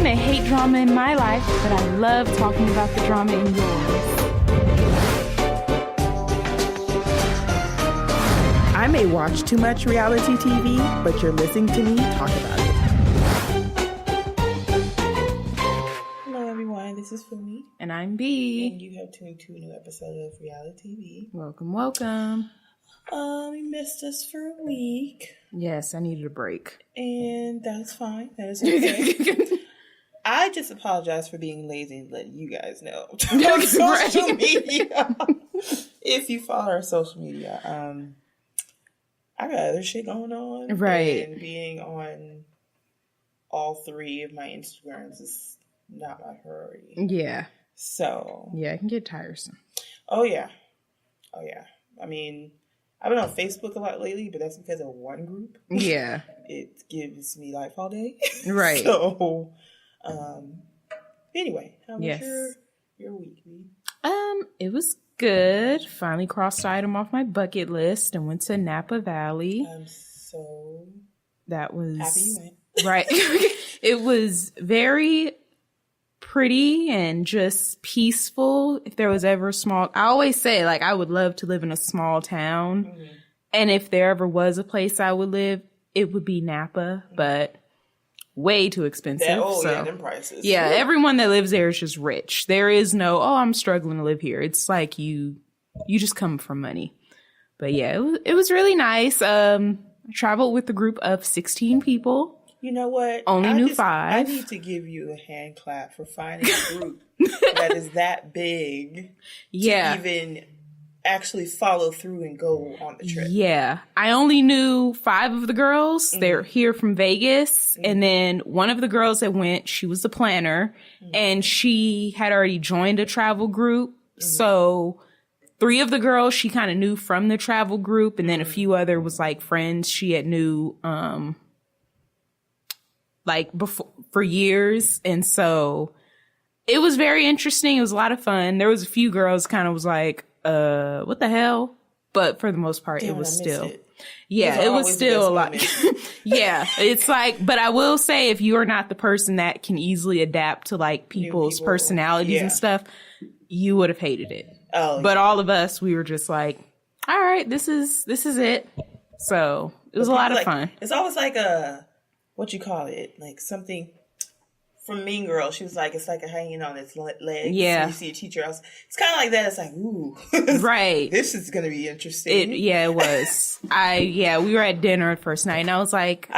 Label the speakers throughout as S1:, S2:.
S1: I may hate drama in my life, but I love talking about the drama in yours.
S2: I may watch too much reality TV, but you're listening to me talk about it. Hello, everyone. This is Funmi.
S1: And I'm B.
S2: And you have tuned to a new episode of RealiTEA-V.
S1: Welcome, welcome.
S2: You missed us for a week.
S1: Yes, I needed a break.
S2: And that's fine. That is okay. I just apologize for being lazy and letting you guys know. On social media. If you follow our social media. I got other shit going on.
S1: Right.
S2: And being on all three of my Instagrams is not my priority.
S1: Yeah.
S2: So.
S1: Yeah, it can get tiresome.
S2: Oh, yeah. I mean, I've been on Facebook a lot lately, but that's because of one group.
S1: Yeah.
S2: It gives me life all day.
S1: Right.
S2: So, anyway, how was your week, B?
S1: It was good. Finally crossed the item off my bucket list and went to Napa Valley.
S2: I'm so
S1: that was
S2: happy you went.
S1: Right. It was very pretty and just peaceful. If there was ever I always say, like, I would love to live in a small town. Mm-hmm. And if there ever was a place I would live, it would be Napa, but way too expensive.
S2: Yeah, them prices.
S1: Yeah, everyone that lives there is just rich. There is no, I'm struggling to live here. It's like you just come from money. But yeah, it was really nice. I traveled with a group of 16 people.
S2: You know what?
S1: Only knew 5.
S2: I need to give you a hand clap for finding a group that is that big to even actually follow through and go on the trip.
S1: Yeah. I only knew 5 of the girls. Mm-hmm. They're here from Vegas. Mm-hmm. And then one of the girls that went, she was the planner. Mm-hmm. And she had already joined a travel group. Mm-hmm. So 3 of the girls she kind of knew from the travel group. And then a few other was like friends she had knew like before for years. And so it was very interesting. It was a lot of fun. There was a few girls kind of was like, what the hell? But for the most part, it was still, it was still a lot. Yeah, it's like, but I will say, if you are not the person that can easily adapt to like people's personalities and stuff, you would have hated it. Oh, but all of us, we were just like, all right, this is it. So it was a lot of fun.
S2: It's always like what you call it? Like something from Mean Girl. She was like, it's like a hanging on its legs.
S1: Yeah.
S2: You see a teacher else. It's kind of like that. It's like, ooh.
S1: Right.
S2: This is going to be interesting.
S1: It was. We were at dinner first night and I was like,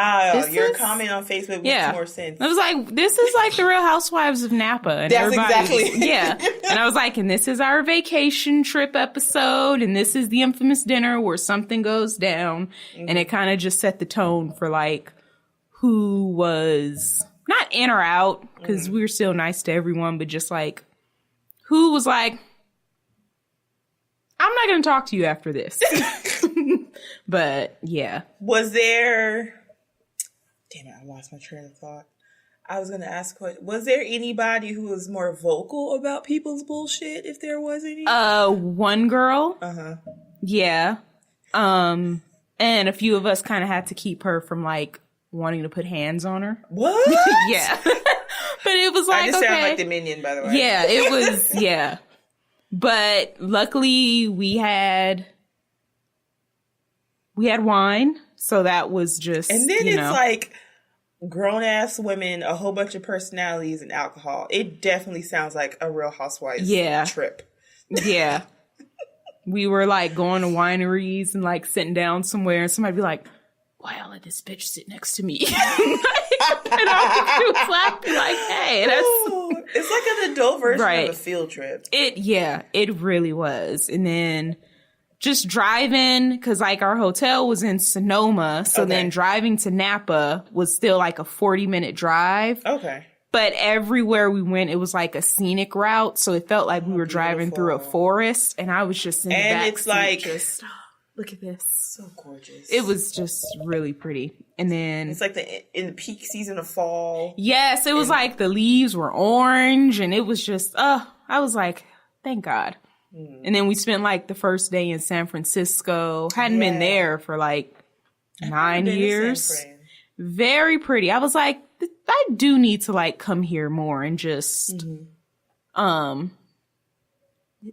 S2: your comment on Facebook makes more sense.
S1: I was like, this is like the Real Housewives of Napa. And
S2: that's exactly.
S1: Yeah. And I was like, and this is our vacation trip episode. And this is the infamous dinner where something goes down. Mm-hmm. And it kind of just set the tone for like who was not in or out, because we were still nice to everyone, but just like who was like, I'm not going to talk to you after this. But yeah.
S2: Was there, damn it, I lost my train of thought. I was going to ask, was there anybody who was more vocal about people's bullshit, if there was any?
S1: One girl.
S2: Uh-huh.
S1: Yeah. And a few of us kind of had to keep her from like wanting to put hands on her.
S2: What?
S1: Yeah. But it was like,
S2: I just sound like the Minion, by the way.
S1: Yeah, it was, yeah. But luckily we had wine. So that was just,
S2: and then it's like grown-ass women, a whole bunch of personalities, and alcohol. It definitely sounds like a Real Housewives trip. Yeah.
S1: We were like going to wineries and like sitting down somewhere and somebody be like, why I let this bitch sit next to me? And I was laughing like, hey,
S2: it's like an adult version of a field trip.
S1: It really was. And then just driving, because like our hotel was in Sonoma, so then driving to Napa was still like a 40-minute drive.
S2: Okay.
S1: But everywhere we went, it was like a scenic route, so it felt like we were driving through a forest, and I was just in the back
S2: it's like,
S1: just, look at this.
S2: So gorgeous.
S1: It was just really pretty. And then
S2: it's like in the peak season of fall.
S1: Yes, it was like the leaves were orange and it was just, I was like, thank God. And then we spent like the first day in San Francisco. Hadn't been there for like 9 years. Very pretty. I was like, I do need to like come here more and just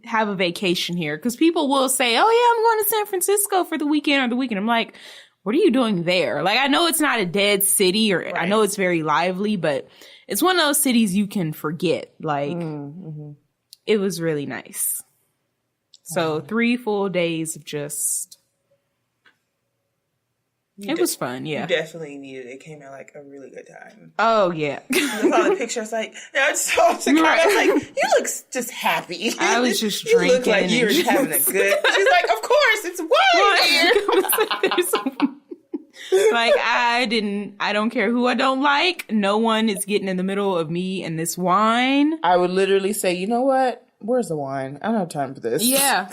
S1: have a vacation here, because people will say, oh yeah, I'm going to San Francisco for the weekend or the weekend. I'm like, what are you doing there? Like, I know it's not a dead city, or I know it's very lively, but it's one of those cities you can forget. Like, it was really nice. So 3 full days of just, it was fun, yeah.
S2: You definitely needed it. It came out like a really good time.
S1: Oh, yeah.
S2: I saw the picture. I was like, I saw the comment. I was like, you look just happy.
S1: I was just
S2: you
S1: drinking.
S2: You look like you were having a good. She's like, of course, it's wine here.
S1: Like, I don't care who I don't like. No one is getting in the middle of me and this wine.
S2: I would literally say, you know what? Where's the wine? I don't have time for this.
S1: Yeah.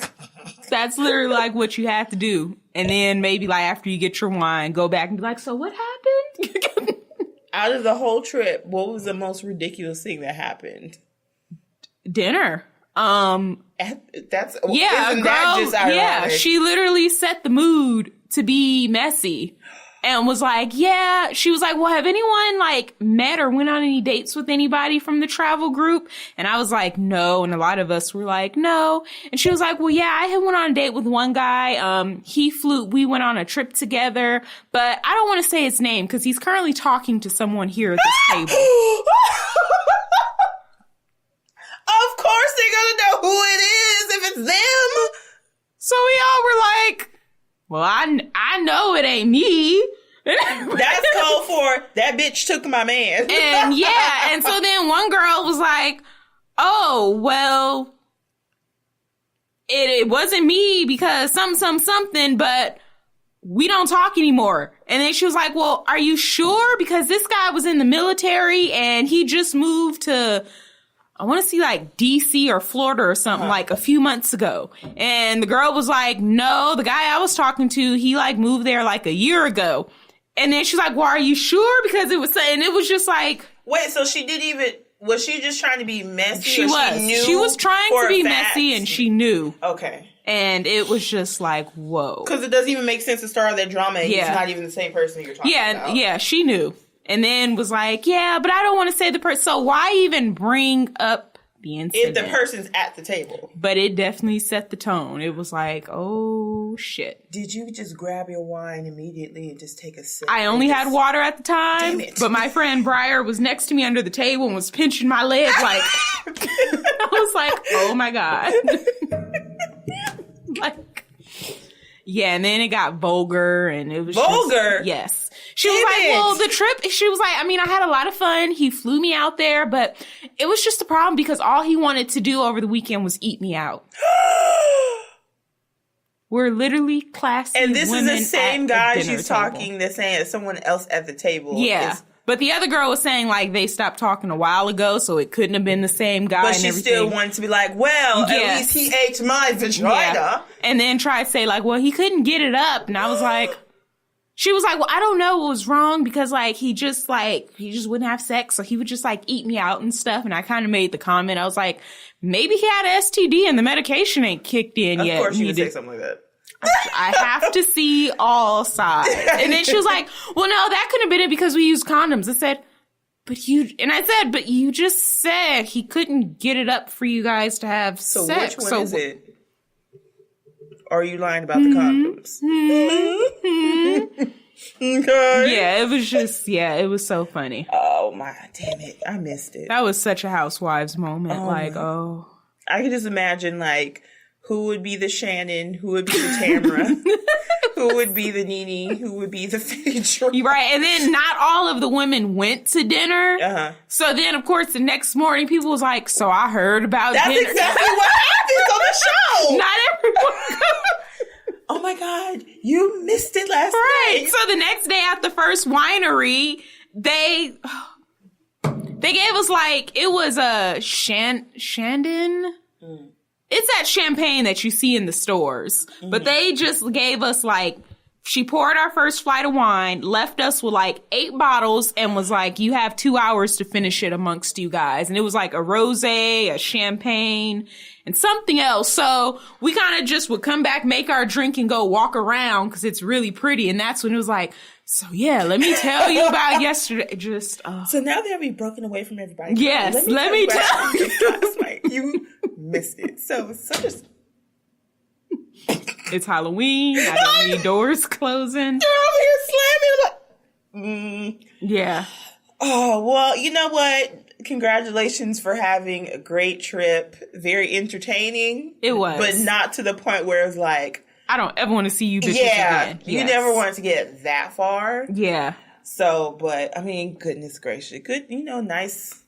S1: That's literally like what you have to do. And then maybe like after you get your wine, go back and be like, so what happened?
S2: Out of the whole trip, what was the most ridiculous thing that happened?
S1: Dinner.
S2: That just ironic?
S1: Yeah, she literally set the mood to be messy. And was like, yeah, she was like, well, have anyone like met or went on any dates with anybody from the travel group? And I was like, no. And a lot of us were like, no. And she was like, well, yeah, I had went on a date with one guy. We went on a trip together, but I don't want to say his name because he's currently talking to someone here at this table.
S2: Of course they're gonna know who it is if it's them.
S1: So we all were like, well, I know it ain't me.
S2: That's code for that bitch took my man.
S1: And yeah, and so then one girl was like, oh, well, it wasn't me because something, but we don't talk anymore. And then she was like, well, are you sure? Because this guy was in the military and he just moved to, I want to see like DC or Florida or something like a few months ago. And the girl was like, no, the guy I was talking to, he like moved there like a year ago. And then she's like, well, are you sure? Because it was just like.
S2: Wait, so she didn't even, was she just trying to be messy?
S1: She was trying to be messy and she knew.
S2: Okay.
S1: And it was just like, whoa.
S2: Because it doesn't even make sense to start that drama and he's not even the same person you're talking about.
S1: Yeah, she knew. And then was like, yeah, but I don't want to say the person. So why even bring up the incident?
S2: If the person's at the table.
S1: But it definitely set the tone. It was like, oh, shit.
S2: Did you just grab your wine immediately and just take a sip?
S1: I only had water at the time.
S2: Damn it.
S1: But my friend Briar was next to me under the table and was pinching my leg like, I was like, oh my God. Like, yeah, and then it got vulgar and it was
S2: vulgar?
S1: Yes. She was like, well, the trip, she was like, I mean, I had a lot of fun. He flew me out there, but it was just a problem because all he wanted to do over the weekend was eat me out. We're literally classy women.
S2: And this is the same guy she's talking, they're saying it's someone else at the table.
S1: Yeah. But the other girl was saying, like, they stopped talking a while ago, so it couldn't have been the same guy.
S2: But she still wanted to be like, well, at least he ate my vagina. Yeah.
S1: And then try to say, like, well, he couldn't get it up. And I was like, she was like, well, I don't know what was wrong because, like, he just wouldn't have sex. So he would just, like, eat me out and stuff. And I kind of made the comment. I was like, maybe he had an STD and the medication ain't kicked in yet.
S2: Of course you would say something like that.
S1: I have to see all sides. And then she was like, well, no, that couldn't have been it because we used condoms. I said, but you just said he couldn't get it up for you guys to have sex.
S2: Which one is it? Or are you lying about the condoms? Okay.
S1: Yeah, it was just, it was so funny.
S2: Oh my, damn it. I missed it.
S1: That was such a Housewives moment. I
S2: can just imagine, like, who would be the Shannon? Who would be the Tamara? Who would be the Nene? Who would be the Phaedra?
S1: Right. And then not all of the women went to dinner.
S2: Uh-huh.
S1: So then, of course, the next morning, people was like, so I heard about
S2: That's
S1: dinner.
S2: That's exactly what happens on the show.
S1: Not everyone.
S2: Oh my God. You missed it last night.
S1: Right. So the next day at the first winery, they gave us like, it was a Shandon. It's that champagne that you see in the stores. Mm-hmm. But they just gave us like She poured our first flight of wine, left us with like 8 bottles, and was like, you have 2 hours to finish it amongst you guys. And it was like a rosé, a champagne, and something else. So we kind of just would come back, make our drink, and go walk around because it's really pretty. And that's when it was like, so yeah, let me tell you about yesterday. Just
S2: So now that we've broken away from everybody.
S1: Yes, let me tell you.
S2: Last night. You missed it. So
S1: it's Halloween. I don't need doors closing.
S2: You're over here slamming.
S1: Yeah.
S2: Oh, well, you know what? Congratulations for having a great trip. Very entertaining.
S1: It was.
S2: But not to the point where it's like,
S1: I don't ever want to see you bitches again.
S2: You never wanted to get that far.
S1: Yeah.
S2: So, but, I mean, goodness gracious. Good, nice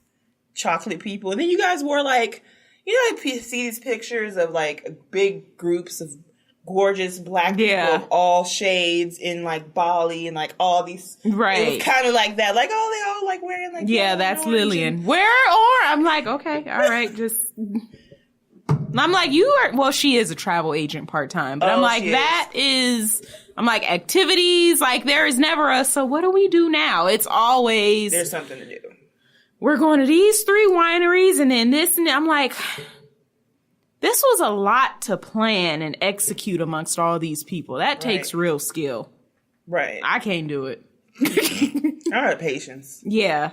S2: chocolate people. And then you guys wore like, I see these pictures of like big groups of gorgeous black people of all shades in like Bali and like all these.
S1: Right.
S2: It was kind of like that. Like, oh, they all like wearing like.
S1: Yeah, that's Lillian. Where or I'm like, okay, all right, just. I'm like, she is a travel agent part-time, but I'm like, I'm like, activities, like there is never so what do we do now? It's always.
S2: There's something to do.
S1: We're going to these 3 wineries and then this and I'm like, this was a lot to plan and execute amongst all these people. That takes real skill.
S2: Right.
S1: I can't do it.
S2: I have patience.
S1: Yeah.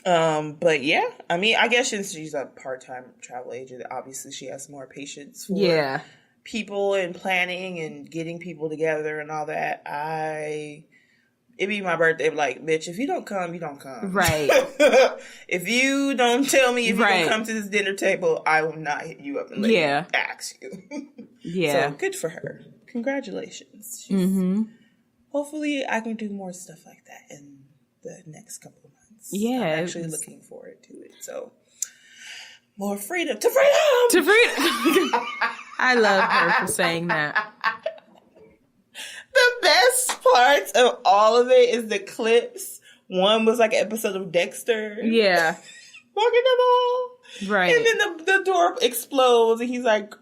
S2: But yeah, I mean, I guess since she's a part-time travel agent, obviously she has more patience for people and planning and getting people together and all that. It'd be my birthday, like, bitch, if you don't come, you don't come.
S1: Right.
S2: If you don't tell me if you don't come to this dinner table, I will not hit you up and ask you. So good for her. Congratulations. Hopefully I can do more stuff like that in the next couple of months.
S1: Yeah.
S2: I'm actually looking forward to it. So more freedom to freedom!
S1: To freedom! I love her for saying that.
S2: The best parts of all of it is the clips. One was like an episode of Dexter.
S1: Yeah.
S2: Walking the hall.
S1: Right.
S2: And then the door explodes and he's like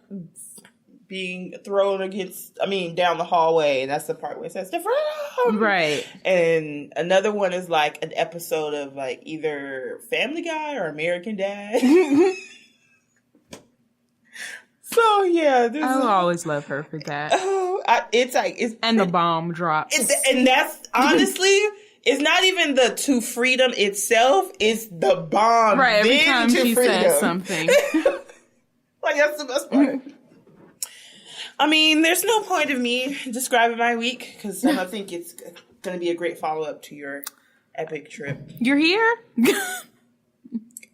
S2: being thrown down the hallway. And that's the part where it says, the freedom! Right. And another one is like an episode of like either Family Guy or American Dad. So yeah,
S1: I'll always love her for that.
S2: And
S1: the bomb drops.
S2: And that's honestly, it's not even the to freedom itself; it's the bomb.
S1: Right, every time she says something,
S2: like that's the best part. I mean, there's no point of me describing my week because I think it's going to be a great follow up to your epic trip.
S1: You're here.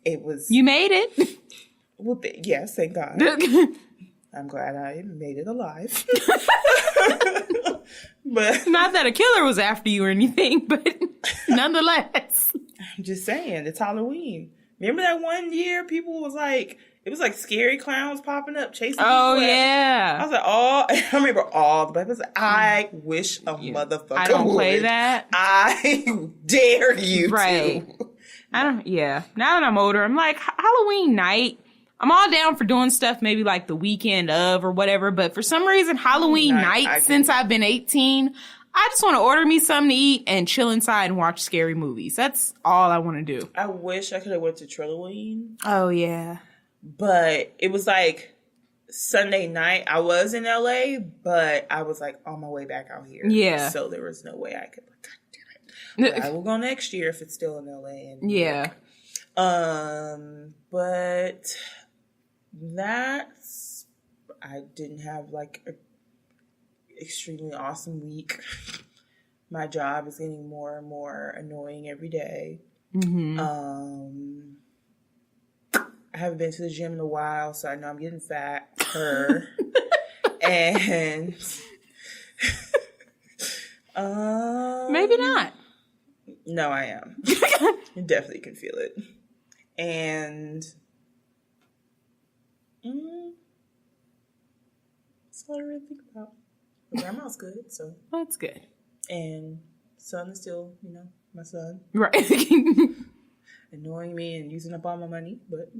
S2: It was.
S1: You made it.
S2: Well, yes, thank God. I'm glad I made it alive. But
S1: not that a killer was after you or anything, but nonetheless.
S2: I'm just saying, it's Halloween. Remember that one year people was like, it was like scary clowns popping up, chasing people.
S1: Oh, yeah.
S2: I was like, I remember all the black. I wish a motherfucker
S1: I don't
S2: would.
S1: Play that.
S2: I dare you
S1: right.
S2: to.
S1: Now that I'm older, I'm like, Halloween night. I'm all down for doing stuff maybe like the weekend of or whatever, but for some reason, Halloween night, since I've been 18, I just want to order me something to eat and chill inside and watch scary movies. That's all I want to do.
S2: I wish I could have went to Trilloween.
S1: Oh, yeah.
S2: But it was like Sunday night. I was in LA, but I was like on my way back out here.
S1: Yeah.
S2: So there was no way I could, God damn it. But I will go next year if it's still in LA. And but I didn't have like an extremely awesome week. My job is getting more and more annoying every day. Mm-hmm. I haven't been to the gym in a while, so I know I'm getting fat. And
S1: maybe not.
S2: No, I am. You definitely can feel it. And that's all I really think about. My grandma's good, so
S1: that's good.
S2: And son is still, my son,
S1: right?
S2: Annoying me and using up all my money, but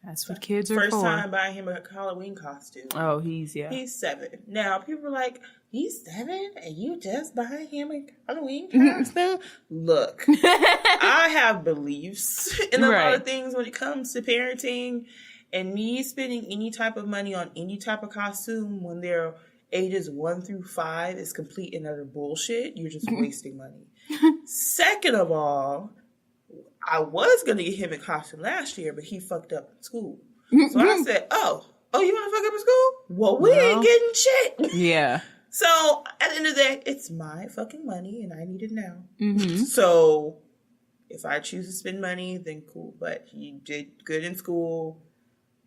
S1: that's what kids are
S2: for. First
S1: for.
S2: time buying him a Halloween costume.
S1: Oh, he's
S2: 7. Now people are like, he's 7 and you just buy him a Halloween costume? Look, I have beliefs in a lot of things when it comes to parenting, and me spending any type of money on any type of costume when they're ages 1 through 5 is complete and utter bullshit. You're just wasting money. Second of all, I was going to get him a costume last year, but he fucked up in school. So I said, oh, you want to fuck up in school? Well, we ain't getting shit.
S1: Yeah.
S2: So at the end of the day, it's my fucking money and I need it now. So if I choose to spend money, then cool. But he did good in school.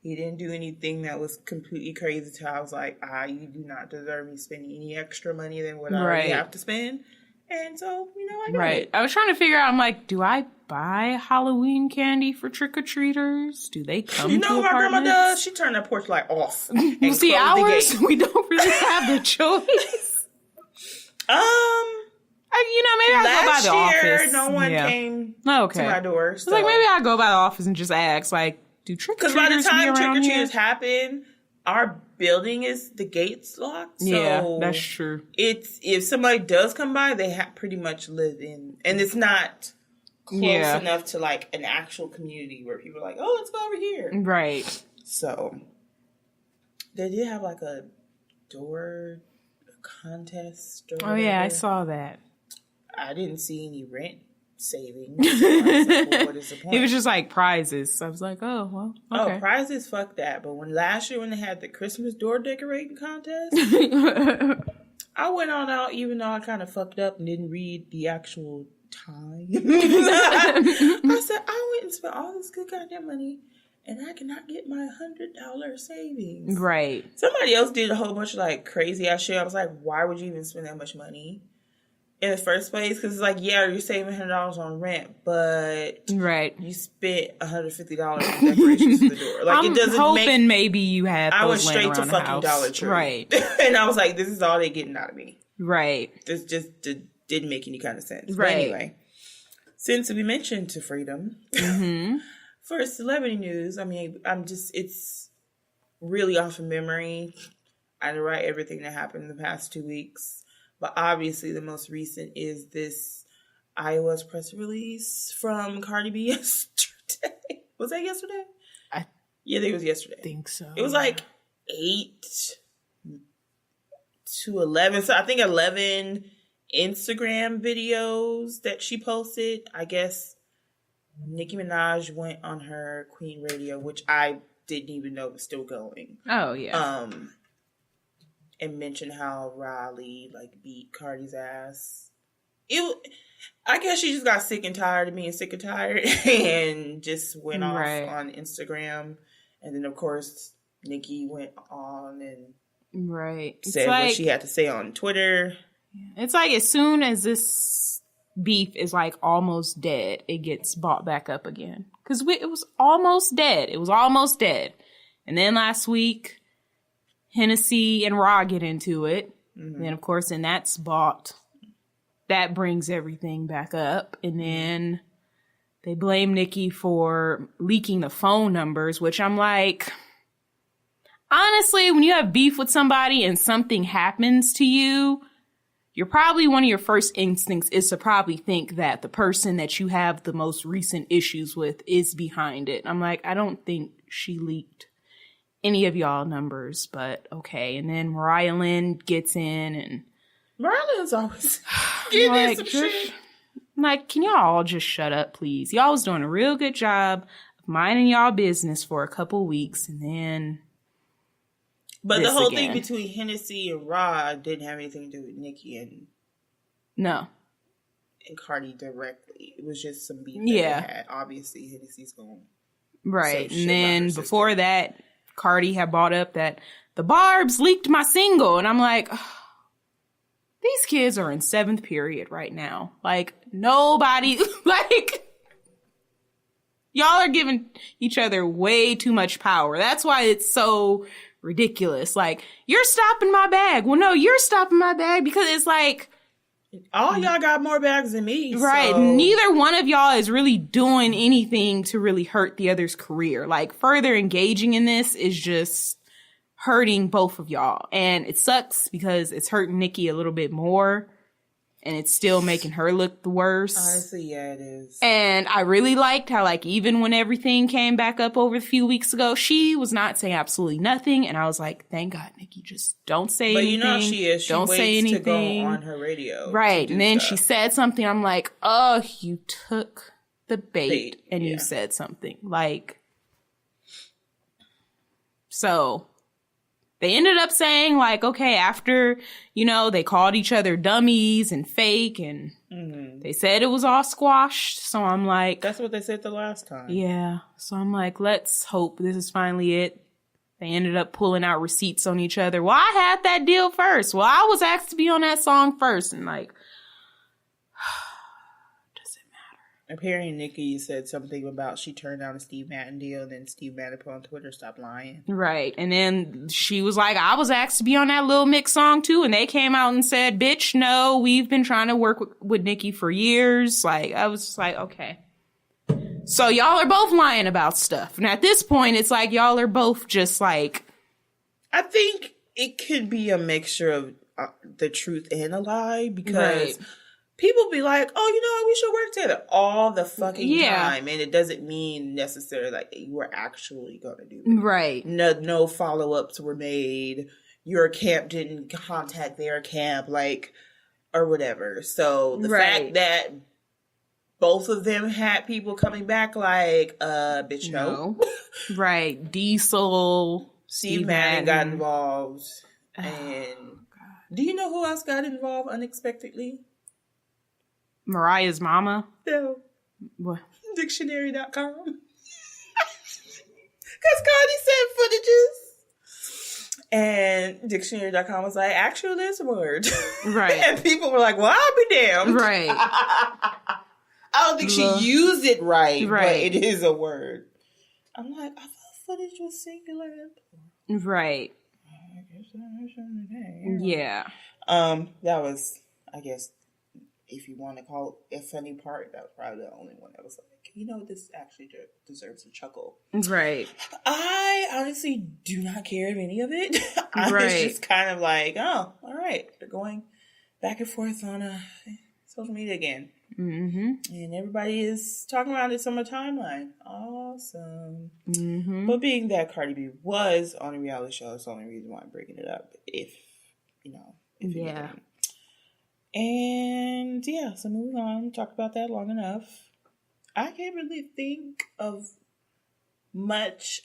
S2: He didn't do anything that was completely crazy to I was like, you do not deserve me spending any extra money than what I already have to spend. And so, I got it.
S1: I was trying to figure out, I'm like, do I buy Halloween candy for trick-or-treaters? Do they come to
S2: what my grandma does? She turned that porch light off.
S1: See, ours, we don't really have the choice. Maybe I'll go by the office. Last year,
S2: no one came to my door. So.
S1: Like, maybe I'll go by the office and just ask, like, do trick-or-treaters be around here? Because by the time trick-or-treaters
S2: happen, our building is the gates locked. So
S1: yeah, that's true.
S2: If somebody does come by, they pretty much live in, and it's not close enough to like an actual community where people are like, oh, let's go over here.
S1: Right.
S2: So they did have like a door contest. Or whatever.
S1: Yeah, I saw that.
S2: I didn't see any rent savings. So I was like, well, what is the point?
S1: It was just like prizes. So I was like, oh, well, okay.
S2: Oh, prizes, fuck that. But last year when they had the Christmas door decorating contest, I went on out even though I kind of fucked up and didn't read the actual time. I said, I went and spent all this good goddamn money and I cannot get my $100 savings.
S1: Right.
S2: Somebody else did a whole bunch of like crazy ass shit. I was like, why would you even spend that much money in the first place? Because it's like, yeah, you're saving $100 on rent, but you spent $150 in decorations for the door. Like, it doesn't
S1: hoping maybe you had those
S2: I went straight to fucking
S1: house.
S2: Dollar Tree.
S1: Right.
S2: And I was like, this is all they're getting out of me.
S1: Right.
S2: This just didn't make any kind of sense.
S1: Right.
S2: But anyway, since we mentioned to freedom, for celebrity news, I mean, it's really off of memory. I didn't write everything that happened in the past 2 weeks. But obviously, the most recent is this iOS press release from Cardi B yesterday. Was that yesterday? Yeah, I think it was yesterday.
S1: I think so.
S2: It was like 8 to 11. So I think 11 Instagram videos that she posted. I guess Nicki Minaj went on her Queen Radio, which I didn't even know was still going.
S1: Oh, yeah.
S2: And mentioned how Riley beat Cardi's ass. I guess she just got sick and tired of being sick and tired and just went off on Instagram. And then of course Nicki went on and said what she had to say on Twitter.
S1: It's like as soon as this beef is like almost dead, it gets bought back up again. Because it was almost dead. It was almost dead. And then last week, Hennessy and Raw get into it. And then, of course, then that's bought. That brings everything back up. And then they blame Nicki for leaking the phone numbers, which I'm like, honestly, when you have beef with somebody and something happens to you, you're probably one of your first instincts is to probably think that the person that you have the most recent issues with is behind it. I'm like, I don't think she leaked any of y'all numbers, but okay. And then Mariah Lynn gets in, and
S2: Mariah Lynn's always getting in some shit.
S1: I'm like, can y'all all just shut up, please? Y'all was doing a real good job of minding y'all business for a couple weeks, and then
S2: but the whole thing between Hennessy and Raw didn't have anything to do with Nicki and Cardi directly. It was just some beef that they had. Obviously, Hennessy's going
S1: and then before that, Cardi had brought up that the Barbs leaked my single. And I'm like, these kids are in 7th period right now. Like, nobody, y'all are giving each other way too much power. That's why it's so ridiculous. Like, you're stopping my bag. Well, no, you're stopping my bag because it's like,
S2: all y'all got more bags than me.
S1: Right.
S2: So.
S1: Neither one of y'all is really doing anything to really hurt the other's career. Like, further engaging in this is just hurting both of y'all. And it sucks because it's hurting Nikki a little bit more. And it's still making her look the worst.
S2: Honestly, yeah, it is.
S1: And I really liked how, like, even when everything came back up over a few weeks ago, she was not saying absolutely nothing. And I was like, thank God, Nikki, just don't say anything.
S2: But you know how she is. She
S1: don't
S2: waits
S1: say anything.
S2: To go on her radio.
S1: Right. And then
S2: stuff.
S1: she said something. I'm like, oh, you took the bait and you said something. Like, so... They ended up saying, like, okay, after, you know, they called each other dummies and fake, and they said it was all squashed. So I'm like...
S2: That's what they said the last time.
S1: Yeah. So I'm like, let's hope this is finally it. They ended up pulling out receipts on each other. Well, I had that deal first. Well, I was asked to be on that song first. And like...
S2: Apparently, Nikki said something about she turned down a Steve Madden deal, and then Steve Madden put on Twitter, "Stop lying."
S1: Right. And then she was like, I was asked to be on that Lil Mix song too. And they came out and said, bitch, no, we've been trying to work with Nikki for years. Like, I was just like, okay. So y'all are both lying about stuff. And at this point, it's like y'all are both just like...
S2: I think it could be a mixture of the truth and a lie, because... Right. People be like, oh, you know what, we should work together all the fucking time. And it doesn't mean necessarily like you were actually going to do it.
S1: Right.
S2: No follow-ups were made. Your camp didn't contact their camp, like, or whatever. So the fact that both of them had people coming back like, bitch, no.
S1: Right. Diesel.
S2: Steve Madden got involved. And do you know who else got involved unexpectedly?
S1: Mariah's mama?
S2: No.
S1: What?
S2: Dictionary.com. Because Cardi said footages. And Dictionary.com was like, actually, there's a word. Right. And people were like, well, I'll be damned. Right. I don't think she used it right, but it is a word. I'm like, I thought footage was singular.
S1: Right. Yeah.
S2: That was, I guess, if you want to call it a funny part, that was probably the only one that was like, you know, this actually deserves a chuckle.
S1: Right.
S2: I honestly do not care of any of it. I was just kind of like, oh, all right. They're going back and forth on social media again. Mm-hmm. And everybody is talking about it on my timeline. Awesome. Mm-hmm. But being that Cardi B was on a reality show, that's the only reason why I'm bringing it up. If you didn't. And yeah, so moving on, talked about that long enough. I can't really think of much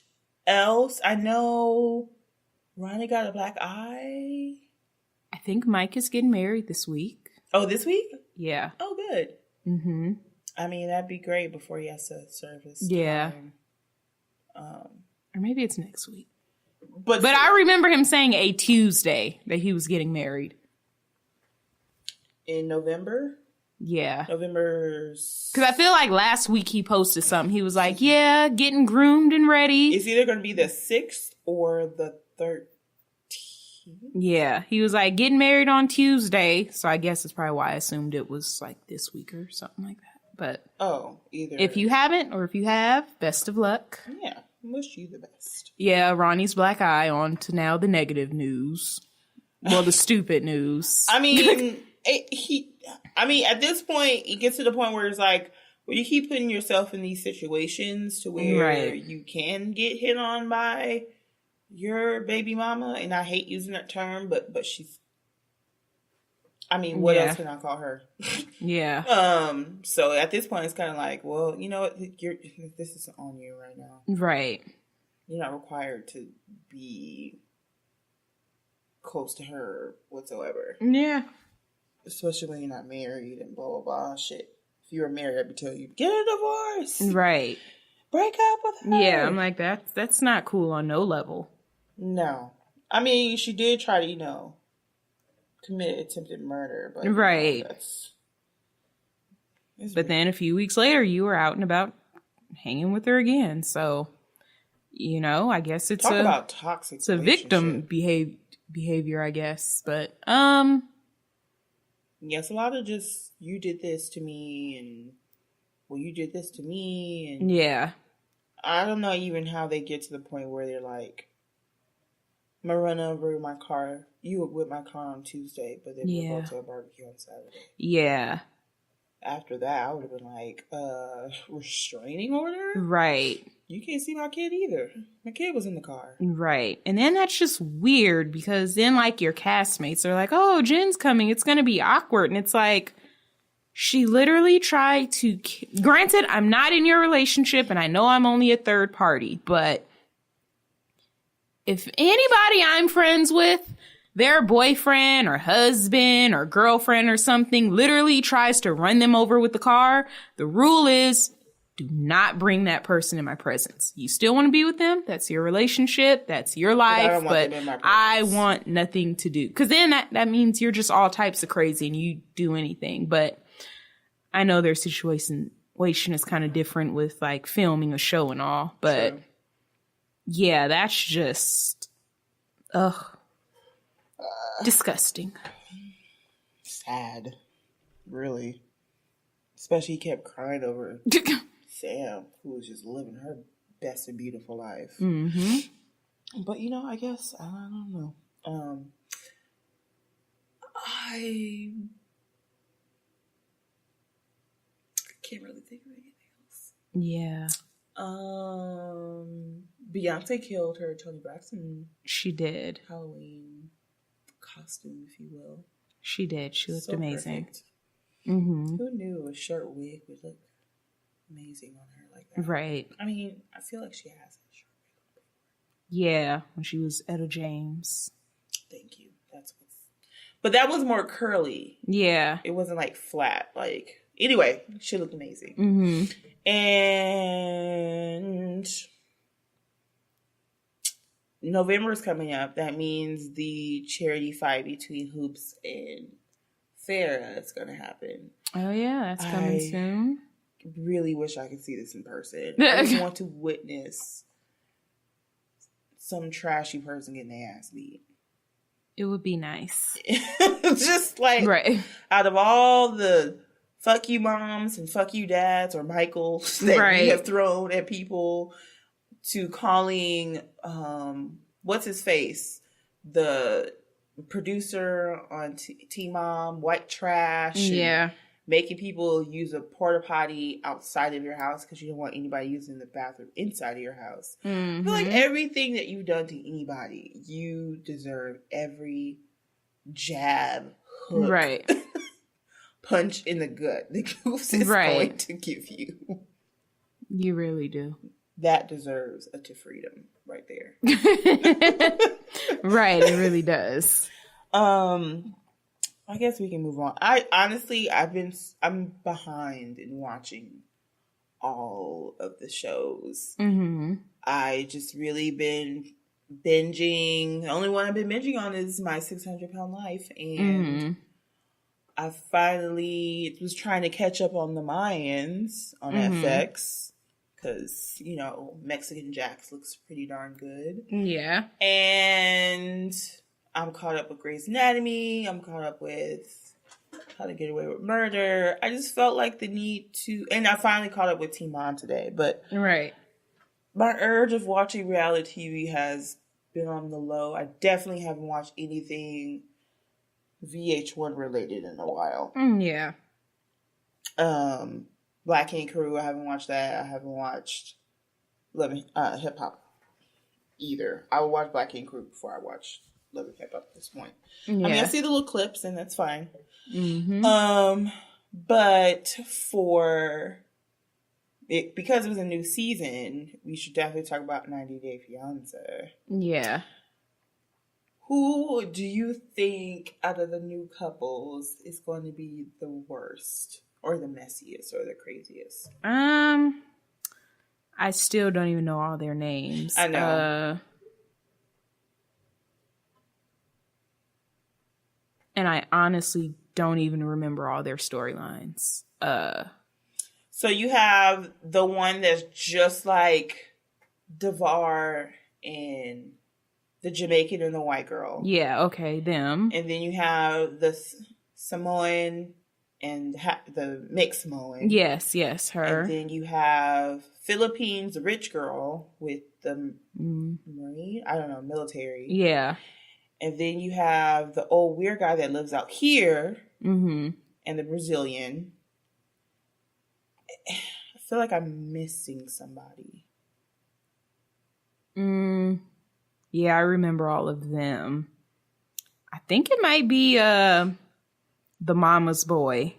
S2: else. I know Ronnie got a black eye.
S1: I think Mike is getting married this week.
S2: Oh, this week?
S1: Yeah.
S2: Oh, good. Mm-hmm. I mean, that'd be great before he has to service.
S1: Yeah. Or maybe it's next week.
S2: But
S1: I remember him saying a Tuesday that he was getting married.
S2: In November?
S1: Yeah.
S2: November...
S1: Because I feel like last week he posted something. He was like, yeah, getting groomed and ready.
S2: It's either going to be the 6th or the 13th.
S1: Yeah. He was like, getting married on Tuesday. So I guess that's probably why I assumed it was like this week or something like that. But
S2: either.
S1: If you haven't or if you have, best of luck.
S2: Yeah. Wish you the best.
S1: Yeah. Ronnie's black eye on to now the negative news. Well, the stupid news.
S2: I mean... at this point, it gets to the point where it's like, well, you keep putting yourself in these situations to where you can get hit on by your baby mama, and I hate using that term, but she's, I mean, what else can I call her?
S1: Yeah.
S2: So at this point, it's kind of like, well, you know what, this is on you right now.
S1: Right.
S2: You're not required to be close to her whatsoever.
S1: Yeah.
S2: Especially when you're not married and blah, blah, blah. Shit. If you were married, I'd be telling you, get a divorce.
S1: Right.
S2: Break up with her.
S1: Yeah, I'm like, that's not cool on no level.
S2: No. I mean, she did try to, commit attempted murder. But
S1: right. But then a few weeks later, you were out and about hanging with her again. So, I guess it's
S2: about toxic.
S1: It's a victim behavior, I guess. But,
S2: yes, a lot of just, you did this to me, and, well, you did this to me, and...
S1: Yeah.
S2: I don't know even how they get to the point where they're like, I'm going to run over my car. You were with my car on Tuesday, but then we'll
S1: Yeah.
S2: go to a barbecue on Saturday.
S1: Yeah.
S2: After that, I would have been like, restraining order?
S1: Right.
S2: You can't see my kid either. My kid was in the car.
S1: Right. And then that's just weird because then, like, your castmates are like, oh, Jen's coming. It's going to be awkward. And it's like, she literally tried to... Granted, I'm not in your relationship and I know I'm only a third party, but if anybody I'm friends with, their boyfriend or husband or girlfriend or something literally tries to run them over with the car, the rule is do not bring that person in my presence. You still want to be with them? That's your relationship. That's your life. But I want nothing to do. Because then that means you're just all types of crazy and you do anything. But I know their situation is kind of different with like filming a show and all. But yeah, that's just, disgusting.
S2: Sad. Really. Especially he kept crying over Sam, who was just living her best and beautiful life.
S1: Mm-hmm.
S2: But, I guess, I don't know. I can't really think of anything else.
S1: Yeah.
S2: Beyonce killed her Toni Braxton.
S1: She did.
S2: Halloween costume, if you will.
S1: She did. She looked amazing.
S2: Perfect.
S1: Mm-hmm.
S2: Who knew a short wig would look amazing on her like that?
S1: Right.
S2: I mean, I feel like she has a short wig before.
S1: Yeah, when she was Etta James.
S2: Thank you. But that was more curly.
S1: Yeah.
S2: It wasn't like flat. Anyway, she looked amazing.
S1: Mm-hmm.
S2: And November is coming up. That means the charity fight between Hoops and Farrah is going to happen.
S1: Oh, yeah. That's coming soon.
S2: Really wish I could see this in person. I just want to witness some trashy person getting their ass beat.
S1: It would be nice.
S2: Just like,
S1: right.
S2: Out of all the fuck you moms and fuck you dads or Michaels that we have thrown at people, to calling, what's his face? The producer on Teen Mom, white trash.
S1: Yeah.
S2: Making people use a porta potty outside of your house because you don't want anybody using the bathroom inside of your house.
S1: Mm-hmm.
S2: I feel like everything that you've done to anybody, you deserve every jab, hook,
S1: right,
S2: punch in the gut the Goose is going to give you.
S1: You really do.
S2: That deserves a to freedom right there.
S1: Right, it really does.
S2: I guess we can move on. I'm behind in watching all of the shows.
S1: Mm-hmm.
S2: I just really been binging. The only one I've been binging on is My 600-Pound Life. And I finally was trying to catch up on the Mayans on FX. Because, Mexican Jax looks pretty darn good.
S1: Yeah.
S2: And I'm caught up with Grey's Anatomy. I'm caught up with How to Get Away with Murder. I just felt like the need to... And I finally caught up with Teen Mom today. But my urge of watching reality TV has been on the low. I definitely haven't watched anything VH1 related in a while.
S1: Yeah.
S2: Black Ink Crew, I haven't watched that. I haven't watched Hip Hop either. I would watch Black Ink Crew before I watch Love and Hip Hop at this point. Yeah. I mean, I see the little clips and that's fine. Mm-hmm. But because it was a new season, we should definitely talk about 90 Day Fiancé.
S1: Yeah.
S2: Who do you think out of the new couples is going to be the worst? Or the messiest, or the craziest?
S1: I still don't even know all their names.
S2: I know.
S1: And I honestly don't even remember all their storylines.
S2: So you have the one that's just like Devar and the Jamaican and the white girl.
S1: Yeah, okay, them.
S2: And then you have the Samoan and the mix mowing.
S1: Yes, her.
S2: And then you have Philippines, the rich girl with the Marine, I don't know, military.
S1: Yeah.
S2: And then you have the old weird guy that lives out here, and the Brazilian. I feel like I'm missing somebody.
S1: Yeah, I remember all of them. I think it might be the mama's boy.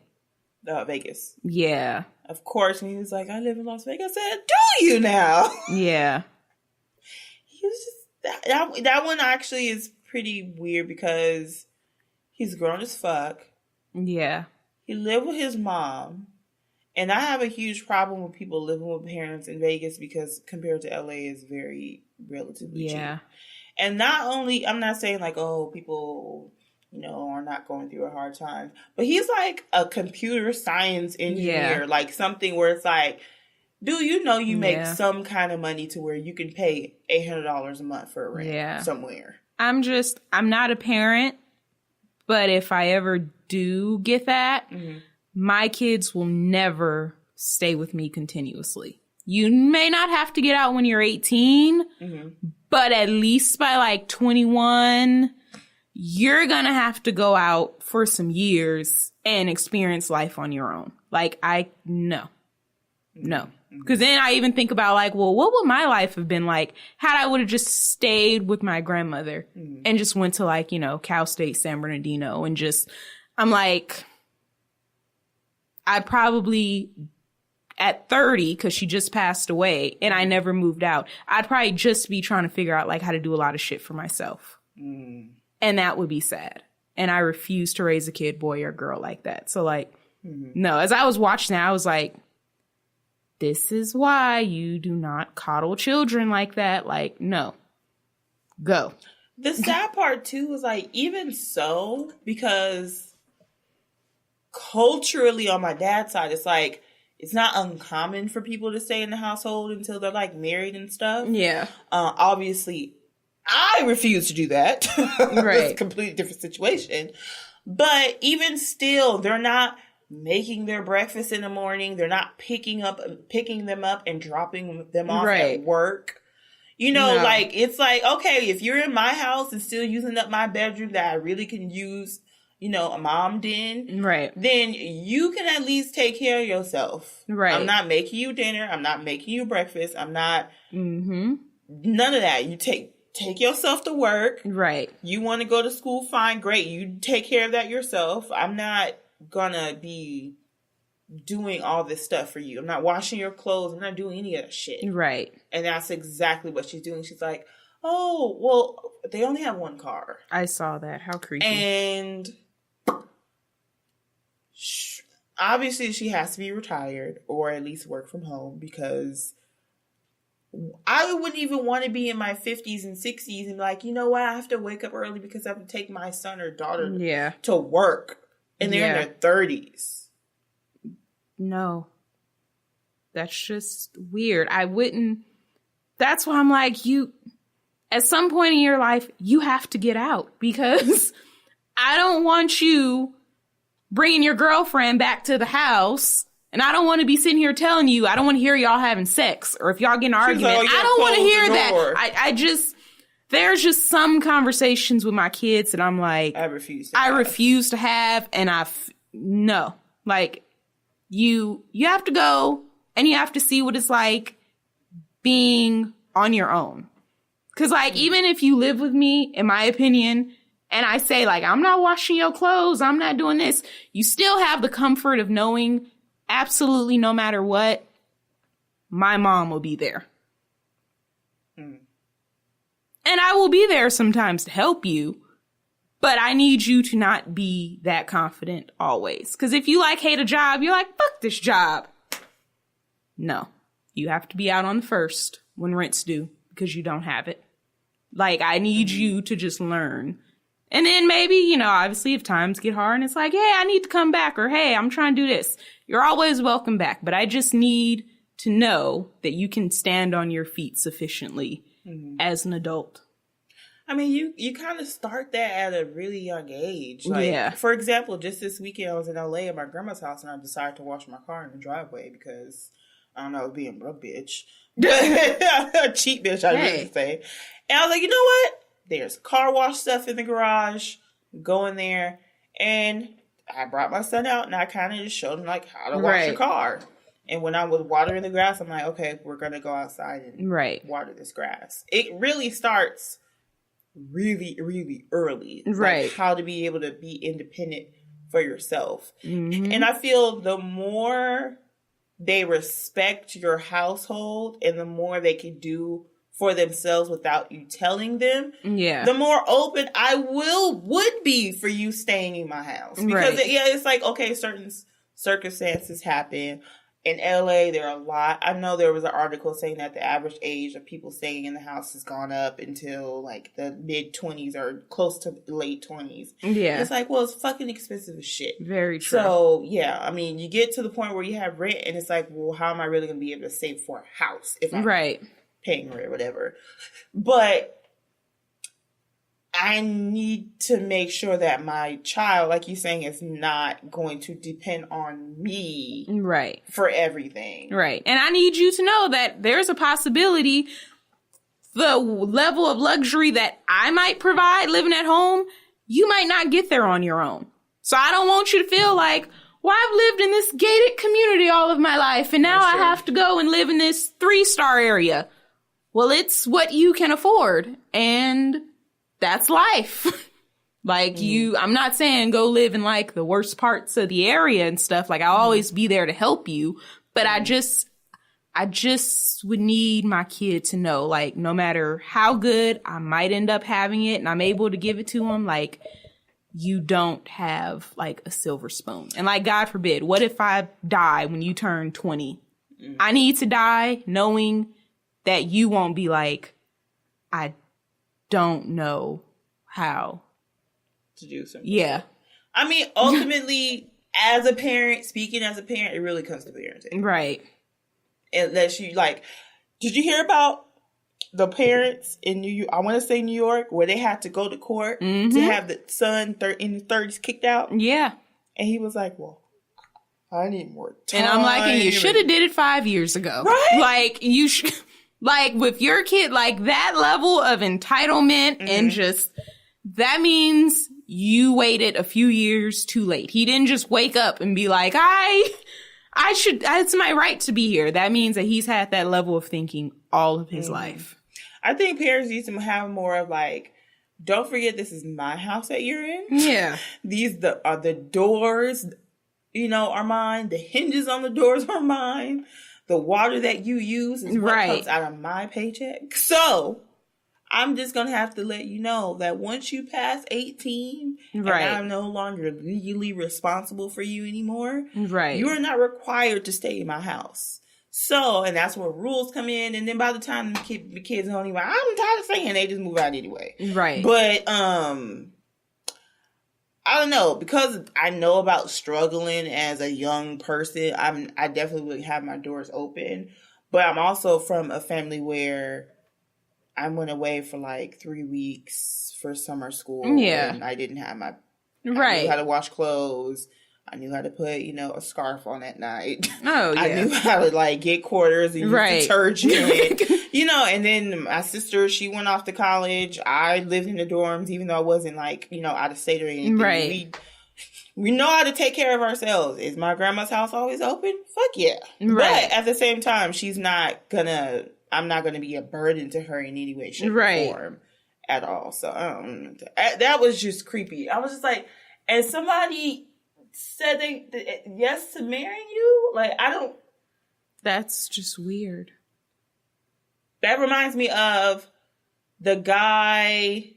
S2: Vegas.
S1: Yeah.
S2: Of course, and he was like, I live in Las Vegas. I said, do you now?
S1: Yeah.
S2: He was just, that one actually is pretty weird because he's grown as fuck.
S1: Yeah.
S2: He lived with his mom. And I have a huge problem with people living with parents in Vegas because compared to LA is very relatively cheap. And not only, I'm not saying like, oh, people, are not going through a hard time. But he's like a computer science engineer, like something where it's like, do you know you make some kind of money to where you can pay $800 a month for a rent somewhere? I'm
S1: not a parent, but if I ever do get that, my kids will never stay with me continuously. You may not have to get out when you're 18, but at least by like 21, you're going to have to go out for some years and experience life on your own. Like, no. Because then I even think about like, well, what would my life have been like had I would have just stayed with my grandmother and just went to like, Cal State San Bernardino and just, I'm like, I'd probably at 30, because she just passed away and I never moved out, I'd probably just be trying to figure out like how to do a lot of shit for myself. And that would be sad. And I refuse to raise a kid, boy or girl, like that. So like, no, as I was watching that, I was like, this is why you do not coddle children like that. Like, no, go.
S2: The sad part too was like, even so, because culturally on my dad's side, it's like, it's not uncommon for people to stay in the household until they're like married and stuff. Yeah. Obviously, I refuse to do that. Right. It's a completely different situation. But even still, they're not making their breakfast in the morning. They're not picking them up and dropping them off at work. Like, it's like, okay, if you're in my house and still using up my bedroom that I really can use, a mom den, then you can at least take care of yourself. Right. I'm not making you dinner. I'm not making you breakfast. I'm not, none of that. You take yourself to work. Right. You want to go to school? Fine. Great. You take care of that yourself. I'm not gonna be doing all this stuff for you. I'm not washing your clothes. I'm not doing any of that shit. Right. And that's exactly what she's doing. She's like, oh, well, they only have one car.
S1: I saw that. How creepy.
S2: And obviously she has to be retired or at least work from home, because I wouldn't even want to be in my 50s and 60s and be like, you know what? I have to wake up early because I have to take my son or daughter to work. And they're in their 30s.
S1: No. That's just weird. I wouldn't. That's why I'm like, at some point in your life, you have to get out, because I don't want you bringing your girlfriend back to the house. And I don't want to be sitting here telling you, I don't want to hear y'all having sex, or if y'all get an argument. Like, I don't want to hear that. There's just some conversations with my kids that I'm like, I refuse to have. And no, like, you have to go and you have to see what it's like being on your own. Cause like, even if you live with me, in my opinion, and I say like, I'm not washing your clothes, I'm not doing this, you still have the comfort of knowing absolutely no matter what, my mom will be there. And I will be there sometimes to help you, but I need you to not be that confident always. Because if you like hate a job, you're like, fuck this job. No, you have to be out on the first when rent's due, because you don't have it. Like, I need you to just learn. And then maybe, obviously if times get hard and it's like, hey, I need to come back, or hey, I'm trying to do this. You're always welcome back. But I just need to know that you can stand on your feet sufficiently as an adult.
S2: I mean, you kind of start that at a really young age. Like, for example, just this weekend I was in LA at my grandma's house and I decided to wash my car in the driveway because, I don't know, I was being a broke bitch. A cheap bitch, I should say. And I was like, you know what? There's car wash stuff in the garage. Go in there. And I brought my son out and I kind of just showed him, like, how to wash your car. And when I was watering the grass, I'm like, okay, we're going to go outside and water this grass. It really starts really, really early.
S1: Right.
S2: Like how to be able to be independent for yourself. Mm-hmm. And I feel the more they respect your household and the more they can do for themselves without you telling them, the more open I would be for you staying in my house. Because it's like, okay, certain circumstances happen. In LA, there are a lot. I know there was an article saying that the average age of people staying in the house has gone up until like the mid-20s or close to late 20s. Yeah. It's like, well, it's fucking expensive as shit.
S1: Very true.
S2: So, yeah, I mean, you get to the point where you have rent and it's like, well, how am I really going to be able to save for a house if I'm paying rent or whatever? But I need to make sure that my child, like you're saying, is not going to depend on me for everything.
S1: Right. And I need you to know that there's a possibility the level of luxury that I might provide living at home, you might not get there on your own. So I don't want you to feel like, well, I've lived in this gated community all of my life and now I have to go and live in this 3-star area. Well, it's what you can afford. And that's life. Like I'm not saying go live in like the worst parts of the area and stuff. Like I'll always be there to help you. But I just would need my kid to know, like, no matter how good I might end up having it and I'm able to give it to him, like, you don't have like a silver spoon. And like, God forbid, what if I die when you turn 20? I need to die knowing that you won't be like, I don't know how
S2: to do something.
S1: Yeah.
S2: I mean, ultimately, as a parent, speaking as a parent, it really comes to parenting.
S1: Right.
S2: Unless you, like, did you hear about the parents in New York, where they had to go to court to have the son in his 30s kicked out?
S1: Yeah.
S2: And he was like, well, I need more time.
S1: And I'm like, and you should have did it 5 years ago.
S2: Right?
S1: Like, you should... Like, with your kid, like, that level of entitlement and just, that means you waited a few years too late. He didn't just wake up and be like, it's my right to be here. That means that he's had that level of thinking all of his life.
S2: I think parents need to have more of, like, don't forget this is my house that you're in.
S1: Yeah.
S2: These are the doors, are mine. The hinges on the doors are mine. The water that you use is what comes out of my paycheck. So I'm just going to have to let you know that once you pass 18 and I'm no longer legally responsible for you anymore, you are not required to stay in my house. So, and that's where rules come in. And then by the time the kids don't even, I'm tired of saying, they just move out anyway.
S1: Right.
S2: But, I don't know, because I know about struggling as a young person, I definitely would have my doors open. But I'm also from a family where I went away for like 3 weeks for summer school. Yeah. And I didn't have my... I knew how to wash clothes. I knew how to put, a scarf on at night.
S1: Oh, yeah.
S2: I knew how to, like, get quarters and use detergent. And then my sister, she went off to college. I lived in the dorms, even though I wasn't, like, out of state or anything.
S1: Right.
S2: We know how to take care of ourselves. Is my grandma's house always open? Fuck yeah.
S1: Right.
S2: But at the same time, I'm not gonna be a burden to her in any way, shape, or form at all. So, that was just creepy. I was just like, and somebody said yes to marrying you? Like, I don't...
S1: That's just weird.
S2: That reminds me of the guy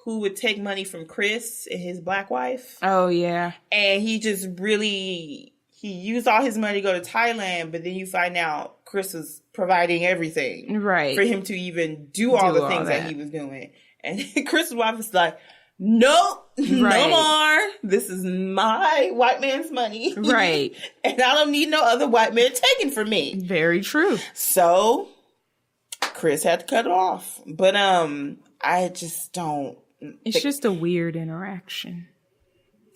S2: who would take money from Chris and his black wife.
S1: Oh, yeah.
S2: And he just really... He used all his money to go to Thailand, but then you find out Chris was providing everything.
S1: Right.
S2: For him to even do all the things that he was doing. And Chris's wife was like... Nope, no more. This is my white man's money.
S1: Right.
S2: And I don't need no other white man taking from me.
S1: Very true.
S2: So, Chris had to cut it off. But, I I just don't.
S1: It's just a weird interaction.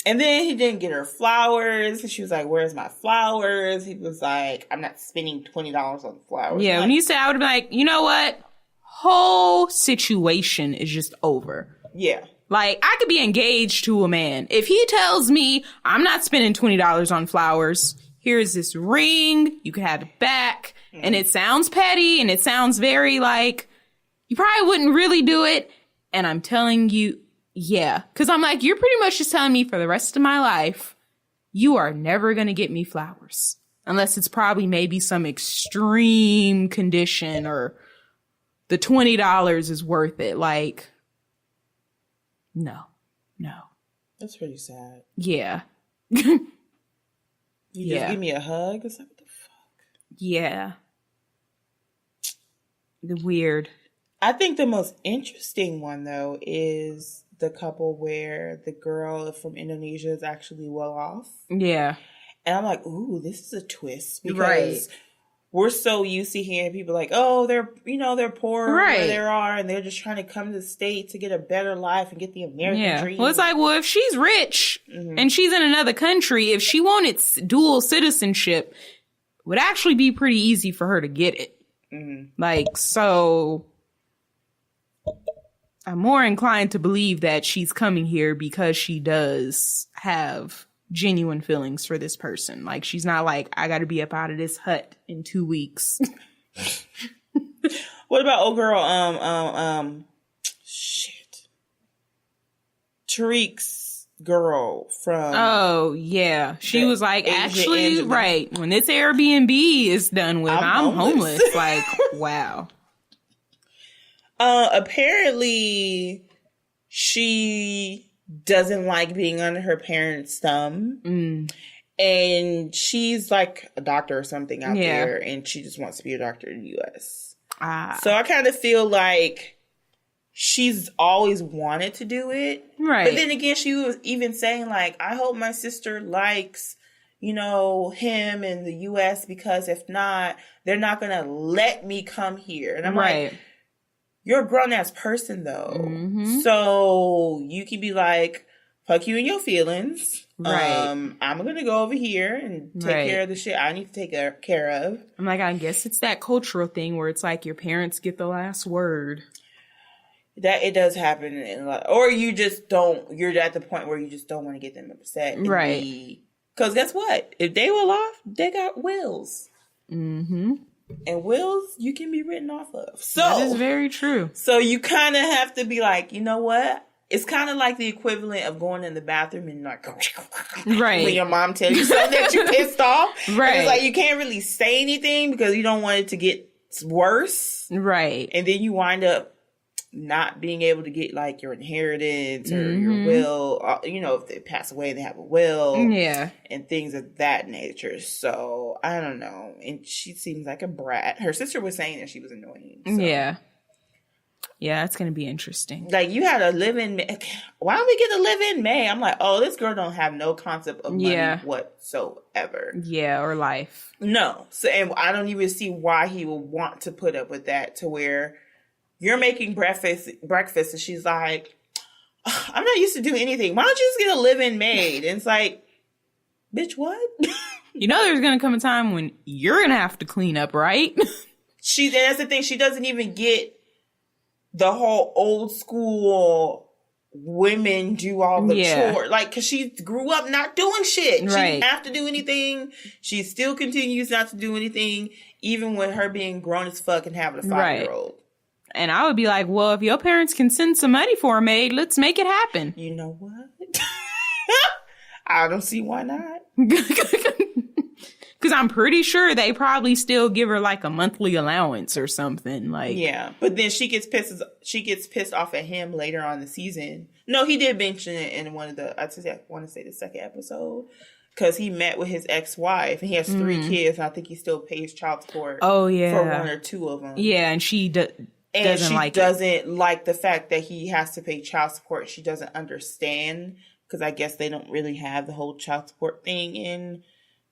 S2: And then he didn't get her flowers. And she was like, where's my flowers? He was like, I'm not spending $20 on flowers.
S1: Yeah, when you said, I would have been like, you know what? Whole situation is just over.
S2: Yeah.
S1: Like, I could be engaged to a man. If he tells me I'm not spending $20 on flowers, here's this ring, you can have it back. And it sounds petty and it sounds very like, you probably wouldn't really do it. And I'm telling you, yeah. Because I'm like, you're pretty much just telling me for the rest of my life, you are never going to get me flowers. Unless it's probably maybe some extreme condition or the $20 is worth it. Like, no.
S2: That's pretty sad.
S1: Yeah.
S2: You just give me a hug? It's like, what the fuck?
S1: Yeah. The weird.
S2: I think the most interesting one, though, is the couple where the girl from Indonesia is actually well off.
S1: Yeah.
S2: And I'm like, ooh, this is a twist. Because we're so used to hearing people like, oh, they're poor where they are, and they're just trying to come to the States to get a better life and get the American dream.
S1: Well, it's like, well, if she's rich and she's in another country, if she wanted dual citizenship, it would actually be pretty easy for her to get it. Like, so I'm more inclined to believe that she's coming here because she does have genuine feelings for this person. Like, she's not like, I got to be up out of this hut in 2 weeks.
S2: What about old girl? Shit, Tariq's girl from.
S1: Oh yeah, she was like, actually, right when this Airbnb is done with, I'm homeless. Like, wow.
S2: Apparently, she doesn't like being under her parents' thumb. And she's like a doctor or something out there, and she just wants to be a doctor in the U.S. So I kind of feel like she's always wanted to do it. Right. But then again, she was even saying, like, I hope my sister likes, him in the U.S. because if not, they're not going to let me come here. And I'm like, you're a grown-ass person, though. So you can be like, fuck you and your feelings. I'm going to go over here and take care of the shit I need to take care of.
S1: I'm like, I guess it's that cultural thing where it's like your parents get the last word.
S2: That it does happen in a lot. Or you just don't, you're at the point where you just don't want to get them upset. Because guess what? If they will off, they got wills. And wills you can be written off of. So
S1: that is very true.
S2: So you kind of have to be like, you know what? It's kind of like the equivalent of going in the bathroom and like, when your mom tells you something that you pissed off. Right. It's like you can't really say anything because you don't want it to get worse. Right. And then you wind up not being able to get like your inheritance or your will, if they pass away, they have a will. Yeah. And things of that nature. So I don't know. And she seems like a brat. Her sister was saying that she was annoying. So. Yeah.
S1: Yeah, it's going to be interesting.
S2: Like, you had a live-in May. Why don't we get a live-in May? I'm like, oh, this girl don't have no concept of money whatsoever.
S1: Yeah, or life.
S2: No. So, and I don't even see why he would want to put up with that to where you're making breakfast and she's like, I'm not used to doing anything. Why don't you just get a live-in maid? And it's like, bitch, what?
S1: There's going to come a time when you're going to have to clean up, right?
S2: That's the thing. She doesn't even get the whole old school women do all the chores. Like, because she grew up not doing shit. She didn't have to do anything. She still continues not to do anything, even with her being grown as fuck and having a 5-year-old.
S1: And I would be like, well, if your parents can send some money for a maid, let's make it happen.
S2: You know what? I don't see why not.
S1: Because I'm pretty sure they probably still give her like a monthly allowance or something. Like,
S2: yeah, but then she gets pissed off at him later on in the season. No, he did mention it in one of the, I want to say the second episode, because he met with his ex-wife and he has 3 kids. And I think he still pays child support.
S1: Oh yeah,
S2: for 1 or 2 of them.
S1: Yeah, and she doesn't
S2: like the fact that he has to pay child support. She doesn't understand because I guess they don't really have the whole child support thing in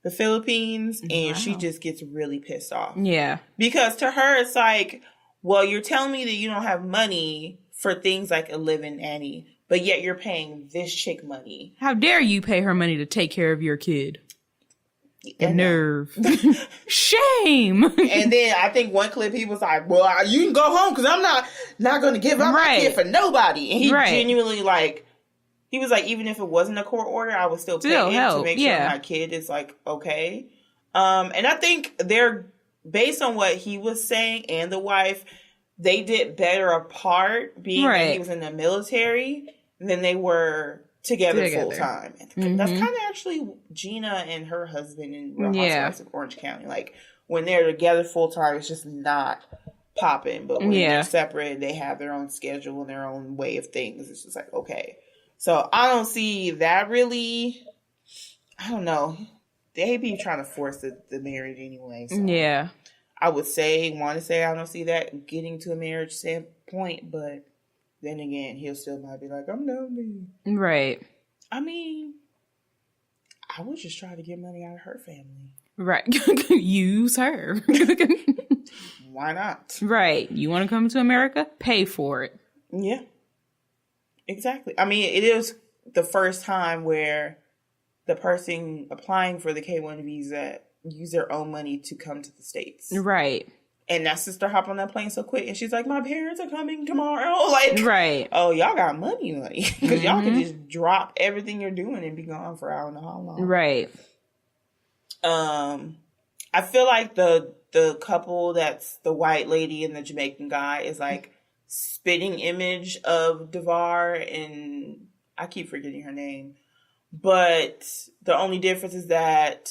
S2: the Philippines, and she just gets really pissed off. Yeah. Because to her, it's like, well, you're telling me that you don't have money for things like a live-in nanny, but yet you're paying this chick money.
S1: How dare you pay her money to take care of your kid? The nerve. Shame.
S2: And then I think one clip he was like, well, you can go home because I'm not going to give up my kid for nobody. And he genuinely like, he was like, even if it wasn't a court order, I would still pay it to make sure my kid is like, okay. And I think they're, based on what he was saying and the wife, they did better apart, being that he was in the military, than they were together full time. That's kind of actually Gina and her husband in Real Housewives of Orange County. Like, when they're together full time, it's just not popping. But when they're separate, they have their own schedule and their own way of things. It's just like, okay. So I don't see that really. I don't know. They be trying to force the marriage anyway. So. Yeah. I would want to say I don't see that getting to a marriage standpoint, but then again, he'll still might be like, I'm done. Right. I mean, I would just try to get money out of her family.
S1: Right. Use her.
S2: Why not?
S1: Right. You want to come to America? Pay for it.
S2: Yeah. Exactly. I mean, it is the first time where the person applying for the K-1 visa use their own money to come to the States. Right. And that sister hopped on that plane so quick. And she's like, my parents are coming tomorrow. Like, right. Oh, y'all got money. Because y'all can just drop everything you're doing and be gone for I don't know how long. Right. I feel like the couple that's the white lady and the Jamaican guy is like spitting image of DeVar, and I keep forgetting her name. But the only difference is that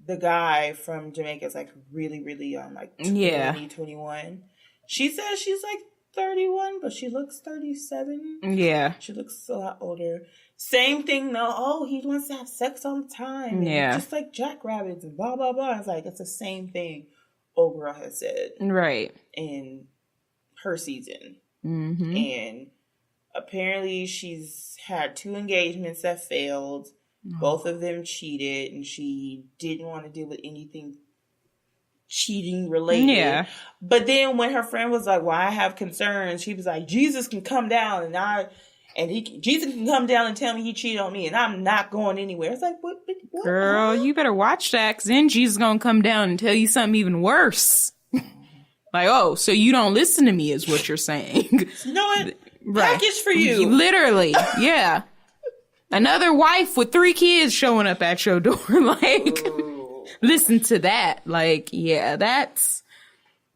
S2: the guy from Jamaica is like really, really young, like 20, 21. She says she's like 31, but she looks 37. Yeah. She looks a lot older. Same thing though. Oh, he wants to have sex all the time. Yeah. Just like jackrabbits and blah, blah, blah. It's like, it's the same thing old girl has said. Right. In her season. Mm-hmm. And apparently she's had 2 engagements that failed. Both of them cheated, and she didn't want to deal with anything cheating related. Yeah. But then when her friend was like, well, I have concerns, she was like, Jesus can come down Jesus can come down and tell me he cheated on me, and I'm not going anywhere. It's like, what?
S1: Girl, you better watch that, because then Jesus gonna come down and tell you something even worse. Like, oh, so you don't listen to me is what you're saying.
S2: You know what? Right. Package for you.
S1: Literally, yeah. Another wife with 3 kids showing up at your door. Like, listen to that. Like, yeah, that's,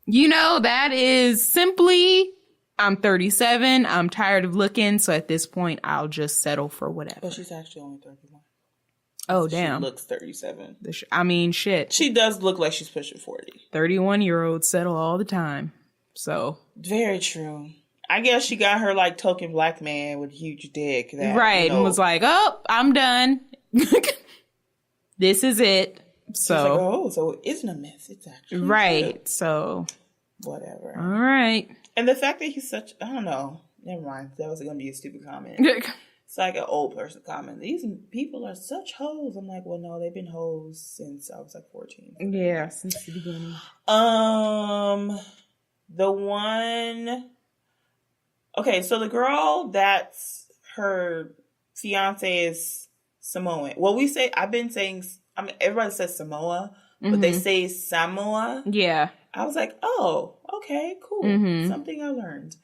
S1: that is simply, I'm 37. I'm tired of looking. So at this point, I'll just settle for whatever.
S2: But she's actually only 31.
S1: Oh, damn.
S2: She looks 37.
S1: I mean, shit.
S2: She does look like she's pushing 40.
S1: 31-year-olds settle all the time. So.
S2: Very true. I guess she got her, like, token black man with a huge dick. That,
S1: right, and was like, oh, I'm done. This is it. So.
S2: She's like, oh, so it isn't a myth. It's actually
S1: right,
S2: true.
S1: So.
S2: Whatever.
S1: All right.
S2: And the fact that he's such, I don't know. Never mind. That was going to be a stupid comment. It's like an old person comment. These people are such hoes. I'm like, well, no, they've been hoes since I was like 14.
S1: Yeah, since the beginning.
S2: The one... Okay, so the girl that's her fiance is Samoan. Well, everybody says Samoa, but they say Samoa. Yeah. I was like, oh, okay, cool. Mm-hmm. Something I learned.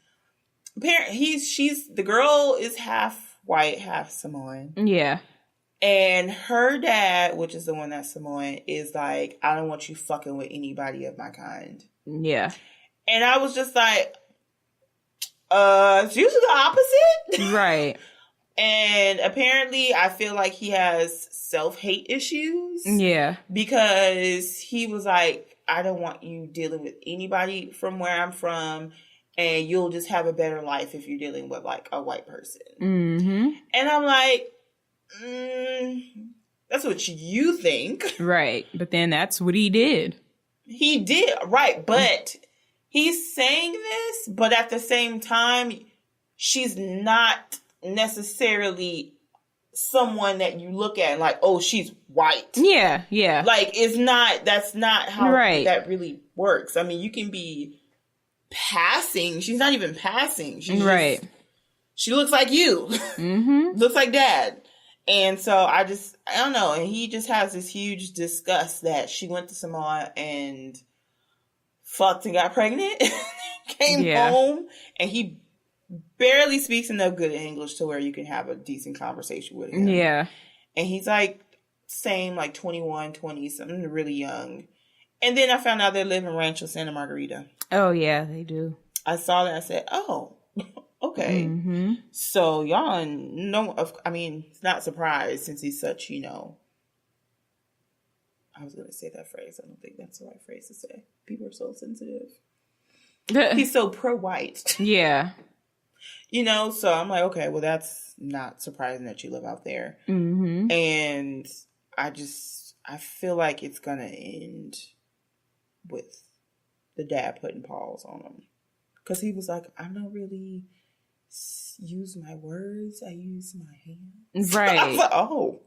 S2: The girl is half white, half Samoan. Yeah. And her dad, which is the one that's Samoan, is like, I don't want you fucking with anybody of my kind. Yeah. And I was just like, it's usually the opposite. Right. And apparently I feel like he has self-hate issues. Yeah. Because he was like, I don't want you dealing with anybody from where I'm from, and you'll just have a better life if you're dealing with like a white person. Mm-hmm. And I'm like, that's what you think. Right. But then that's what he did. He did. Right. But he's saying this, but at the same time, she's not necessarily someone that you look at and like, oh, she's white. Yeah, yeah. Like, that's not how that really works. I mean, you can be passing. She's not even passing. She's
S1: right.
S2: She looks like you.
S1: Mm-hmm.
S2: Looks like dad. And so I don't know. And he just has this huge disgust that she went to Samoa and fucked and got pregnant. Came home and he barely speaks enough good English to where you can have a decent conversation with him.
S1: Yeah.
S2: And he's like, same, like 21, 20, something really young. And then I found out they live in Rancho Santa Margarita.
S1: Oh, yeah, they do.
S2: I saw that. I said, oh, okay.
S1: Mm-hmm.
S2: So y'all know, it's not surprised since he's such, I was going to say that phrase. I don't think that's the right phrase to say. People are so sensitive. He's so pro-white.
S1: Yeah.
S2: So I'm like, okay, well, that's not surprising that you live out there.
S1: Mm-hmm.
S2: And I feel like it's going to end with the dad putting pause on him. Because he was like, I don't really use my words. I use my hands.
S1: Right.
S2: I was like, oh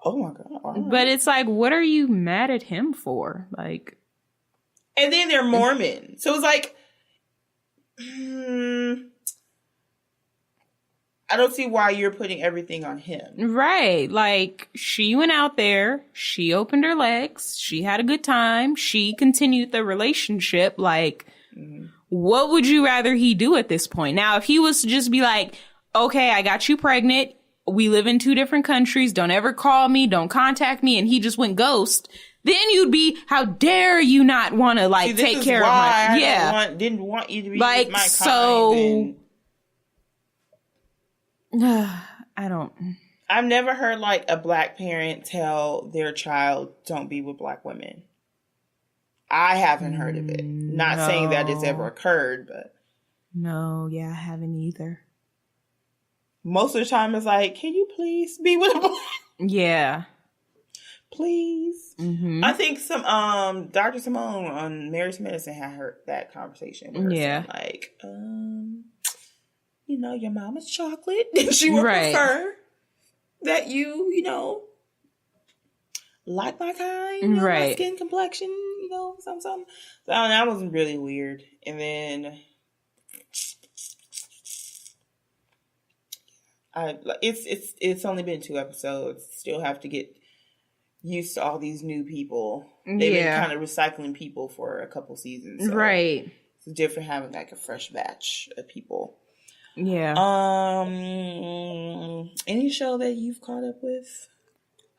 S2: my God. Right.
S1: But it's like, what are you mad at him for? Like.
S2: And then they're Mormon. So it's like, I don't see why you're putting everything on him.
S1: Right. Like, she went out there. She opened her legs. She had a good time. She continued the relationship. Like, what would you rather he do at this point? Now, if he was to just be like, okay, I got you pregnant. We live in 2 different countries. Don't ever call me. Don't contact me. And he just went ghost. Then you'd be, how dare you not want to, like, take care of my...
S2: I didn't want you to be
S1: like,
S2: my
S1: so...
S2: kind.
S1: I don't...
S2: I've never heard, like, a black parent tell their child, don't be with black women. I haven't heard of it. Not saying that it's ever occurred, but...
S1: No, yeah, I haven't either.
S2: Most of the time it's like, can you please be with a black...
S1: Yeah.
S2: Please.
S1: Mm-hmm.
S2: I think some Dr. Simone on Marriage to Medicine had heard that conversation with her saying, like, your mama's chocolate. She would prefer that you, like my kind, my skin complexion, something. So that was really weird. And then it's only been 2 episodes. Still have to get used to all these new people. They've been kind of recycling people for a couple seasons. So
S1: right.
S2: It's different having like a fresh batch of people.
S1: Yeah.
S2: Any show that you've caught up with?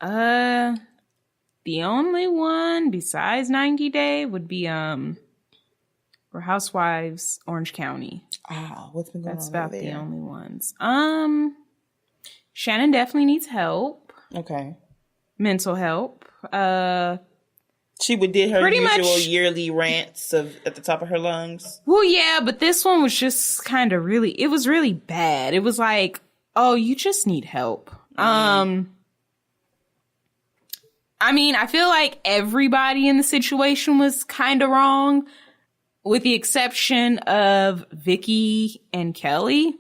S1: The only one besides 90 Day would be Real Housewives Orange County.
S2: What's been going on?
S1: That's about the only ones. Shannon definitely needs help.
S2: Okay.
S1: Mental help.
S2: She did her usual yearly rants at the top of her lungs.
S1: Well, yeah, but this one was just kind of it was really bad. It was like, oh, you just need help. Mm-hmm. I feel like everybody in the situation was kind of wrong, with the exception of Vicky and Kelly.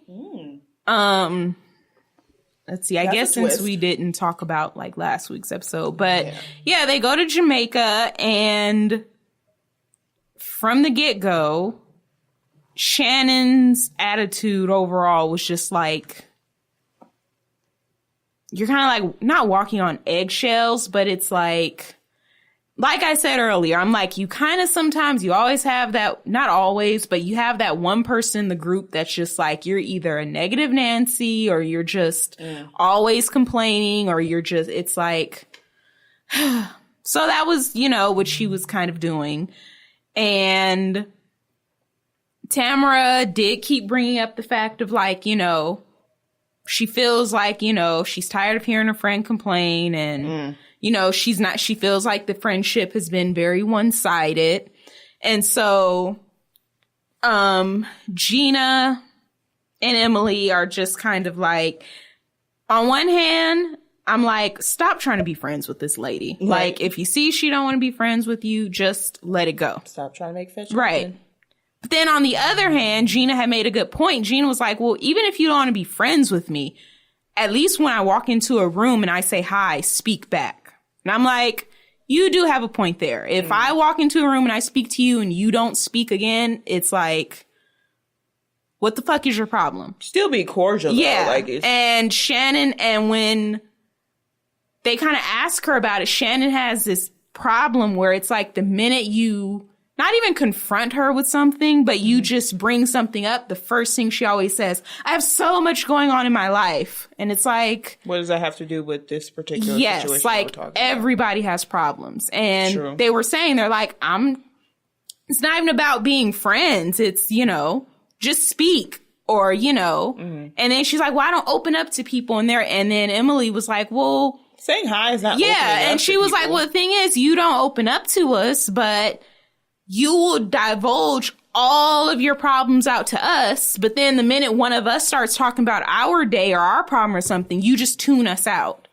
S1: Let's see. I guess since we didn't talk about like last week's episode, but yeah, they go to Jamaica, and from the get-go, Shannon's attitude overall was just like, you're kind of like not walking on eggshells, but it's like I said earlier, I'm like, you kind of sometimes, you always have that, not always, but you have that one person in the group that's just like, you're either a negative Nancy, or you're just always complaining, or you're just, it's like, so that was, what she was kind of doing. And Tamara did keep bringing up the fact of like, she feels like, she's tired of hearing her friend complain, and she feels like the friendship has been very one-sided. And so, Gina and Emily are just kind of like, on one hand, I'm like, stop trying to be friends with this lady. Right. Like, if you see she don't want to be friends with you, just let it go.
S2: Stop trying to make fetch.
S1: Right. But then on the other hand, Gina had made a good point. Gina was like, well, even if you don't want to be friends with me, at least when I walk into a room and I say hi, speak back. And I'm like, you do have a point there. If I walk into a room and I speak to you and you don't speak again, it's like, what the fuck is your problem?
S2: Still be cordial, though.
S1: Yeah.
S2: Like
S1: and Shannon, and when they kind of ask her about it, Shannon has this problem where it's like the minute you not even confront her with something, but you just bring something up, the first thing she always says, I have so much going on in my life. And it's like,
S2: what does that have to do with this particular situation?
S1: Yes, like everybody has problems. And they were saying, they're like, it's not even about being friends. It's, just speak or, and then she's like, well, I don't open up to people in there. And then Emily was like, well,
S2: saying hi is not
S1: and she was like, well, the thing is, you don't open up to us, but you will divulge all of your problems out to us. But then the minute one of us starts talking about our day or our problem or something, you just tune us out.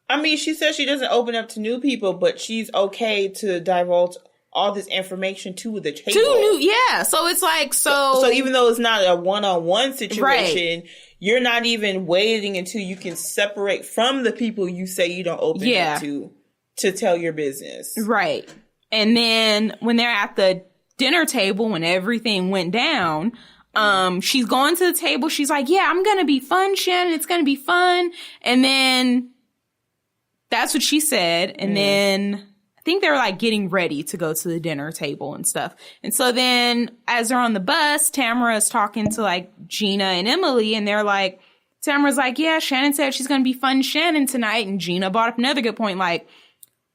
S2: I mean, she says she doesn't open up to new people, but she's okay to divulge all this information to the table.
S1: So it's like,
S2: so even though it's not a one-on-one situation, you're not even waiting until you can separate from the people you say you don't open up to tell your business.
S1: Right. And then when they're at the dinner table, when everything went down, she's going to the table. She's like, yeah, I'm going to be fun, Shannon. It's going to be fun. And then that's what she said. And then I think they were like getting ready to go to the dinner table and stuff. And so then as they're on the bus, Tamara is talking to like Gina and Emily, and they're like, Tamara's like, yeah, Shannon said she's going to be fun Shannon tonight. And Gina brought up another good point, like,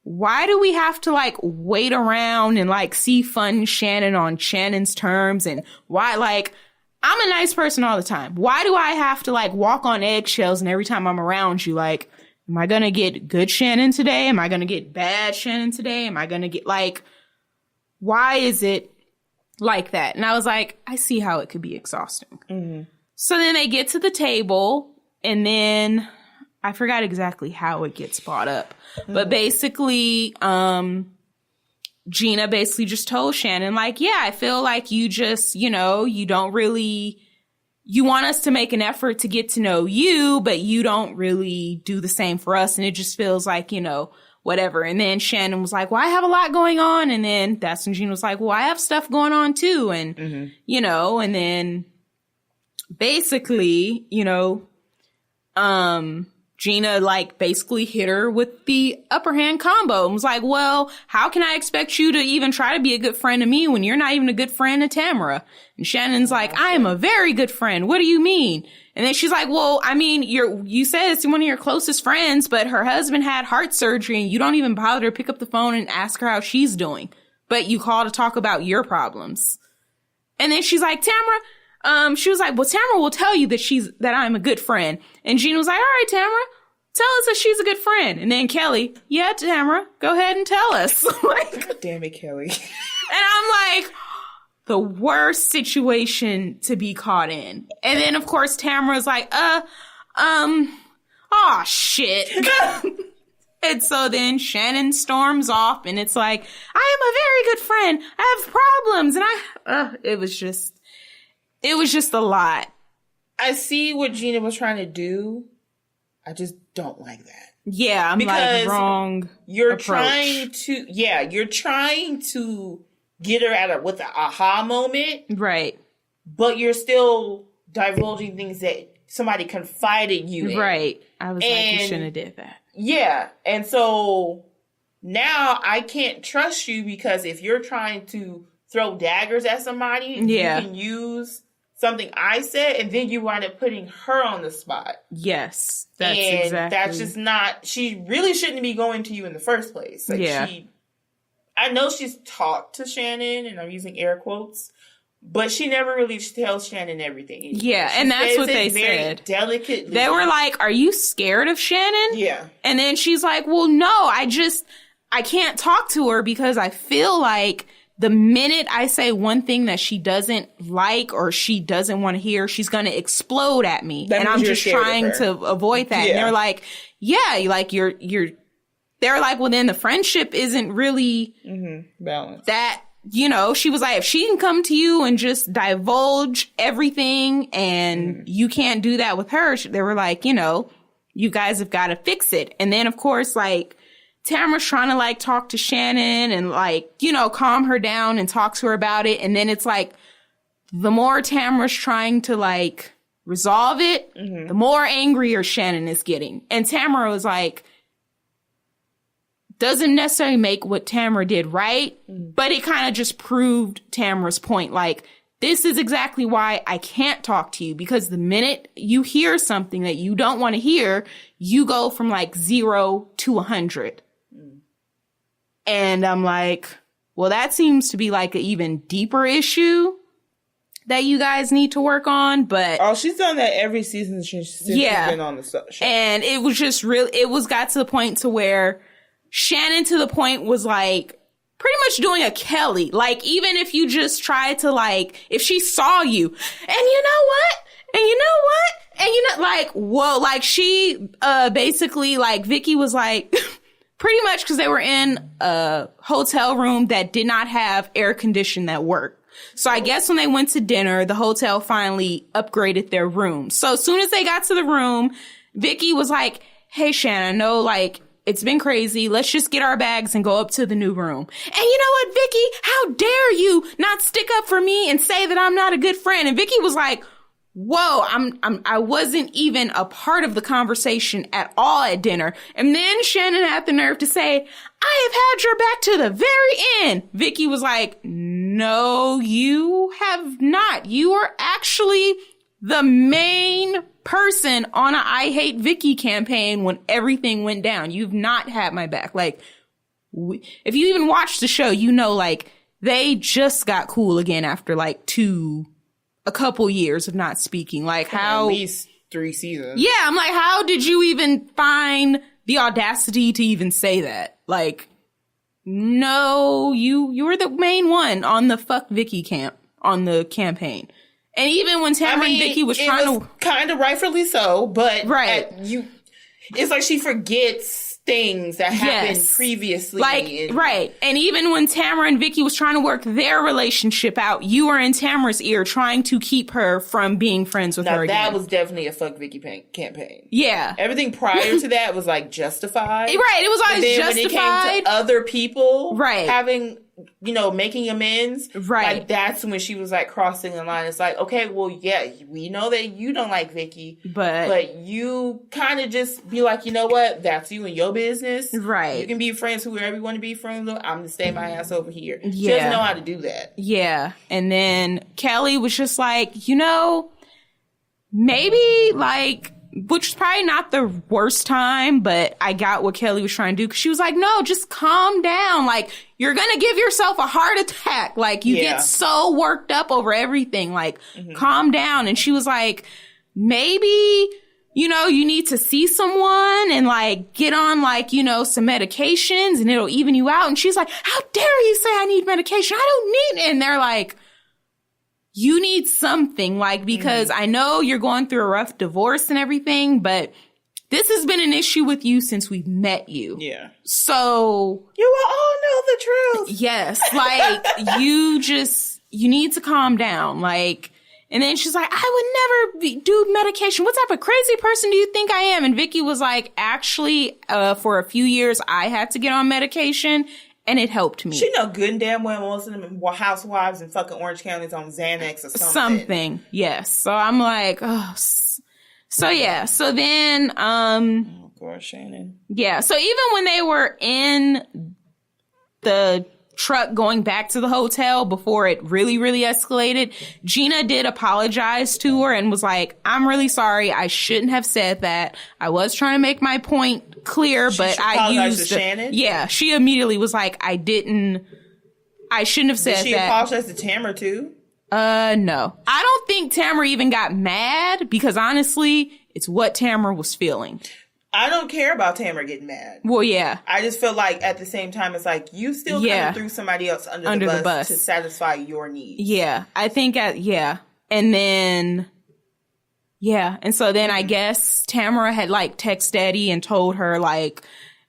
S1: why do we have to like wait around and like see fun Shannon on Shannon's terms? And why, like, I'm a nice person all the time. Why do I have to like walk on eggshells? And every time I'm around you, like, am I going to get good Shannon today? Am I going to get bad Shannon today? Am I going to get like, why is it like that? And I was like, I see how it could be exhausting. Mm-hmm. So then they get to the table, and then I forgot exactly how it gets brought up. But basically, Gina basically just told Shannon, like, yeah, I feel like you just, you don't really, you want us to make an effort to get to know you, but you don't really do the same for us. And it just feels like, whatever. And then Shannon was like, well, I have a lot going on. And then that's when Gina was like, well, I have stuff going on too. And, and then basically, Gina, like, basically hit her with the upper hand combo and was like, well, how can I expect you to even try to be a good friend to me when you're not even a good friend to Tamara? And Shannon's like, I am a very good friend. What do you mean? And then she's like, well, I mean, you said it's one of your closest friends, but her husband had heart surgery and you don't even bother to pick up the phone and ask her how she's doing. But you call to talk about your problems. And then she's like, Tamara, she was like, well, Tamara will tell you that I'm a good friend. And Gina was like, all right, Tamara, tell us that she's a good friend. And then Kelly, yeah, Tamara, go ahead and tell us. Like,
S2: God damn it, Kelly.
S1: And I'm like, the worst situation to be caught in. And then, of course, Tamara's like, oh, shit. And so then Shannon storms off, and it's like, I am a very good friend. I have problems. And it was just a lot.
S2: I see what Gina was trying to do. I just don't like that.
S1: Yeah, I'm like, wrong
S2: You're
S1: approach.
S2: You're trying to get her with an aha moment.
S1: Right.
S2: But you're still divulging things that somebody confided you in.
S1: Right. I was like, you shouldn't have did that.
S2: Yeah. And so now I can't trust you, because if you're trying to throw daggers at somebody, you can use something I said, and then you wind up putting her on the spot.
S1: Yes. That's
S2: just not, she really shouldn't be going to you in the first place. Like, I know she's talked to Shannon, and I'm using air quotes, but she never really tells Shannon everything.
S1: Yeah, and that's what they said.
S2: Delicately.
S1: They were like, are you scared of Shannon?
S2: Yeah.
S1: And then she's like, well, no, I can't talk to her because I feel like the minute I say one thing that she doesn't like or she doesn't want to hear, she's going to explode at me. And I'm just trying to avoid that. Yeah. And they're like, yeah, like they're like, well, then the friendship isn't really
S2: balanced.
S1: That, she was like, if she can come to you and just divulge everything and you can't do that with her, they were like, you guys have got to fix it. And then, of course, like, Tamara's trying to like talk to Shannon and like, you know, calm her down and talk to her about it. And then it's like, the more Tamara's trying to like resolve it, the more angrier Shannon is getting. And Tamara was like, doesn't necessarily make what Tamara did right, but it kind of just proved Tamara's point. Like, this is exactly why I can't talk to you, because the minute you hear something that you don't want to hear, you go from like 0 to 100. And I'm like, well, that seems to be like an even deeper issue that you guys need to work on. But
S2: she's done that every season since she's been on the show.
S1: And it was just got to the point to where Shannon to the point was like pretty much doing a Kelly. Like, even if you just tried to like, if she saw you and you know what? And you know what? And you know, like, whoa, like she, basically like Vicky was like, pretty much because they were in a hotel room that did not have air conditioning that worked. So I guess when they went to dinner, the hotel finally upgraded their room. So as soon as they got to the room, Vicky was like, hey, Shannon, I know like, it's been crazy. Let's just get our bags and go up to the new room. And you know what, Vicky? How dare you not stick up for me and say that I'm not a good friend? And Vicky was like, whoa, I wasn't even a part of the conversation at all at dinner. And then Shannon had the nerve to say, I have had your back to the very end. Vicky was like, no, you have not. You are actually the main person on a I Hate Vicky campaign when everything went down. You've not had my back. Like, if you even watch the show, you know, like, they just got cool again after like a couple years of not speaking. Like, how?
S2: At least 3 seasons.
S1: Yeah, I'm like, how did you even find the audacity to even say that? Like, no, you were the main one on the fuck Vicky camp, on the campaign. And even when Tamara and Vicky was trying to,
S2: kind of rightfully so, but
S1: right,
S2: it's like she forgets things that happened previously.
S1: Like, right. And even when Tamara and Vicky was trying to work their relationship out, you were in Tamara's ear trying to keep her from being friends with her again.
S2: That was definitely a fuck Vicky campaign.
S1: Yeah.
S2: Everything prior to that was like justified.
S1: Right. It was always justified. When it came
S2: to other people
S1: right,
S2: having, you know, making amends.
S1: Right.
S2: Like, that's when she was like crossing the line. It's like, okay, well, yeah, we know that you don't like Vicky, but you kind of just be like, you know what? That's you and your business.
S1: Right.
S2: You can be friends whoever you want to be friends with. I'm going to stay my ass over here.
S1: Yeah.
S2: She doesn't know how to do that.
S1: Yeah. And then Kelly was just like, you know, maybe like, which is probably not the worst time, but I got what Kelly was trying to do. Cause she was like, no, just calm down. Like, you're going to give yourself a heart attack. Like, you get so worked up over everything. Like, calm down. And she was like, maybe, you know, you need to see someone and like get on like, you know, some medications and it'll even you out. And she's like, how dare you say I need medication? I don't need it. And they're like, you need something, like, because I know you're going through a rough divorce and everything, but this has been an issue with you since we've met you. Yeah. So
S2: you will all know the truth.
S1: Yes. Like, you need to calm down. Like, and then she's like, I would never do medication. What type of crazy person do you think I am? And Vicky was like, actually, for a few years, I had to get on medication. And it helped me.
S2: She know good and damn well most of them housewives in fucking Orange County is on Xanax or something.
S1: Yes. So I'm like, oh. So yeah. So then,
S2: oh gosh, Shannon.
S1: Yeah. So even when they were in the truck going back to the hotel before it really, really escalated, Gina did apologize to her and was like, I'm really sorry. I shouldn't have said that. I was trying to make my point clear, but I used
S2: Shannon?
S1: Yeah, she immediately was like, I shouldn't have said that.
S2: Did she apologize to Tamara too?
S1: No. I don't think Tamara even got mad because honestly, it's what Tamara was feeling.
S2: I don't care about Tamara getting mad.
S1: Well, yeah.
S2: I just feel like at the same time, it's like you still kind of threw somebody else under the bus to satisfy your needs.
S1: Yeah. I think, yeah. And then, yeah. And so then I guess Tamara had like texted Eddie and told her like,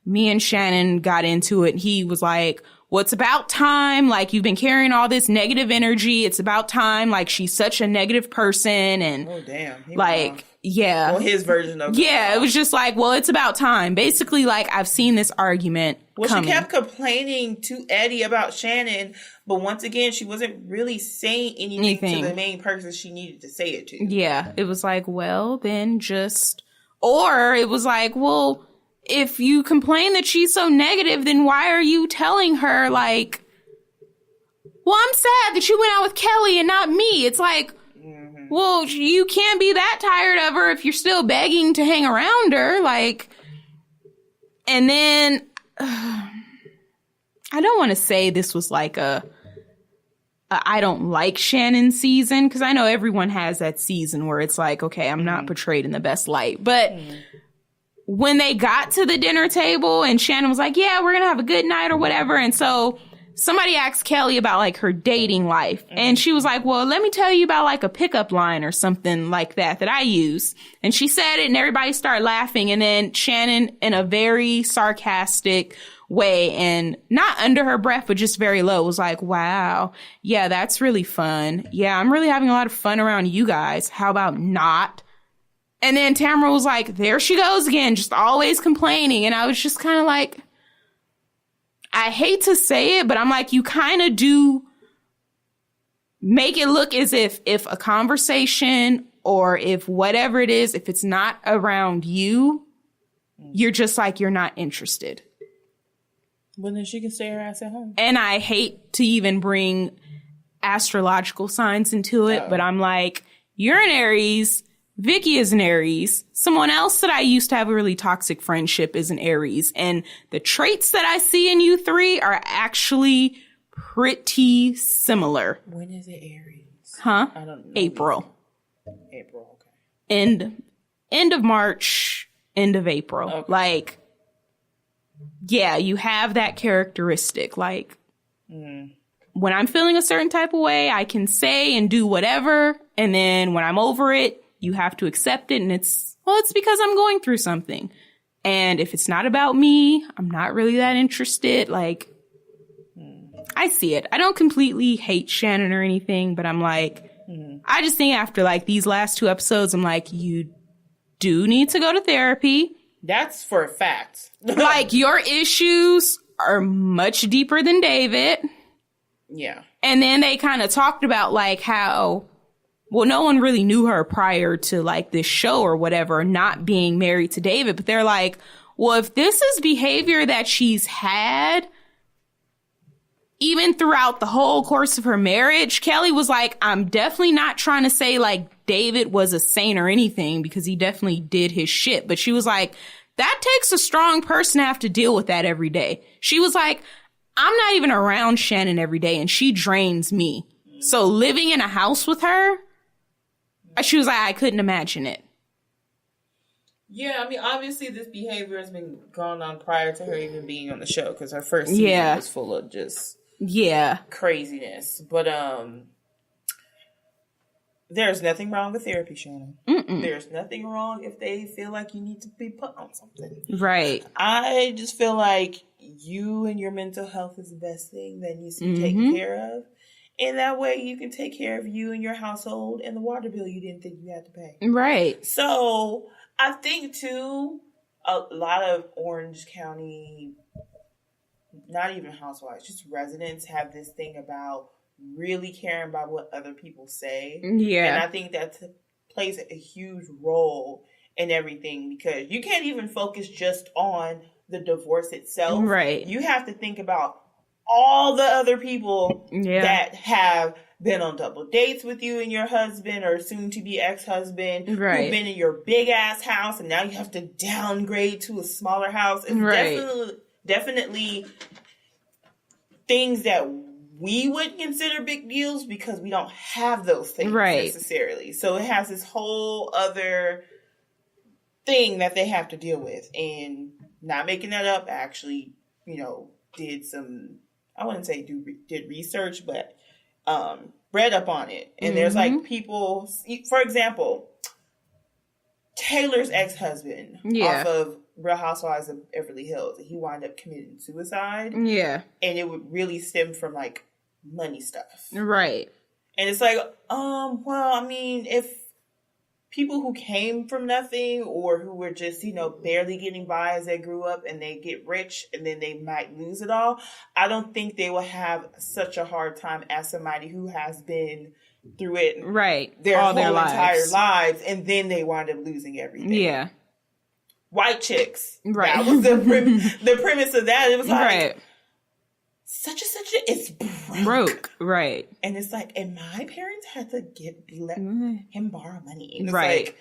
S1: me and Shannon got into it. And he was like, well, it's about time. Like, you've been carrying all this negative energy. It's about time. Like, she's such a negative person. And
S2: oh, damn.
S1: Like, Yeah.
S2: Well, his version of
S1: yeah, it was just like, well, it's about time. Basically, like, I've seen this argument coming.
S2: She kept complaining to Eddie about Shannon, but once again, she wasn't really saying anything to the main person she needed to say it to.
S1: Yeah, it was like, well, then just... Or it was like, well, if you complain that she's so negative, then why are you telling her, like, well, I'm sad that you went out with Kelly and not me. It's like... Well, you can't be that tired of her if you're still begging to hang around her. Like, and then I don't want to say this was like a I don't like Shannon season, because I know everyone has that season where it's like, okay, I'm not portrayed in the best light. But when they got to the dinner table and Shannon was like, yeah, we're going to have a good night or whatever. And so somebody asked Kelly about like her dating life. And she was like, well, let me tell you about like a pickup line or something like that I use. And she said it and everybody started laughing. And then Shannon, in a very sarcastic way and not under her breath, but just very low, was like, wow, yeah, that's really fun. Yeah, I'm really having a lot of fun around you guys. How about not? And then Tamara was like, there she goes again, just always complaining. And I was just kind of like, I hate to say it, but I'm like, you kind of do make it look as if a conversation or if whatever it is, if it's not around you, you're just like, you're not interested.
S2: Well, then she can stay her ass at home.
S1: And I hate to even bring astrological signs into it, but I'm like, you're an Aries. Vicky is an Aries. Someone else that I used to have a really toxic friendship is an Aries. And the traits that I see in you three are actually pretty similar.
S2: When is it Aries?
S1: Huh?
S2: I don't know.
S1: April.
S2: April, okay.
S1: End of March, end of April. Okay. Like, yeah, you have that characteristic. Like, when I'm feeling a certain type of way, I can say and do whatever. And then when I'm over it, you have to accept it. And it's because I'm going through something. And if it's not about me, I'm not really that interested. Like, I see it. I don't completely hate Shannon or anything, but I'm like, I just think after like these last 2 episodes, I'm like, you do need to go to therapy.
S2: That's for a fact.
S1: Like, your issues are much deeper than David.
S2: Yeah.
S1: And then they kind of talked about like how, well, no one really knew her prior to like this show or whatever, not being married to David. But they're like, well, if this is behavior that she's had even throughout the whole course of her marriage, Kelly was like, I'm definitely not trying to say like David was a saint or anything, because he definitely did his shit. But she was like, that takes a strong person to have to deal with that every day. She was like, I'm not even around Shannon every day and she drains me. So living in a house with her, she was like, I couldn't imagine it.
S2: Yeah, I mean, obviously this behavior has been going on prior to her even being on the show, because her first season was full of just craziness. But there's nothing wrong with therapy, Shannon. There's nothing wrong if they feel like you need to be put on something.
S1: Right.
S2: I just feel like you and your mental health is the best thing that needs to be taken care of. And that way you can take care of you and your household and the water bill you didn't think you had to pay.
S1: Right.
S2: So I think, too, a lot of Orange County, not even housewives, just residents have this thing about really caring about what other people say. Yeah. And I think that plays a huge role in everything, because you can't even focus just on the divorce itself. Right. You have to think about all the other people that have been on double dates with you and your husband or soon to be ex-husband, who've been in your big ass house and now you have to downgrade to a smaller house. It's definitely things that we would consider big deals because we don't have those things necessarily. So it has this whole other thing that they have to deal with. And not making that up, actually, did some, I wouldn't say did research, but read up on it. And there's like people, for example, Taylor's ex-husband off of Real Housewives of Beverly Hills, he wound up committing suicide. Yeah. And it would really stem from like money stuff. Right. And it's like, well, I mean, if people who came from nothing or who were just, you know, barely getting by as they grew up and they get rich and then they might lose it all, I don't think they will have such a hard time as somebody who has been through it their whole entire lives and then they wind up losing everything.
S1: Yeah.
S2: White chicks. Right. That was the premise of that. It was like, such and such is broke.
S1: Right.
S2: And it's like, and my parents had to let him borrow money. And it's like,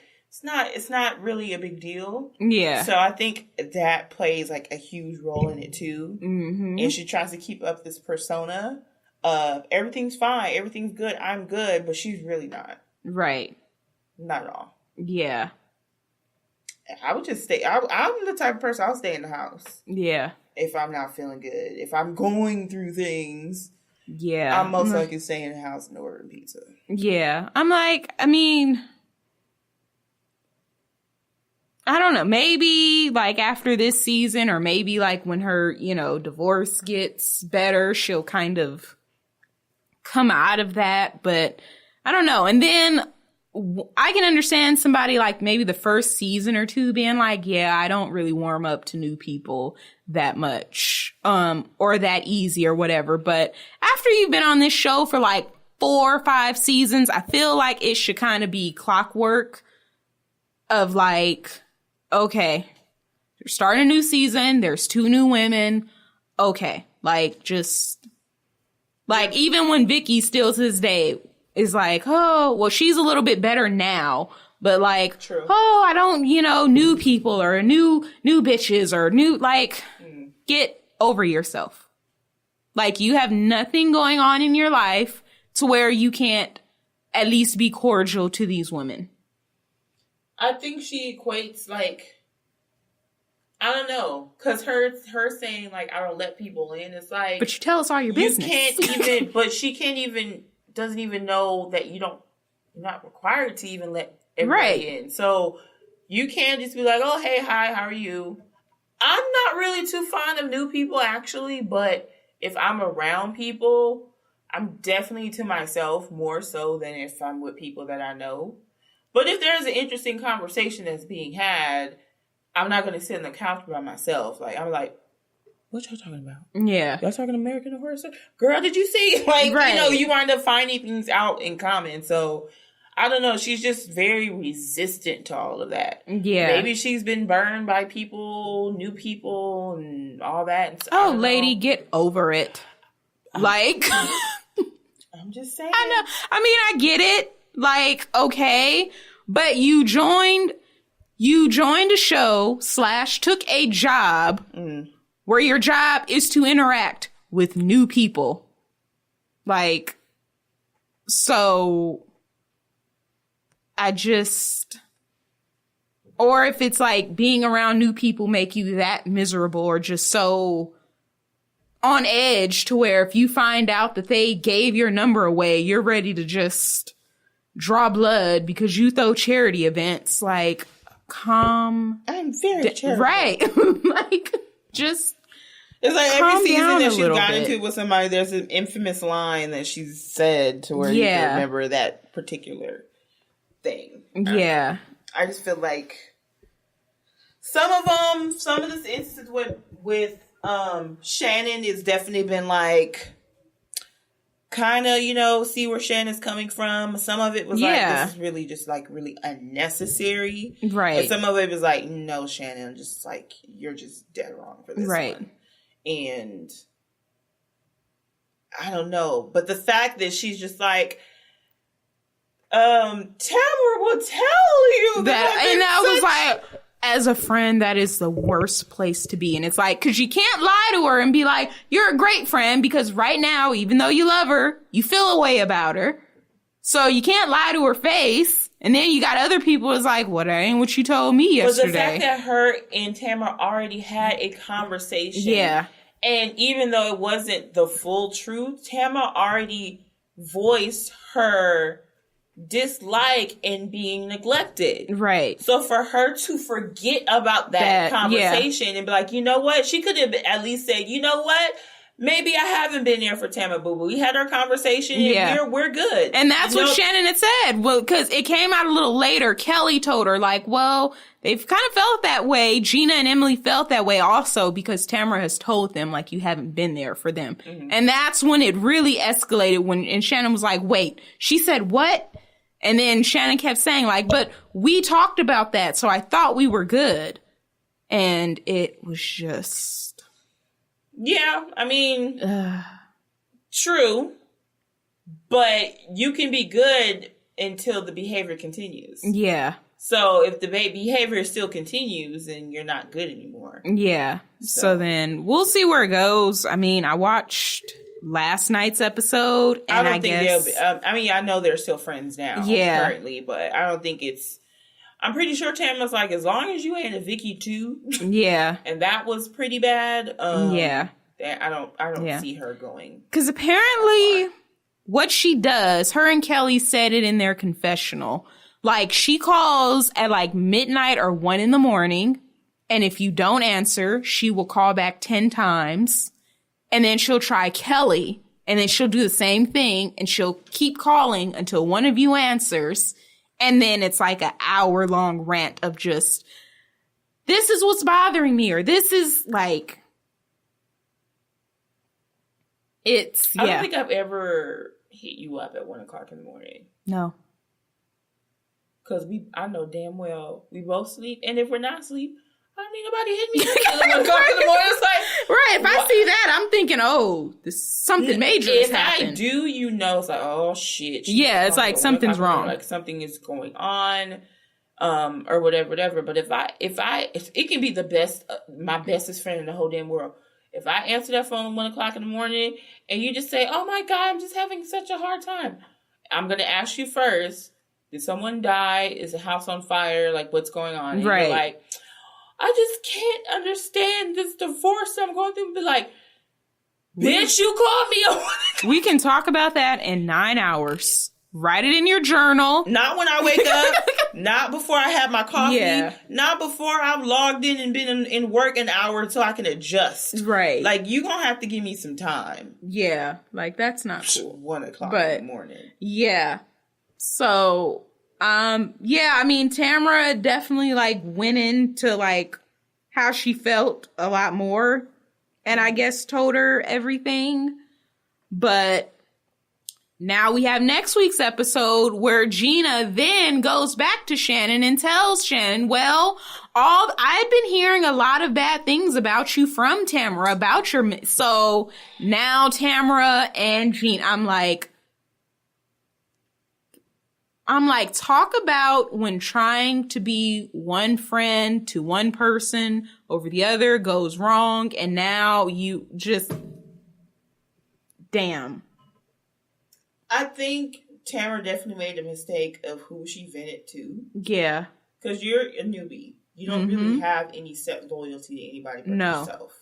S2: it's not really a big deal. Yeah. So I think that plays like a huge role in it too. Mm-hmm. And she tries to keep up this persona of everything's fine, everything's good, I'm good, but she's really not. Right. Not at all. Yeah. I would just stay. I'm the type of person, I'll stay in the house. Yeah. If I'm not feeling good. If I'm going through things. Yeah. I'm most likely staying in the house and ordering pizza. Yeah. I'm like, I mean, I don't know. Maybe like after this season or maybe like when her, you know, divorce gets better, she'll kind of come out of that. But I don't know. And then I can understand somebody like maybe the first season or two being like, yeah, I don't really warm up to new people that much, or that easy or whatever. But after you've been on this show for like 4 or 5 seasons, I feel like it should kind of be clockwork of like, okay, you're starting a new season. There's 2 new women. Okay. Like just like even when Vicky still to this day is like, oh, well, she's a little bit better now, but like, oh, I don't, you know, new people or new bitches or new, like, get over yourself. Like, you have nothing going on in your life to where you can't at least be cordial to these women. I think she equates, like, I don't know, because her saying, like, I don't let people in, it's like.
S1: But you tell us all your business.
S2: You can't even, but she can't even. Doesn't even know that you're not required to even let everybody in. So you can't just be like, oh, hey, hi, how are you? I'm not really too fond of new people, actually, but if I'm around people, I'm definitely to myself more so than if I'm with people that I know. But if there's an interesting conversation that's being had, I'm not going to sit on the couch by myself. Like, I'm like, what y'all talking about? Yeah. Y'all talking American Horror Story? Girl, did you see? Like, you know, you wind up finding things out in common. So, I don't know. She's just very resistant to all of that. Yeah. Maybe she's been burned by people, new people, and all that.
S1: Oh, lady, get over it. Like.
S2: I'm just saying.
S1: I know. I mean, I get it. Like, okay. But you joined a show / took a job. Where your job is to interact with new people. Like, so I just, or if it's like being around new people make you that miserable or just so on edge to where if you find out that they gave your number away, you're ready to just draw blood because you throw charity events. Like, I'm
S2: very charitable.
S1: Right. Like, just
S2: it's like every season that she's gotten into with somebody, there's an infamous line that she's said to where you can remember that particular thing. Yeah. I just feel like some of the instances with Shannon has definitely been like kind of, you know, see where Shannon's coming from. Some of it was like, this is really just like really unnecessary. Right. And some of it was like, no, Shannon, just like, you're just dead wrong for this one. And I don't know. But the fact that she's just like, Tamara will tell you that.
S1: And I was like, as a friend, that is the worst place to be. And it's like, because you can't lie to her and be like, you're a great friend, because right now, even though you love her, you feel a way about her. So you can't lie to her face. And then you got other people who's like, well, that ain't what you told me yesterday.
S2: But the fact that her and Tamara already had a conversation. Yeah. And even though it wasn't the full truth, Tamara already voiced her dislike in being neglected. Right. So for her to forget about that conversation and be like, you know what? She could have at least said, you know what? maybe I haven't been there for Tamara Boo Boo. We had our conversation and we're good.
S1: And that's what Shannon had said. Well, because it came out a little later. Kelly told her, like, well, they've kind of felt that way. Gina and Emily felt that way also because Tamara has told them, like, you haven't been there for them. Mm-hmm. And that's when it really escalated and Shannon was like, wait, she said what? And then Shannon kept saying, like, but we talked about that, so I thought we were good. And it was just...
S2: Yeah, I mean, true, but you can be good until the behavior continues.
S1: Yeah.
S2: So if the behavior still continues, then you're not good anymore.
S1: Yeah. So then we'll see where it goes. I mean, I watched last night's episode, and I guess...
S2: I know they're still friends now, currently, but I don't think it's... I'm pretty sure Tamara's like, as long as you ain't a Vicky too.
S1: Yeah.
S2: And that was pretty bad.
S1: Yeah.
S2: I don't see her going.
S1: Because apparently what she does, her and Kelly said it in their confessional. Like, she calls at like midnight or 1 a.m. And if you don't answer, she will call back 10 times. And then she'll try Kelly. And then she'll do the same thing. And she'll keep calling until one of you answers. And then it's like an hour-long rant of just, this is what's bothering me, or this is like, it's,
S2: I don't think I've ever hit you up at 1 o'clock in the morning.
S1: No.
S2: Because I know damn well we both sleep, and if we're not asleep, I don't need nobody hit me up at 1 o'clock in the morning. It's like,
S1: right, if I see that, I'm thinking, oh, something major has happened.
S2: If I do, it's like, oh shit.
S1: Yeah, it's like something's wrong.
S2: Like something is going on, or whatever. But if it can be the best, my bestest friend in the whole damn world. If I answer that phone at 1 o'clock in the morning and you just say, oh my God, I'm just having such a hard time, I'm going to ask you first, did someone die? Is the house on fire? Like, what's going on? And
S1: right.
S2: You're like, I just can't understand this divorce I'm going through. Be like, bitch, you called me.
S1: We can talk about that in 9 hours. Write it in your journal.
S2: Not when I wake up. Not before I have my coffee. Yeah. Not before I've logged in and been in work an hour so I can adjust.
S1: Right.
S2: Like, you gonna have to give me some time.
S1: Yeah. Like, that's not cool.
S2: 1 o'clock in the morning.
S1: Yeah. So... yeah, I mean, Tamara definitely, like, went into, like, how she felt a lot more. And I guess told her everything. But now we have next week's episode where Gina then goes back to Shannon and tells Shannon, well, I've been hearing a lot of bad things about you from Tamara, about your... So now Tamara and Gina, I'm like, talk about when trying to be one friend to one person over the other goes wrong, and now you just, damn.
S2: I think Tamara definitely made a mistake of who she vented to.
S1: Yeah.
S2: Because you're a newbie. You don't really have any set loyalty to anybody but yourself.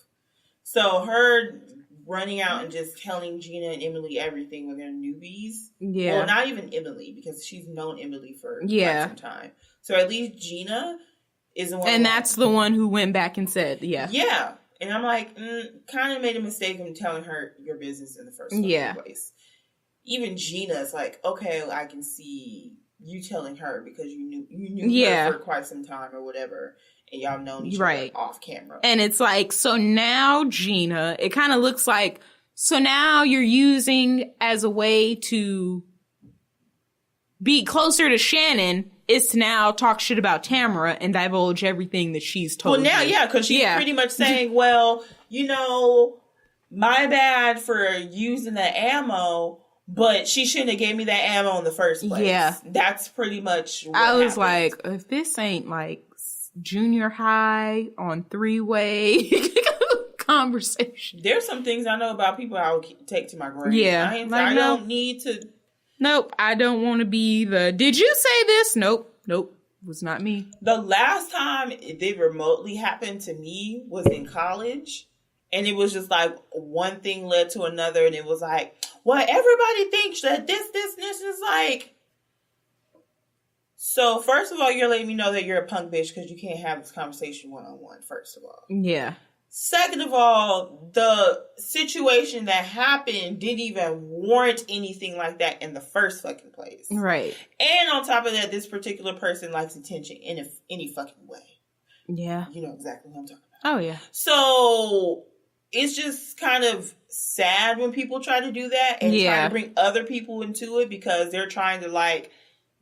S2: So her running out and just telling Gina and Emily everything when they're newbies. Yeah. Well, not even Emily, because she's known Emily for quite some time. So at least Gina is the one.
S1: And that's the one who went back and said, yeah.
S2: Yeah. And I'm like, kind of made a mistake in telling her your business in the first place. Even Gina is like, okay, I can see you telling her because you knew her for quite some time or whatever. And y'all known each other off camera.
S1: And it's like, so now Gina, it kind of looks like, so now you're using as a way to be closer to Shannon is to now talk shit about Tamara and divulge everything that she's told.
S2: Well, now, because she's pretty much saying, well, my bad for using the ammo, but she shouldn't have gave me that ammo in the first place. Yeah. That's pretty much what
S1: I was like, if this ain't like junior high on three-way conversation.
S2: There's some things I know about people I would take to my grave.
S1: Yeah.
S2: I don't need to.
S1: Nope. I don't want to be did you say this? Nope. It was not me.
S2: The last time it did remotely happen to me was in college. And it was just like one thing led to another. And it was like, well, everybody thinks that this is like. So, first of all, you're letting me know that you're a punk bitch because you can't have this conversation one-on-one, first of all.
S1: Yeah.
S2: Second of all, the situation that happened didn't even warrant anything like that in the first fucking place.
S1: Right.
S2: And on top of that, this particular person likes attention in any fucking way.
S1: Yeah.
S2: You know exactly what I'm talking about.
S1: Oh, yeah.
S2: So it's just kind of sad when people try to do that and try to bring other people into it because they're trying to, like,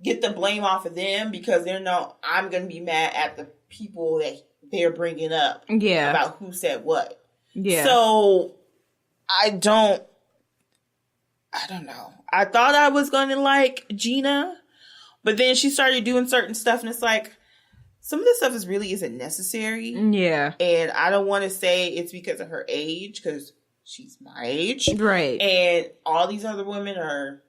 S2: get the blame off of them because they're not, I'm going to be mad at the people that they're bringing up about who said what. Yeah. So I don't know. I thought I was going to like Gina, but then she started doing certain stuff and it's like, some of this stuff really isn't necessary. Yeah. And I don't want to say it's because of her age because she's my age. Right. And all these other women are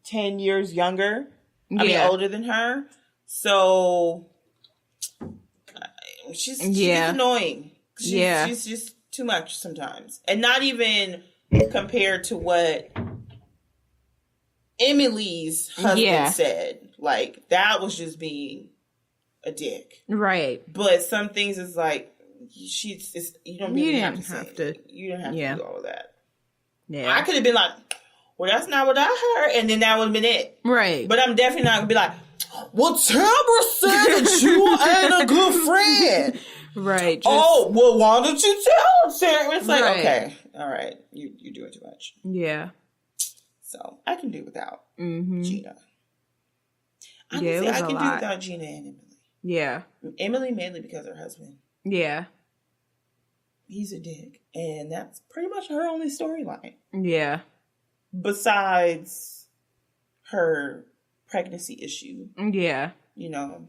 S2: 10 years younger. I mean, older than her. So she's annoying. She's just too much sometimes. And not even compared to what Emily's husband said. Like, that was just being a dick. Right. But some things is like, you don't really have to. You don't have to do all of that. Yeah. I could have been like, well, that's not what I heard. And then that would have been it. Right. But I'm definitely not going to be like, well, Tamara said that you ain't a good friend. Right. Well, why don't you tell Sarah? It's like, okay, all right, you're doing too much. Yeah. So I can do without Gina. Honestly, I can do without Gina and Emily. Yeah. Emily mainly because of her husband. Yeah. He's a dick. And that's pretty much her only storyline. Yeah. Besides her pregnancy issue. Yeah. You know.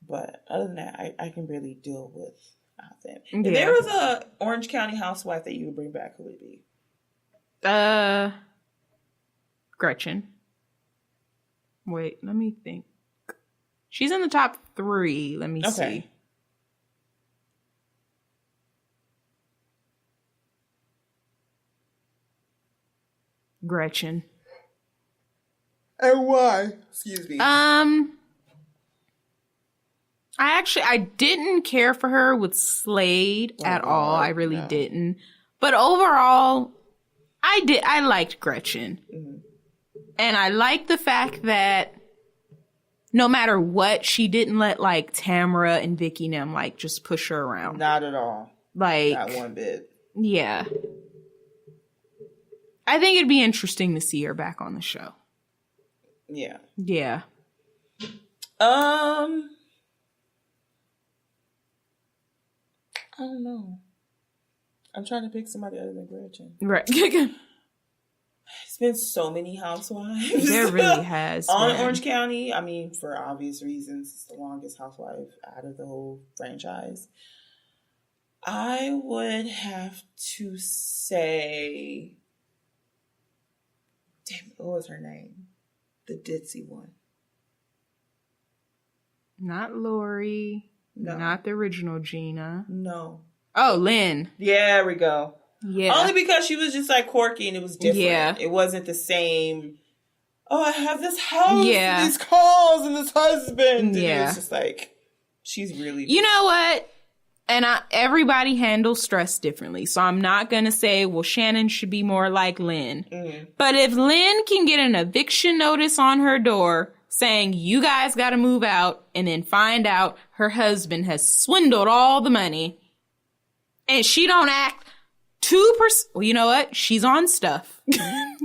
S2: But other than that, I can really deal without them. Yeah. If there was a Orange County housewife that you would bring back, who would it be?
S1: Gretchen. Wait, let me think. She's in the top 3. Let me see. Gretchen.
S2: And why? Excuse me.
S1: I didn't care for her with Slade at all. I really didn't. But overall, I liked Gretchen. Mm-hmm. And I liked the fact that no matter what, she didn't let, like, Tamara and Vicky and them, like, just push her around.
S2: Not at all.
S1: Like,
S2: not one bit.
S1: Yeah. I think it'd be interesting to see her back on the show.
S2: Yeah.
S1: Yeah.
S2: I don't know. I'm trying to pick somebody other than Gretchen.
S1: Right.
S2: It's been so many housewives.
S1: There really has.
S2: On Orange County. I mean, for obvious reasons, it's the longest housewife out of the whole franchise. I would have to say... Damn, what was her name? The ditzy one.
S1: Not Lori. No. Not the original Gina.
S2: No.
S1: Oh, Lynn.
S2: Yeah, there we go.
S1: Yeah.
S2: Only because she was just like quirky and it was different. Yeah. It wasn't the same, I have this house and these cars and this husband. Yeah. And it was just like, she's really...
S1: You know what? And everybody handles stress differently. So I'm not going to say, well, Shannon should be more like Lynn. Mm. But if Lynn can get an eviction notice on her door saying, you guys got to move out, and then find out her husband has swindled all the money, and she don't act 2%. Well, you know what? She's on stuff.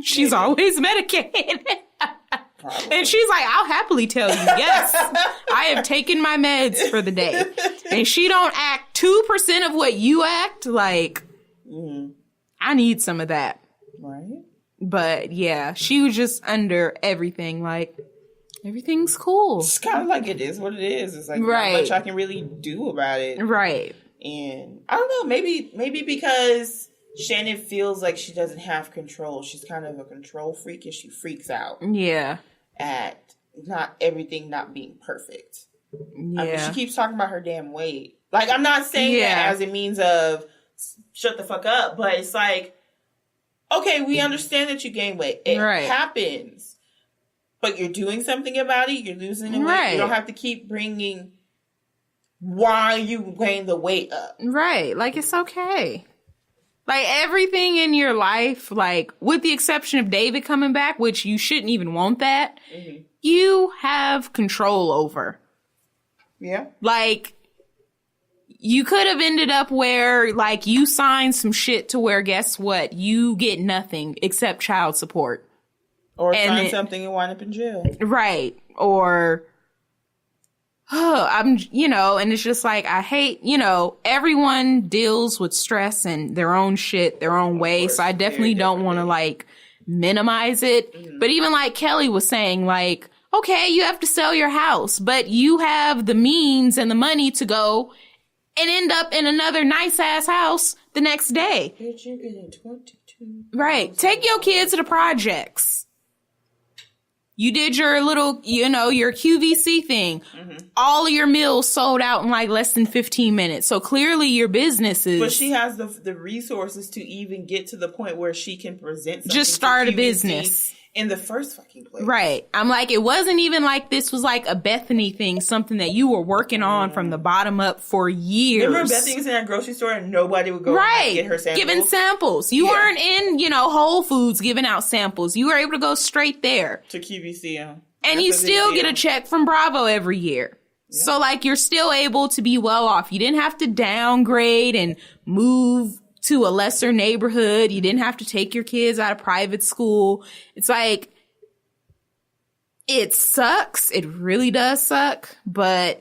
S1: She's always medicated. And she's like, I'll happily tell you, yes, I have taken my meds for the day. And she don't act 2% of what you act, like, I need some of that.
S2: Right.
S1: But yeah, she was just under everything, like, everything's cool.
S2: It's kind of like it is what it is. It's like, not much I can really do about it.
S1: Right.
S2: And I don't know, maybe because Shannon feels like she doesn't have control. She's kind of a control freak and she freaks out.
S1: Yeah.
S2: At not everything not being perfect. Yeah. I mean, she keeps talking about her damn weight. Like, I'm not saying that as a means of shut the fuck up, but it's like, okay, we understand that you gain weight. It happens. But you're doing something about it. You're losing the weight. You don't have to keep bringing why are you weighing the weight up?
S1: Right. Like, it's okay. Like, everything in your life, like, with the exception of David coming back, which you shouldn't even want that, you have control over.
S2: Yeah.
S1: Like, you could have ended up where, like, you signed some shit to where, guess what? You get nothing except child support.
S2: Or sign something and wind up in jail.
S1: Right. Or, and it's just like, I hate, everyone deals with stress and their own shit, their own way. So I definitely don't want to, like, minimize it. But even like Kelly was saying, like, okay, you have to sell your house, but you have the means and the money to go and end up in another nice ass house the next day.
S2: Bitch, you're getting 22.
S1: Right. Take your kids to the projects. You did your little, your QVC thing. All of your meals sold out in like less than 15 minutes. So clearly your business is...
S2: But she has the resources to even get to the point where she can present something.
S1: Just start a business.
S2: In the first fucking place.
S1: Right. I'm like, it wasn't even like this was like a Bethany thing, something that you were working on from the bottom up for years.
S2: Remember Bethany was in that grocery store and nobody would go and get her samples?
S1: Giving samples. You weren't in, Whole Foods giving out samples. You were able to go straight there.
S2: To QVC,
S1: and you still get a check from Bravo every year. Yeah. So, like, you're still able to be well off. You didn't have to downgrade and move to a lesser neighborhood. You didn't have to take your kids out of private school. It's like, it sucks. It really does suck. But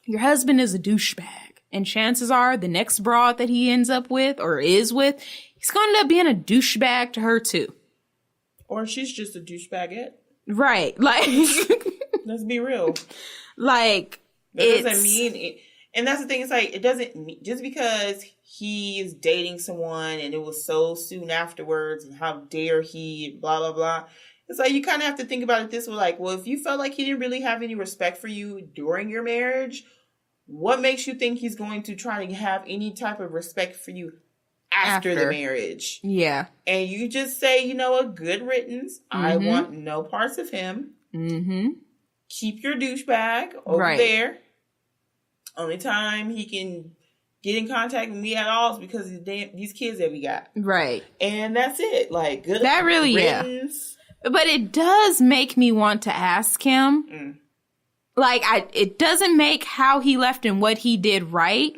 S1: your husband is a douchebag. And chances are the next broad that he ends up with or is with, he's going to end up being a douchebag to her too.
S2: Or she's just a douchebagette.
S1: Right. Like,
S2: let's be real.
S1: Like,
S2: that doesn't mean it. And that's the thing. It's like, it doesn't mean, just because he is dating someone and it was so soon afterwards and how dare he, blah, blah, blah. It's like, you kind of have to think about it this way. Like, well, if you felt like he didn't really have any respect for you during your marriage, what makes you think he's going to try to have any type of respect for you after the marriage?
S1: Yeah.
S2: And you just say, a good riddance. I want no parts of him. Keep your douchebag over there. Only time he can get in contact with me at all is because of these kids that we got. Right. And that's it. Like, good
S1: that really, riddance. Yeah. But it does make me want to ask him. Like, it doesn't make how he left and what he did right.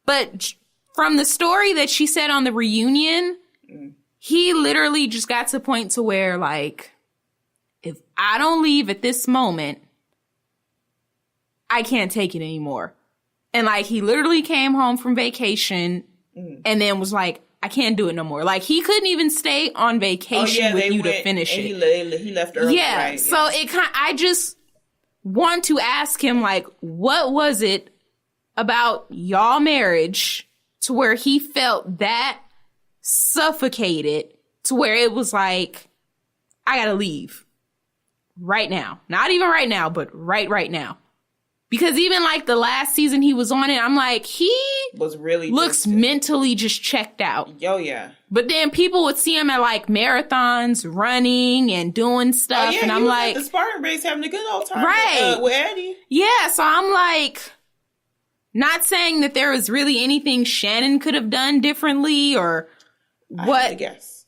S1: But from the story that she said on the reunion, he literally just got to the point to where, like, if I don't leave at this moment, I can't take it anymore. And, like, he literally came home from vacation and then was like, I can't do it no more. Like, he couldn't even stay on vacation with you to finish it.
S2: He left early.
S1: Yeah. Right, so I just want to ask him, like, what was it about y'all marriage to where he felt that suffocated to where it was like, I gotta leave right now. Not even right now, but right now. Because even like the last season he was on it, I'm like, he
S2: was really
S1: looks mentally just checked out.
S2: Oh, yeah.
S1: But then people would see him at like marathons, running and doing stuff. And I'm like,
S2: the Spartan race having a good old time
S1: with
S2: Eddie.
S1: Yeah. So I'm like, not saying that there was really anything Shannon could have done differently or what.
S2: I guess.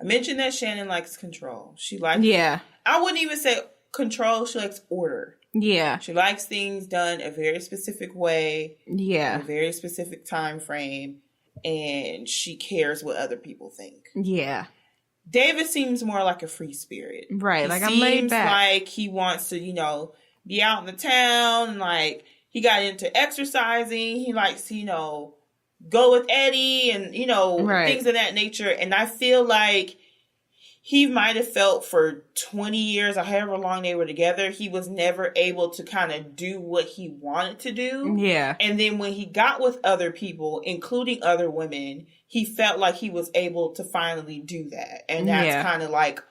S2: I mentioned that Shannon likes control. She likes.
S1: Yeah.
S2: I wouldn't even say control. She likes order. Yeah. She likes things done a very specific way. Yeah. In a very specific time frame. And she cares what other people think. Yeah. David seems more like a free spirit. Right. Like, I'm laid back. Like he wants to, be out in the town. Like, he got into exercising. He likes to, go with Eddie and, things of that nature. And I feel like he might have felt for 20 years or however long they were together, he was never able to kind of do what he wanted to do. Yeah. And then when he got with other people, including other women, he felt like he was able to finally do that. And that's kind of like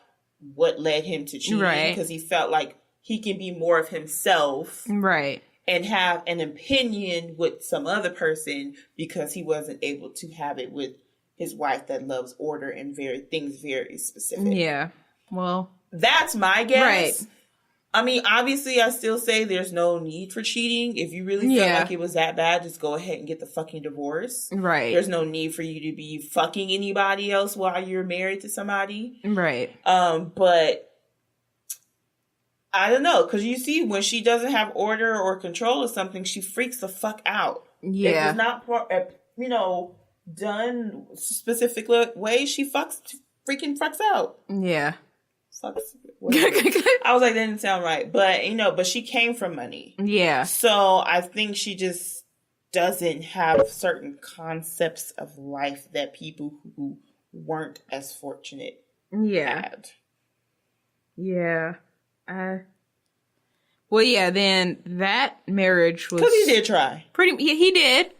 S2: what led him to cheating. Right. Because he felt like he can be more of himself. Right. And have an opinion with some other person because he wasn't able to have it with his wife that loves order and very specific. Yeah. Well, that's my guess. Right. I mean, obviously, I still say there's no need for cheating. If you really feel like it was that bad, just go ahead and get the fucking divorce.
S1: Right.
S2: There's no need for you to be fucking anybody else while you're married to somebody.
S1: Right.
S2: But I don't know, because you see, when she doesn't have order or control of something, she freaks the fuck out.
S1: Yeah.
S2: If it's not, done specific way, she freaking fucks out.
S1: Yeah.
S2: I was like, that didn't sound right. But, but she came from money.
S1: Yeah.
S2: So I think she just doesn't have certain concepts of life that people who weren't as fortunate had.
S1: Yeah. Well, yeah, then that marriage was...
S2: Because he did try.
S1: He did.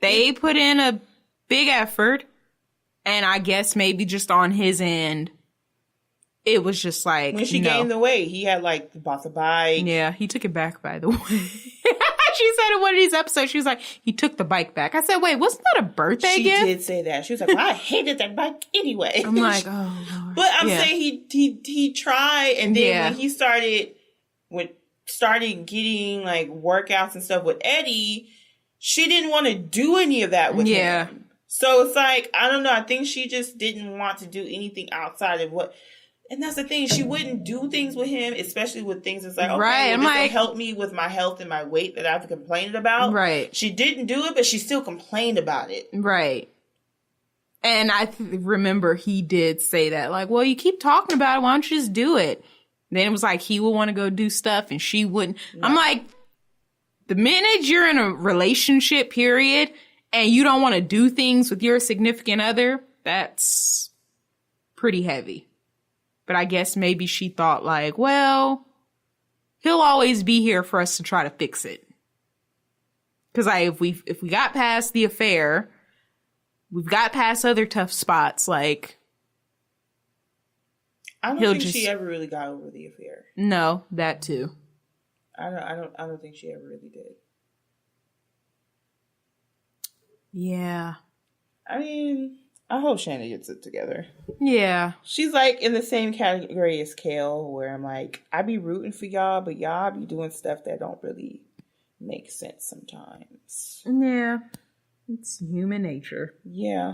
S1: They put in a big effort. And I guess maybe just on his end, it was just like,
S2: when she gained the weight, he had bought the bike.
S1: Yeah, he took it back, by the way. She said in one of these episodes, she was like, he took the bike back. I said, wait, wasn't that a birthday gift?
S2: She did say that. She was like, well, I hated that bike anyway.
S1: I'm like, oh, Lord.
S2: But I'm saying he tried, and then when he started getting workouts and stuff with Eddie, she didn't want to do any of that with him. So it's like, I don't know. I think she just didn't want to do anything outside of what... And that's the thing. She wouldn't do things with him, especially with things that's like, okay, right. This will help me with my health and my weight that I've complained about.
S1: Right.
S2: She didn't do it, but she still complained about it.
S1: Right. And I remember he did say that. Like, well, you keep talking about it. Why don't you just do it? And then it was like he would want to go do stuff and she wouldn't. No. I'm like, the minute you're in a relationship period and you don't want to do things with your significant other, that's pretty heavy. But I guess maybe she thought well, he'll always be here for us to try to fix it. Because if we got past the affair, we've got past other tough spots. I
S2: don't think she ever really got over the affair.
S1: No, that too.
S2: I don't think she ever really did.
S1: Yeah.
S2: I mean, I hope Shannon gets it together.
S1: Yeah.
S2: She's in the same category as Kale, where I'm like, I be rooting for y'all, but y'all be doing stuff that don't really make sense sometimes.
S1: Yeah. It's human nature.
S2: Yeah.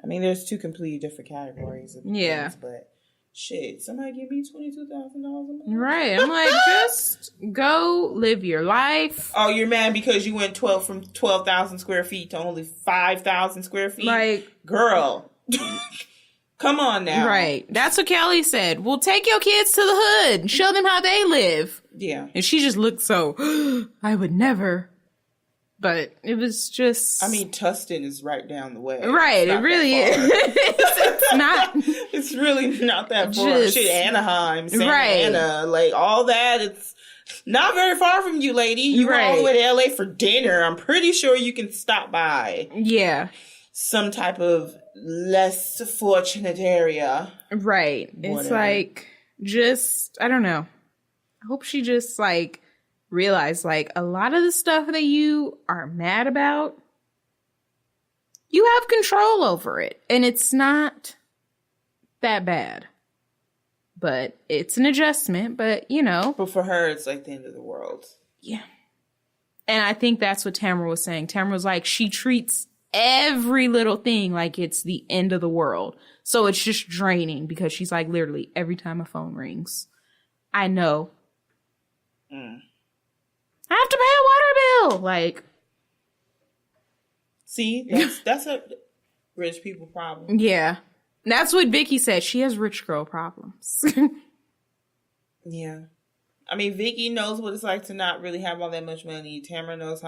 S2: I mean, there's two completely different categories of things, but shit, somebody give me $22,000 a month.
S1: Right. I'm like, just go live your life.
S2: Oh, you're mad because you went from 12,000 square feet to only 5,000 square feet? Girl. Come on now.
S1: Right. That's what Kelly said. Well, take your kids to the hood and show them how they live.
S2: Yeah.
S1: And she just looked so, I would never. But it was just...
S2: I mean, Tustin is right down the way.
S1: Right, it really is. It's not...
S2: It's really not that far. Shit, Anaheim, Santa Ana, all that. It's not very far from you, lady. You went all the way to LA for dinner. I'm pretty sure you can stop by.
S1: Yeah.
S2: Some type of less fortunate area.
S1: Right. Whatever. It's I don't know. I hope she just, realize a lot of the stuff that you are mad about, you have control over it and it's not that bad, but it's an adjustment. But
S2: for her it's the end of the world.
S1: Yeah. And I think that's what Tamara was saying. Tamara was like, she treats every little thing like it's the end of the world, so it's just draining because she's like, literally every time a phone rings, I know I have to pay a water bill.
S2: See, that's a rich people problem.
S1: Yeah. That's what Vicky said. She has rich girl problems.
S2: Yeah. I mean, Vicky knows what it's like to not really have all that much money. Tamara knows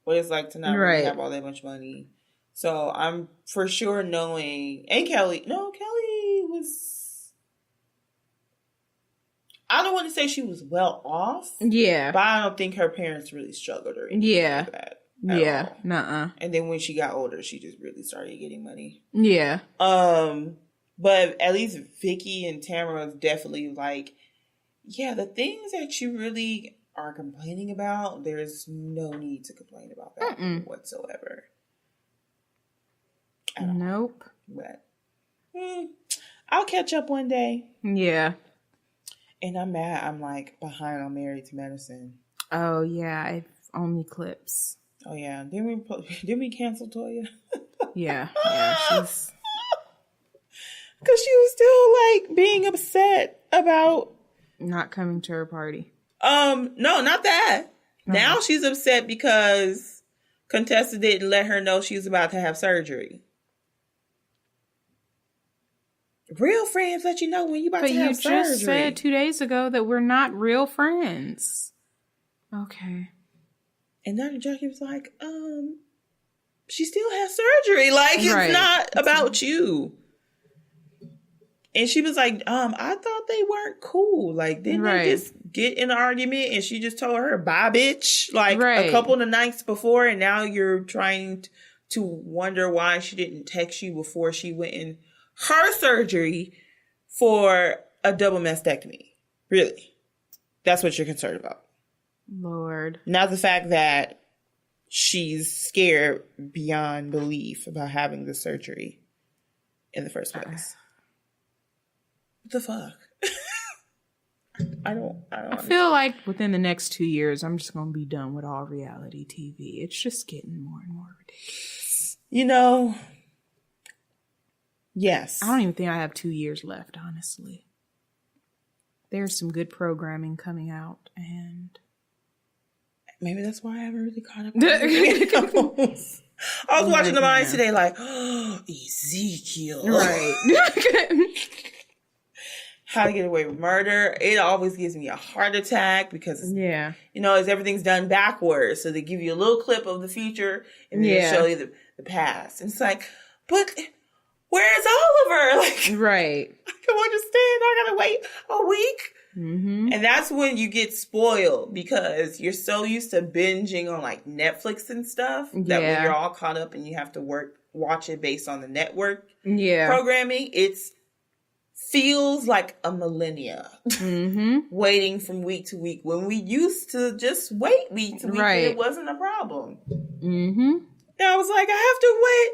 S2: what it's like to not really have all that much money. So I'm for sure knowing, and Kelly was, I don't want to say she was well off.
S1: Yeah.
S2: But I don't think her parents really struggled or anything like that.
S1: Yeah. Nuh-uh.
S2: And then when she got older, she just really started getting money.
S1: Yeah.
S2: But at least Vicky and Tamara was definitely the things that you really are complaining about, there's no need to complain about that whatsoever.
S1: Nope.
S2: But I'll catch up one day.
S1: Yeah.
S2: And I'm mad. I'm like behind on Married to Medicine.
S1: Oh yeah, I've only clips.
S2: Oh yeah, didn't we cancel Toya?
S1: Yeah, she's
S2: because she was still like being upset about
S1: not coming to her party.
S2: No, not that. Now she's upset because Contessa didn't let her know she was about to have surgery. Real friends let you know when you about to have surgery. But you just
S1: said 2 days ago that we're not real friends. Okay.
S2: And Dr. Jackie was like, she still has surgery. Like, it's not about you. And she was like, I thought they weren't cool. Like, didn't they just get in an argument and she just told her, bye, bitch? Like, a couple of nights before, and now you're trying to wonder why she didn't text you before she went in her surgery for a double mastectomy. Really? That's what you're concerned about.
S1: Lord.
S2: Not the fact that she's scared beyond belief about having the surgery in the first place. What the fuck? I
S1: feel like within the next 2 years, I'm just going to be done with all reality TV. It's just getting more and more ridiculous.
S2: You know, yes.
S1: I don't even think I have 2 years left, honestly. There's some good programming coming out, and
S2: maybe that's why I haven't really caught up. I was watching The Mind today, like, Ezekiel.
S1: Right.
S2: How to Get Away with Murder. It always gives me a heart attack because, as everything's done backwards. So they give you a little clip of the future and then they show you the past. And it's like, but where's Oliver? Like,
S1: right.
S2: I don't understand. I gotta wait a week. Mm-hmm. And that's when you get spoiled because you're so used to binging on like Netflix and stuff that when you're all caught up and you have to watch it based on the network programming, it's feels like a millennia waiting from week to week when we used to just wait week to week and it wasn't a problem. Mm-hmm. And I was like, I have to wait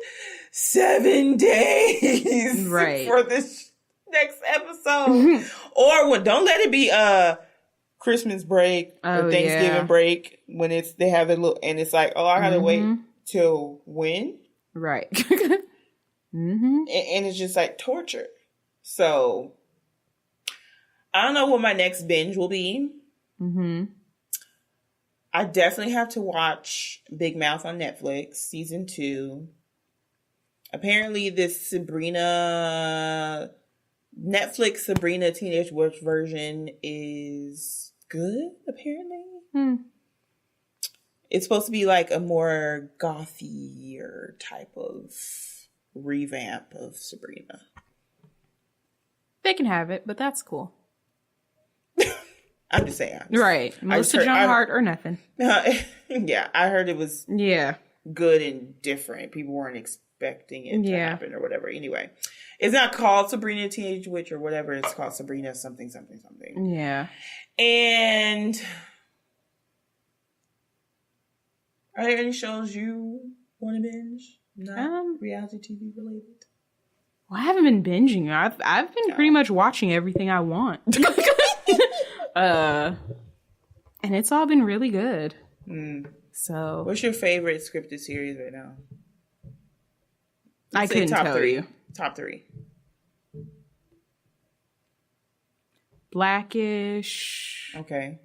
S2: 7 days for this next episode. Or don't let it be Christmas break or Thanksgiving break when they have their little, and it's like, I gotta wait till when?
S1: Right.
S2: And it's just like torture. So, I don't know what my next binge will be. Mm-hmm. I definitely have to watch Big Mouth on Netflix, season 2. Apparently, this Netflix Sabrina Teenage Witch version is good, apparently. It's supposed to be like a more gothier type of revamp of Sabrina.
S1: They can have it, but that's cool.
S2: I'm just saying.
S1: Right. Melissa Joan Hart or nothing.
S2: Yeah, I heard it was good and different. People weren't expecting it to happen or whatever. Anyway, it's not called Sabrina Teenage Witch or whatever. It's called Sabrina something, something, something.
S1: Yeah.
S2: And are there any shows you want to binge? Not reality TV related?
S1: Well, I haven't been binging. I've been pretty much watching everything I want. And it's all been really good. So,
S2: what's your favorite scripted series right now?
S1: I couldn't tell you.
S2: Top 3.
S1: Blackish.
S2: Okay.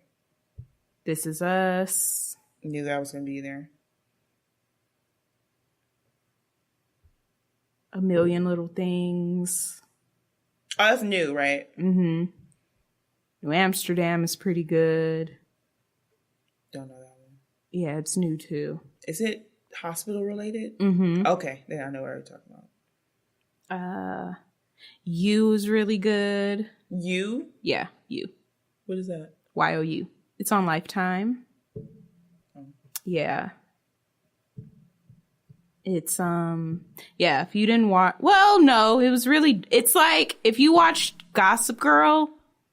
S1: This Is Us.
S2: Knew that was going to be there.
S1: A Million Little Things.
S2: Oh, that's new, right?
S1: Mm-hmm. New Amsterdam is pretty good.
S2: Don't know that one.
S1: Yeah, it's new too.
S2: Is it hospital related?
S1: Mm-hmm.
S2: Okay, then I know what we're talking
S1: about. You is really good.
S2: You?
S1: Yeah, You.
S2: What is that?
S1: YOU. It's on Lifetime. Oh. Yeah. It's, if you didn't watch, no, it's like, if you watched Gossip Girl,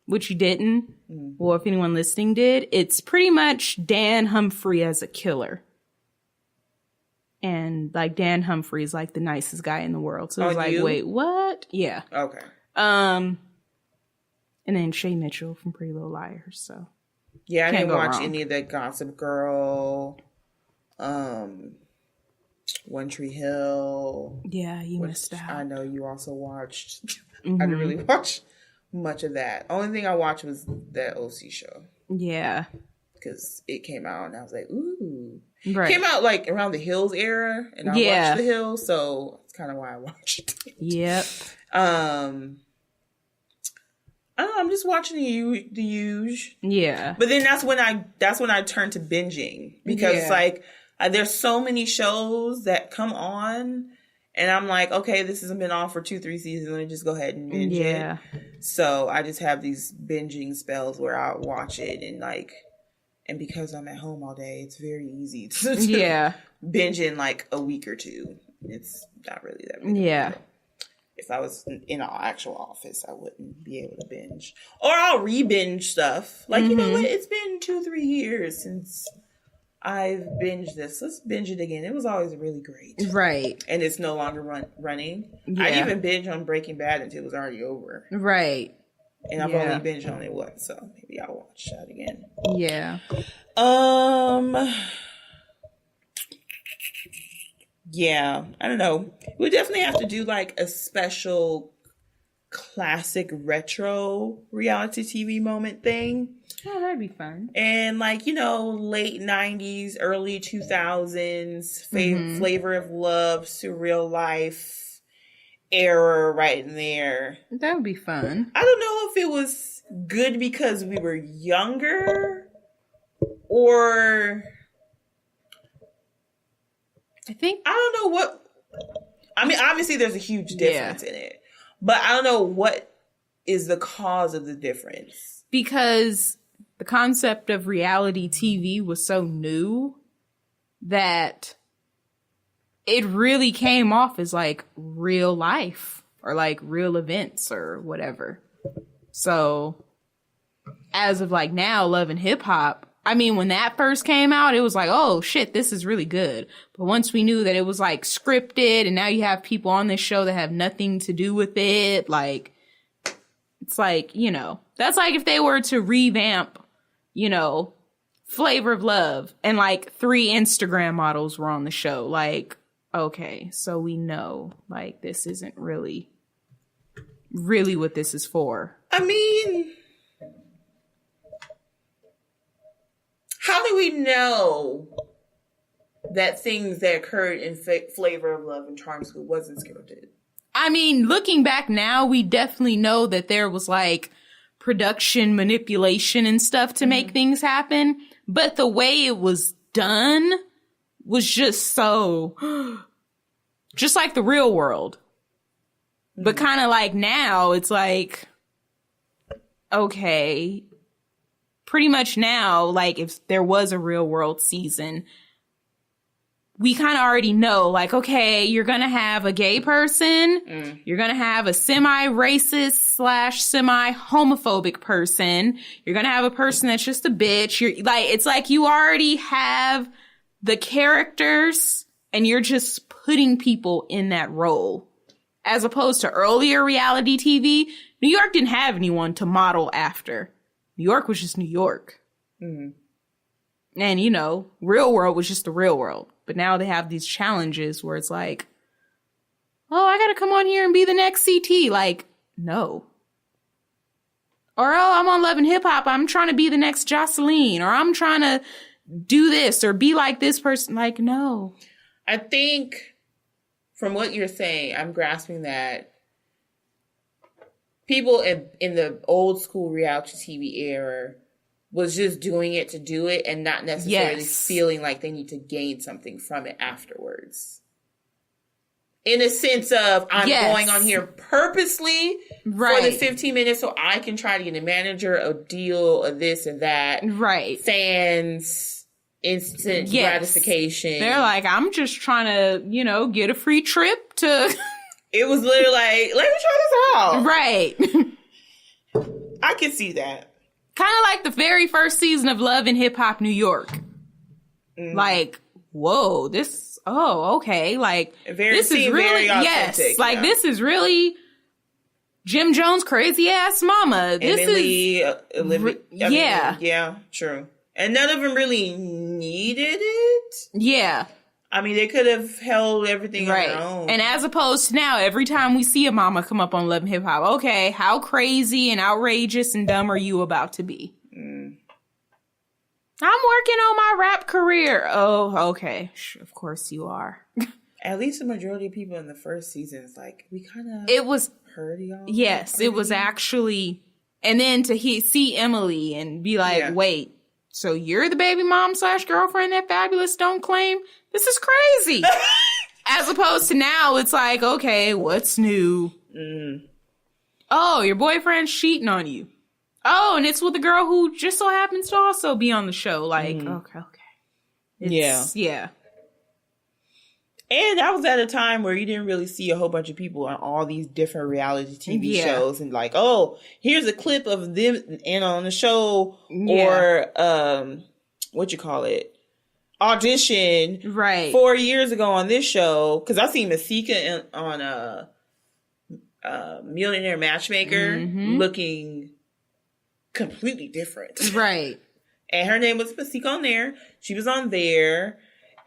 S1: which you didn't, or if anyone listening did, it's pretty much Dan Humphrey as a killer. And, like, Dan Humphrey is, like, the nicest guy in the world. So it's like, wait, what? Yeah.
S2: Okay.
S1: And then Shay Mitchell from Pretty Little Liars. So
S2: yeah, I
S1: can't
S2: didn't
S1: go
S2: watch
S1: wrong.
S2: any of that Gossip Girl, One Tree Hill.
S1: Yeah, you missed out.
S2: I know you also watched.
S1: Mm-hmm.
S2: I didn't really watch much of that. Only thing I watched was that OC show.
S1: Yeah.
S2: Because it came out and I was like, ooh.
S1: Right.
S2: Came out like around the Hills era and I watched the Hills, so it's kind of why I watched it.
S1: Yep.
S2: I don't know, I'm just watching the huge.
S1: Yeah.
S2: But then that's when I turned to binging because like there's so many shows that come on and I'm like, okay, this has been on for 2-3 seasons. Let me just go ahead and binge it. So I just have these binging spells where I watch it and because I'm at home all day, it's very easy to binge in like a week or two. It's not really that big.
S1: Yeah.
S2: If I was in an actual office, I wouldn't be able to binge. Or I'll re-binge stuff. Like, you know what? It's been 2-3 years since I've binged this. Let's binge it again. It was always really great.
S1: Right. And
S2: it's no longer running.
S1: Yeah.
S2: I even binged on Breaking Bad until it was already over.
S1: Right.
S2: And I've only binged on it once, so maybe I'll watch that again.
S1: Yeah.
S2: Yeah, I don't know. We definitely have to do like a special classic retro reality TV moment thing.
S1: Oh, that'd be fun.
S2: And like, you know, late 90s, early 2000s, Flavor of Love, Surreal Life era right in there.
S1: That would be fun.
S2: I don't know if it was good because we were younger or
S1: I
S2: don't know what. I mean, obviously there's a huge difference in it, but I don't know what is the cause of the difference.
S1: Because the concept of reality TV was so new that it really came off as like real life or like real events or whatever. So as of like now, Love and Hip Hop, I mean, when that first came out, it was like, oh shit, this is really good. But once we knew that it was like scripted and now you have people on this show that have nothing to do with it, like, it's like, you know, that's like if they were to revamp, you know, Flavor of Love and like 3 Instagram models were on the show. Like, okay, so we know like this isn't really what this is for.
S2: I mean, how do we know that things that occurred in Flavor of Love and Charm School wasn't scripted?
S1: I mean, looking back now, we definitely know that there was like production manipulation and stuff to make things happen. But the way it was done was just so, just like the real world. But kind of like now, it's like, okay, pretty much now, like if there was a real world season, we kind of already know, like, okay, you're going to have a gay person. You're going to have a semi-racist / semi-homophobic person. You're going to have a person that's just a bitch. You're like, it's like you already have the characters and you're just putting people in that role. As opposed to earlier reality TV, New York didn't have anyone to model after. New York was just New York. And, you know, real world was just the real world. But now they have these challenges where it's like, oh, I gotta come on here and be the next CT. Like, no. Or, oh, I'm on Love and Hip Hop. I'm trying to be the next Jocelyn. Or I'm trying to do this or be like this person. Like, no.
S2: I think from what you're saying, I'm grasping that people in the old school reality TV era was just doing it to do it and not necessarily feeling like they need to gain something from it afterwards. In a sense of, I'm going on here purposely for the 15 minutes so I can try to get a manager, a deal, a this and that.
S1: Right.
S2: Fans, instant gratification.
S1: They're like, I'm just trying to, you know, get a free trip to...
S2: It was literally like, let me try this out.
S1: Right.
S2: I can see that.
S1: Kind of like the very first season of Love and Hip Hop New York. Like, whoa, okay. Like, this is really,
S2: very authentic,
S1: like, this is really Jim Jones' crazy ass mama.
S2: Yeah, true. And none of them really needed it.
S1: Yeah.
S2: I mean, they could have held everything on their own.
S1: And as opposed to now, every time we see a mama come up on Love and Hip Hop, okay, how crazy and outrageous and dumb are you about to be? I'm working on my rap career. Oh, okay. Of course you are.
S2: At least the majority of people in the first season is like, we kind of...
S1: It was...
S2: heard y'all.
S1: Yes, it was actually... And then to see Emily and be like, wait, so you're the baby mom / girlfriend that Fabulous don't claim? This is crazy. As opposed to now, it's like, okay, what's new? Oh, your boyfriend's cheating on you. Oh, and it's with a girl who just so happens to also be on the show. Like, okay. Yeah.
S2: And that was at a time where you didn't really see a whole bunch of people on all these different reality TV shows. And like, oh, here's a clip of them and on the show. Or, audition. Right. 4 years ago on this show. Because I seen Masika on Millionaire Matchmaker looking completely different. Right. And her name was Masika on there. She was on there.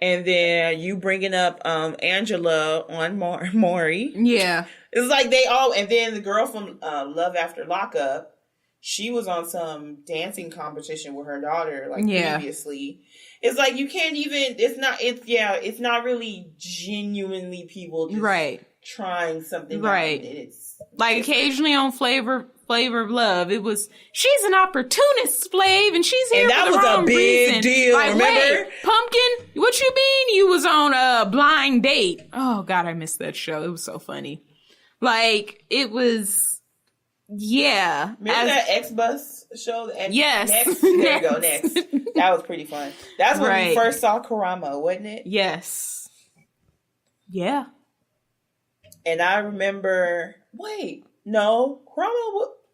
S2: And then you bringing up Angela on Maury. Yeah. It's like they all... And then the girl from Love After Lockup, she was on some dancing competition with her daughter, previously. It's like you can't even... It's not really genuinely people just trying something out. And it's...
S1: Like occasionally on Flavor of Love, it was, she's an opportunist slave and she's here for the wrong reason. And that was a big deal, like, remember? Wait, Pumpkin, what you mean you was on a blind date? Oh, God, I missed that show. It was so funny. Like, it was,
S2: Remember that X-Bus show?
S1: Yes.
S2: Next? There you go, Next. That was pretty fun. That's when we first saw Karamo, wasn't it?
S1: Yes. Yeah.
S2: And I remember... Wait, no,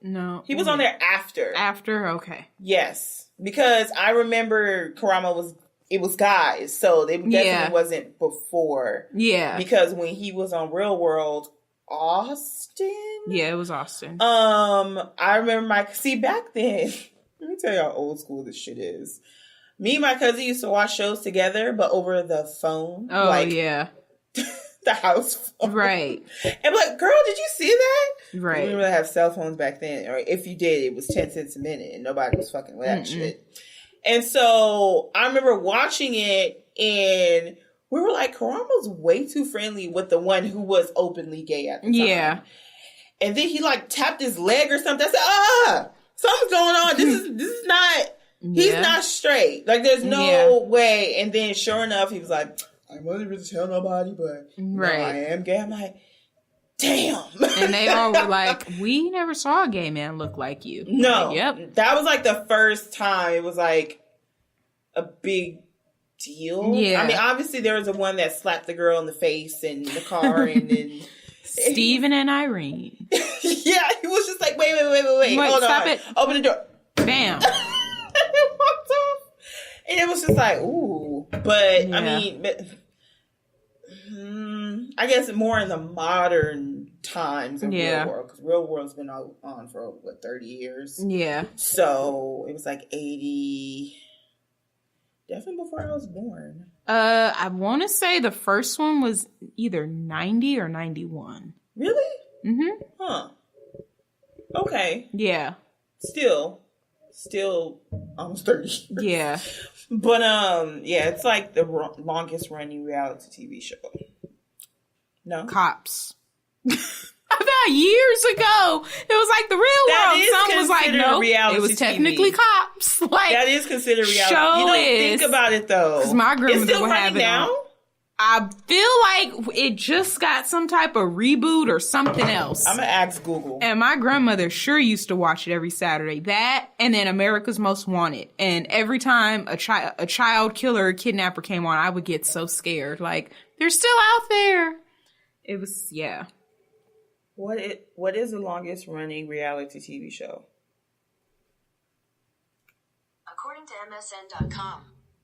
S1: No,
S2: he was on there after.
S1: After, okay,
S2: yes, because I remember Karamo was guys, so they definitely wasn't before. Yeah, because when he was on Real World, Austin.
S1: Yeah, it was Austin.
S2: I remember back then. Let me tell you how old school this shit is. Me and my cousin used to watch shows together, but over the phone.
S1: Oh yeah.
S2: The house phone.
S1: Right.
S2: And I'm like, girl, did you see that?
S1: Right.
S2: We didn't really have cell phones back then. Or if you did, it was 10 cents a minute and nobody was fucking with that shit. And so I remember watching it and we were like, Karamo's way too friendly with the one who was openly gay at the time. Yeah. And then he like tapped his leg or something. I said, something's going on. This is not, he's not straight. Like there's no way. And then sure enough, he was like, I wasn't really tell nobody, but I am gay. I'm like, damn.
S1: And they all were like, we never saw a gay man look like you.
S2: No.
S1: Like, yep.
S2: That was like the first time it was like a big deal. Yeah. I mean, obviously there was the one that slapped the girl in the face in the car and then...
S1: Steven and Irene.
S2: Yeah, he was just like, wait. Hold
S1: stop
S2: on.
S1: it.
S2: Open the door.
S1: Bam.
S2: And it walked off. And it was just like, ooh. But, I mean... I guess more in the modern times of Real World, because Real World's been on for 30 years. Yeah. So it was like 80, definitely before I was born.
S1: I want to say the first one was either 90 or 91.
S2: Really? Mm-hmm. Huh. Okay.
S1: Yeah.
S2: Still almost 30. Yeah. But it's like the longest running reality TV show. No.
S1: Cops. About years ago, it was like the Real World. Some was like, no, it was technically TV. Cops. Like
S2: that is considered reality. You don't think about it though.
S1: Because my grandmother would have it
S2: now.
S1: I feel like it just got some type of reboot or something else.
S2: I'm gonna ask Google.
S1: And my grandmother sure used to watch it every Saturday. That and then America's Most Wanted. And every time a child killer or kidnapper came on, I would get so scared. Like they're still out there. It was
S2: What is the longest running reality TV show?
S3: According to MSN.com,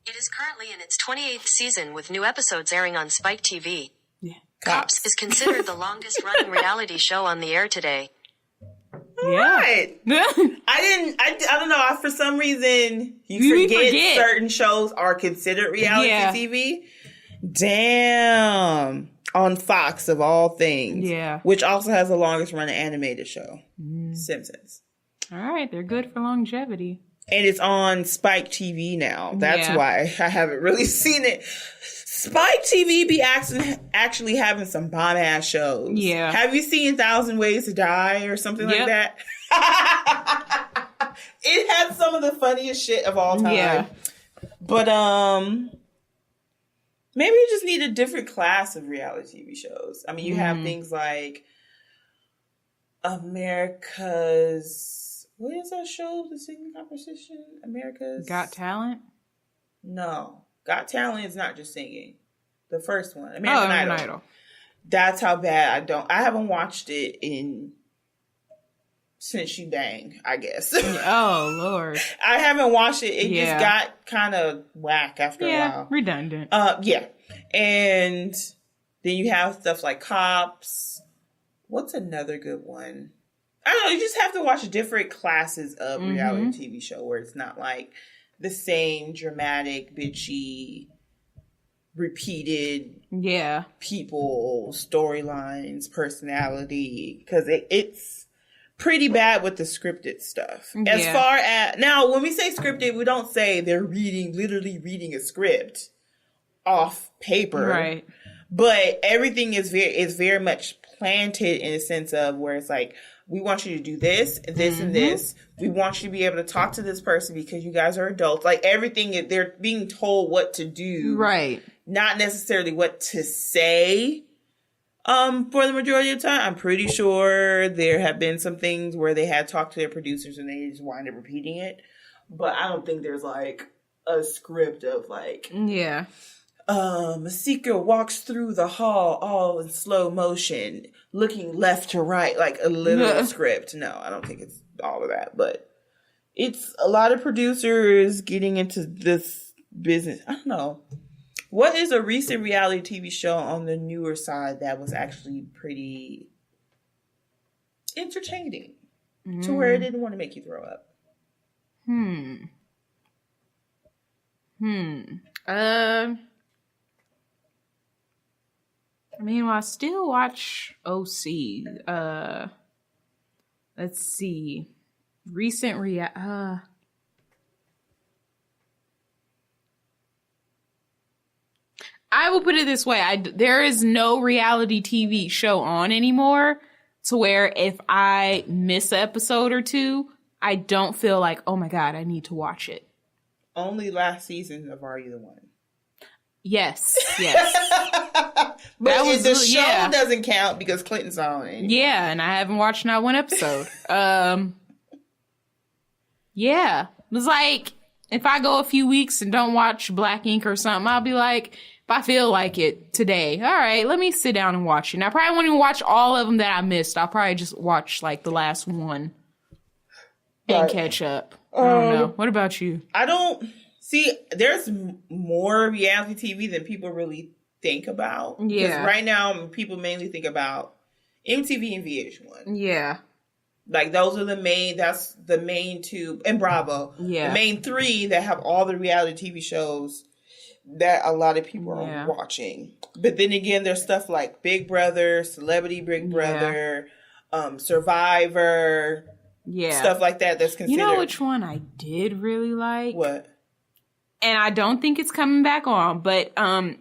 S3: it is currently in its 28th season with new episodes airing on Spike TV. Yeah. Cops is considered the longest running reality show on the air today.
S1: Yeah.
S2: Right. I don't know. For some reason, you forget certain shows are considered reality TV. Damn. On Fox, of all things.
S1: Yeah.
S2: Which also has the longest running animated show. Simpsons.
S1: All right. They're good for longevity.
S2: And it's on Spike TV now. That's why I haven't really seen it. Spike TV be actually having some bomb-ass shows.
S1: Yeah.
S2: Have you seen 1,000 Ways to Die or something like that? It has some of the funniest shit of all time. Yeah. But, maybe you just need a different class of reality TV shows. I mean, you have things like America's... What is that show? The singing competition? America's...
S1: Got Talent?
S2: No. Got Talent is not just singing. The first one. American Idol. That's how bad I haven't watched it since you bang, I guess.
S1: Oh, Lord.
S2: I haven't watched it. It just got kind of whack after a while.
S1: Redundant.
S2: Yeah. And then you have stuff like Cops. What's another good one? I don't know. You just have to watch different classes of reality TV show where it's not like the same dramatic, bitchy, repeated people, storylines, personality. Because it's pretty bad with the scripted stuff. As far as... Now, when we say scripted, we don't say they're literally reading a script off paper.
S1: Right.
S2: But everything is very much planted in a sense of where it's like, we want you to do this, this, and this. We want you to be able to talk to this person because you guys are adults. Like everything, they're being told what to do. Right. Not necessarily what to say. For the majority of the time, I'm pretty sure there have been some things where they had talked to their producers and they just wind up repeating it. But I don't think there's like a script of like... Yeah. Masika walks through the hall all in slow motion, looking left to right, like a literal script. No, I don't think it's all of that, but it's a lot of producers getting into this business. I don't know. What is a recent reality TV show on the newer side that was actually pretty entertaining to where it didn't want to make you throw up?
S1: I mean, well, I still watch OC. Let's see. Recent I will put it this way. There is no reality TV show on anymore to where if I miss an episode or two, I don't feel like, oh my God, I need to watch it.
S2: Only last season of Are You the One?
S1: Yes.
S2: But the show doesn't count because Clinton's on it.
S1: Yeah, and I haven't watched not one episode. It was like, if I go a few weeks and don't watch Black Ink or something, I'll be like, if I feel like it today, all right, let me sit down and watch it. And I probably won't even watch all of them that I missed. I'll probably just watch like the last one and catch up. I don't know. What about you?
S2: I don't... See, there's more reality TV than people really think about. Yeah. Because right now, people mainly think about MTV and VH1. Yeah. Like, those are that's the main two, and Bravo. Yeah. The main three that have all the reality TV shows that a lot of people are watching. But then again, there's stuff like Big Brother, Celebrity Big Brother, Survivor. Yeah. Stuff like that that's considered.
S1: You know which one I did really like?
S2: What?
S1: And I don't think it's coming back on, but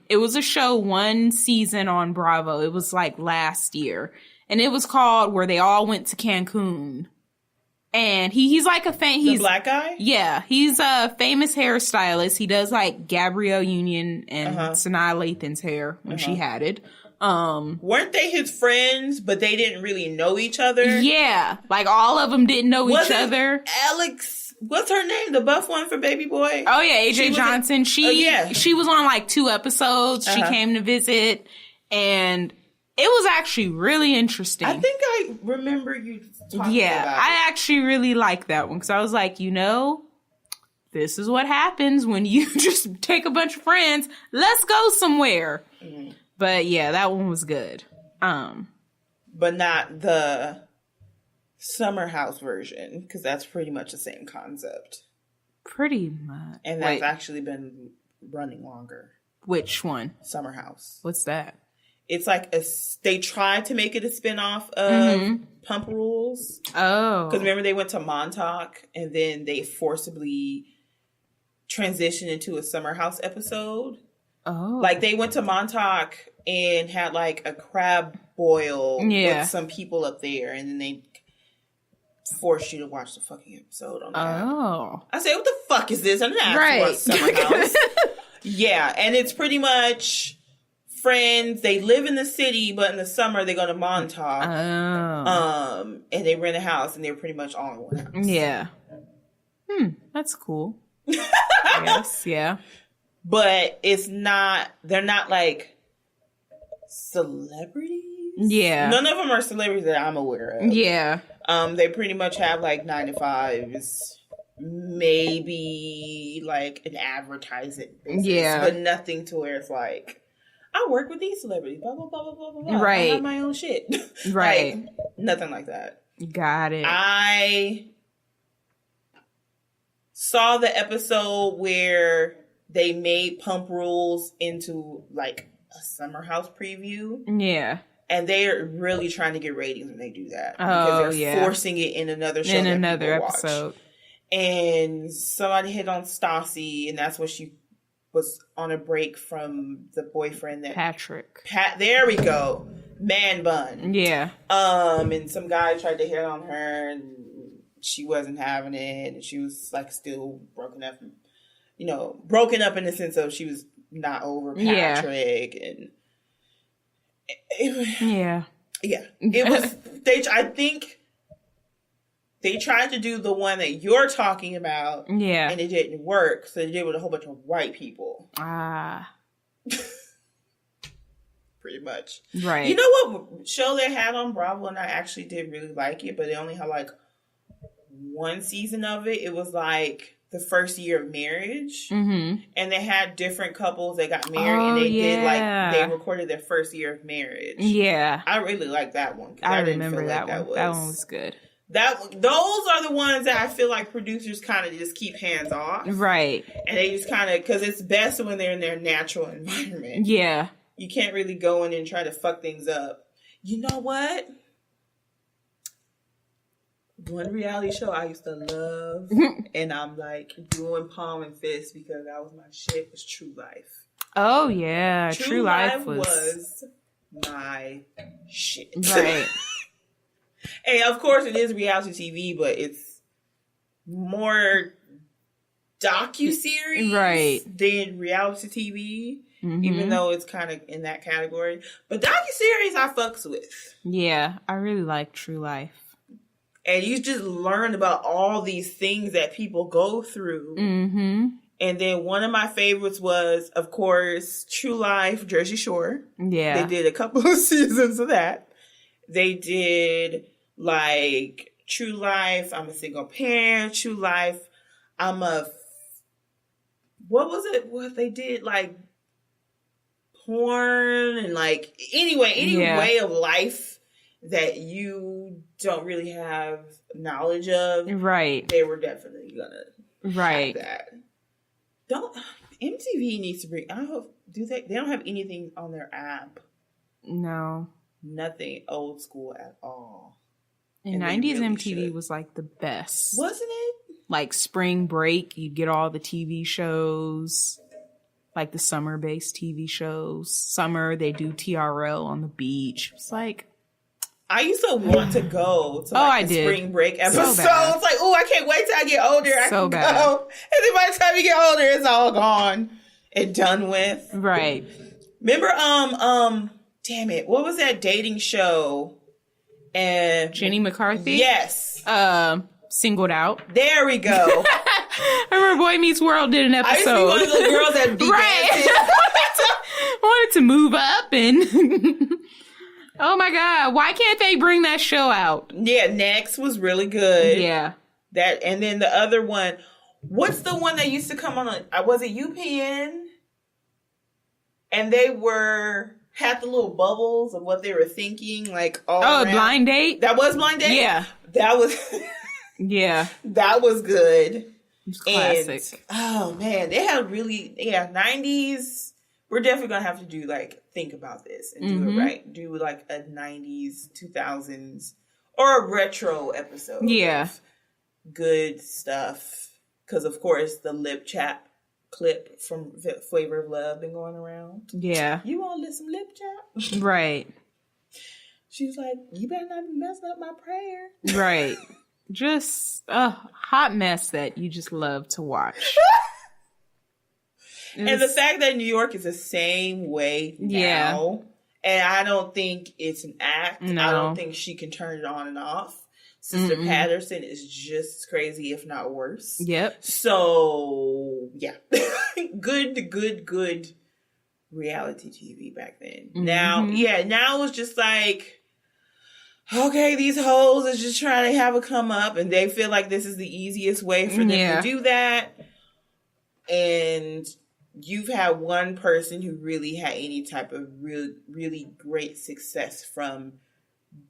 S1: it was a show, one season on Bravo. It was like last year. And it was called Where They All Went to Cancun. And he's like
S2: the black guy?
S1: Yeah. He's a famous hairstylist. He does like Gabrielle Union and Sanaa Lathan's hair when she had it.
S2: Weren't they his friends, but they didn't really know each other?
S1: Yeah. Like all of them didn't know each other.
S2: Alex... What's her name? The buff one for Baby Boy?
S1: Oh, yeah. AJ Johnson. She was on like 2 episodes. She came to visit. And it was actually really interesting.
S2: I think I remember you talking about it.
S1: Yeah. I actually really liked that one. Because I was like, this is what happens when you just take a bunch of friends. Let's go somewhere. Mm-hmm. But yeah, that one was good.
S2: But not the Summer House version, because that's pretty much the same concept.
S1: Pretty much.
S2: And that's actually been running longer.
S1: Which one?
S2: Summer House.
S1: What's that?
S2: It's like they tried to make it a spinoff of Pump Rules.
S1: Oh.
S2: Because remember they went to Montauk and then they forcibly transitioned into a Summer House episode.
S1: Oh.
S2: Like they went to Montauk and had like a crab boil with some people up there, and then they forced you to watch the fucking episode on that.
S1: Oh.
S2: I said, what the fuck is this? I'm not asking about Summer House. Yeah, and it's pretty much friends. They live in the city, but in the summer they go to Montauk.
S1: Oh.
S2: And they rent a house, and they're pretty much all in one house.
S1: Yeah. That's cool. I guess, yeah.
S2: But it's not, they're not like celebrities.
S1: Yeah.
S2: None of them are celebrities that I'm aware of.
S1: Yeah.
S2: They pretty much have like 9 to 5s, maybe like an advertising business.
S1: Yeah.
S2: But nothing to where it's like, I work with these celebrities, blah, blah, blah, blah, blah, blah.
S1: Right.
S2: I have my own shit.
S1: Right.
S2: Like, nothing like that.
S1: Got it.
S2: I saw the episode where they made Pump Rules into like a Summer House preview.
S1: Yeah.
S2: And they're really trying to get ratings when they do that.
S1: Oh,
S2: because they're forcing it in another show.
S1: In another episode.
S2: Watch. And somebody hit on Stassi, and that's when she was on a break from the boyfriend that
S1: Patrick.
S2: There we go. Man bun.
S1: Yeah.
S2: And some guy tried to hit on her, and she wasn't having it, and she was like still broken up. You know, broken up in the sense of she was not over Patrick, and it was. I think they tried to do the one that you're talking about, and it didn't work. So they did it with a whole bunch of white people. Pretty much,
S1: right?
S2: You know what show they had on Bravo, and I actually did really like it, but they only had like one season of it. It was like the first year of marriage, and they had different couples that got married, and they did like they recorded their first year of marriage.
S1: Yeah,
S2: I really liked that one.
S1: I remember that one. That one was good.
S2: Those are the ones that I feel like producers kind of just keep hands off,
S1: right? And
S2: they just kind of, because it's best when they're in their natural environment.
S1: Yeah,
S2: you can't really go in and try to fuck things up. You know what? One reality show I used to love, and I'm like doing palm and fist because that was my shit, was True Life.
S1: Oh yeah, True Life
S2: was my shit.
S1: Right.
S2: And of course it is reality TV, but it's more docuseries than reality TV, even though it's kind of in that category. But docuseries I fucks with.
S1: Yeah, I really like True Life.
S2: And you just learn about all these things that people go through. And then one of my favorites was, of course, True Life, Jersey Shore. Yeah. They did a couple of seasons of that. They did like True Life, I'm a single parent, True Life, what was it? What they did, like porn and like any way of life that you don't really have knowledge of. Right. They were definitely gonna have that. MTV needs to bring, they don't have anything on their app. No. Nothing old school at all.
S1: And 90s really MTV was like the best.
S2: Wasn't it?
S1: Like spring break, you'd get all the TV shows, like the summer-based TV shows. Summer, they do TRL on the beach. It's like,
S2: I used to want to go to like the spring break episodes. It's like, oh, I can't wait till I get older. I can go. And then by the time you get older, it's all gone and done with. Right. Remember, damn it, what was that dating show? And
S1: Jenny McCarthy?
S2: Yes.
S1: Singled Out.
S2: There we go.
S1: I remember Boy Meets World did an episode.
S2: I used to be one of those girls that be dancing.
S1: Wanted to move up and oh my God, why can't they bring that show out?
S2: Yeah, Next was really good. Yeah. That, and then the other one, what's the one that used to come on, was it UPN? And they were had the little bubbles of what they were thinking, like all around.
S1: Blind Date?
S2: That was Blind Date?
S1: Yeah.
S2: That was...
S1: yeah.
S2: That was good.
S1: It's classic.
S2: And, oh, man. They had really... Yeah, 90s... We're definitely going to have to do, like, think about this and do it right. Do, like, a 90s, 2000s, or a retro episode.
S1: Yeah.
S2: Good stuff. Because, of course, the lip chap clip from Flavor of Love been going around.
S1: Yeah.
S2: You want to listen lip chap?
S1: Right.
S2: She was like, you better not be messing up my prayer.
S1: Right. Just a hot mess that you just love to watch.
S2: And the fact that New York is the same way now, and I don't think it's an act.
S1: No.
S2: I don't think she can turn it on and off. Sister Patterson is just as crazy, if not worse.
S1: Yep.
S2: So, yeah. good reality TV back then. Now it was just like, okay, these hoes are just trying to have a come up, and they feel like this is the easiest way for them to do that. And you've had one person who really had any type of really great success from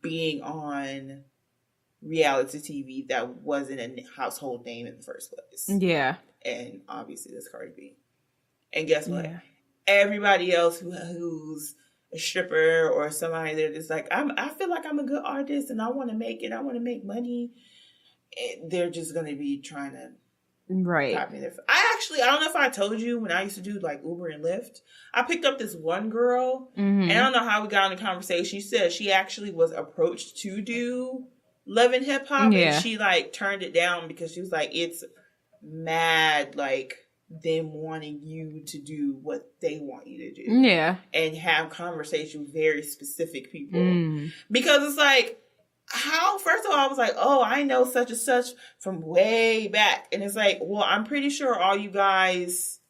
S2: being on reality TV that wasn't a household name in the first place.
S1: Yeah.
S2: And obviously that's Cardi B. And guess what?
S1: Yeah.
S2: Everybody else who's a stripper or somebody that is like, I feel like I'm a good artist and I want to make it. I want to make money. They're just going to be trying to copy their. I don't know if I told you when I used to do like Uber and Lyft, I picked up this one girl and I don't know how we got in the conversation. She said she actually was approached to do Love and Hip Hop and she like turned it down because she was like, it's mad like them wanting you to do what they want you to do. Yeah. And have conversation with very specific people. Because it's like, how, first of all, I was like, oh, I know such and such from way back. And it's like, well, I'm pretty sure all you guys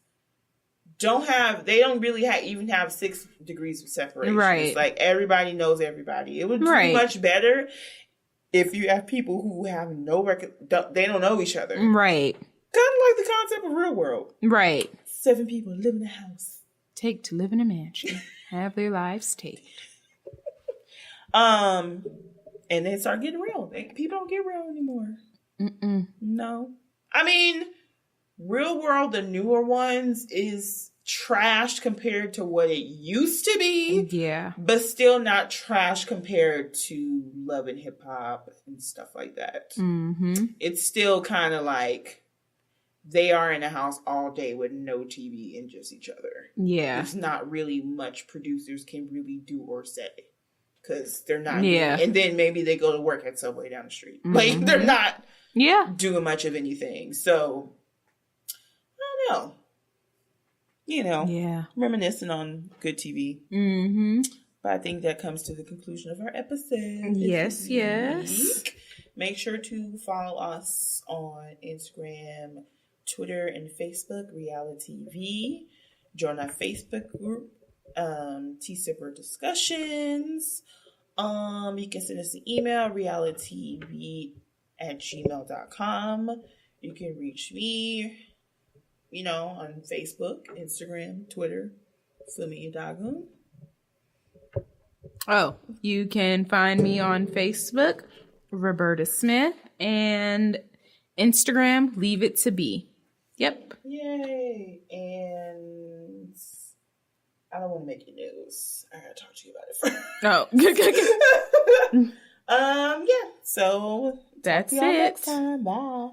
S2: they don't really even have 6 degrees of separation. Right. It's like everybody knows everybody. It would be much better if you have people who have no they don't know each other. Right. Kind of like the concept of Real World. Right. 7 people live in a house.
S1: Take to live in a mansion. Have their lives taped.
S2: And they start getting real. People don't get real anymore. No. I mean, Real World, the newer ones, is trash compared to what it used to be. Yeah. But still not trash compared to Love and Hip Hop and stuff like that. It's still kind of like they are in a house all day with no TV and just each other. Yeah. There's not really much producers can really do or say. Because they're not. Yeah. And then maybe they go to work at Subway down the street. Like, they're not doing much of anything. So, I don't know. You know, reminiscing on good TV. But I think that comes to the conclusion of our episode. Yes. Make sure to follow us on Instagram, Twitter, and Facebook, RealiTEA-V. Join our Facebook group, Tea Sipper Discussions. You can send us an email, realityv@gmail.com. You can reach me, on Facebook, Instagram, Twitter, Funmi and B.
S1: Oh, you can find me on Facebook, Roberta Smith, and Instagram, Leave It to Be. Yep.
S2: Yay. And I don't want to make you news. I gotta talk to you about it first. Oh. Yeah. So
S1: that's it.
S2: Next time. Bye.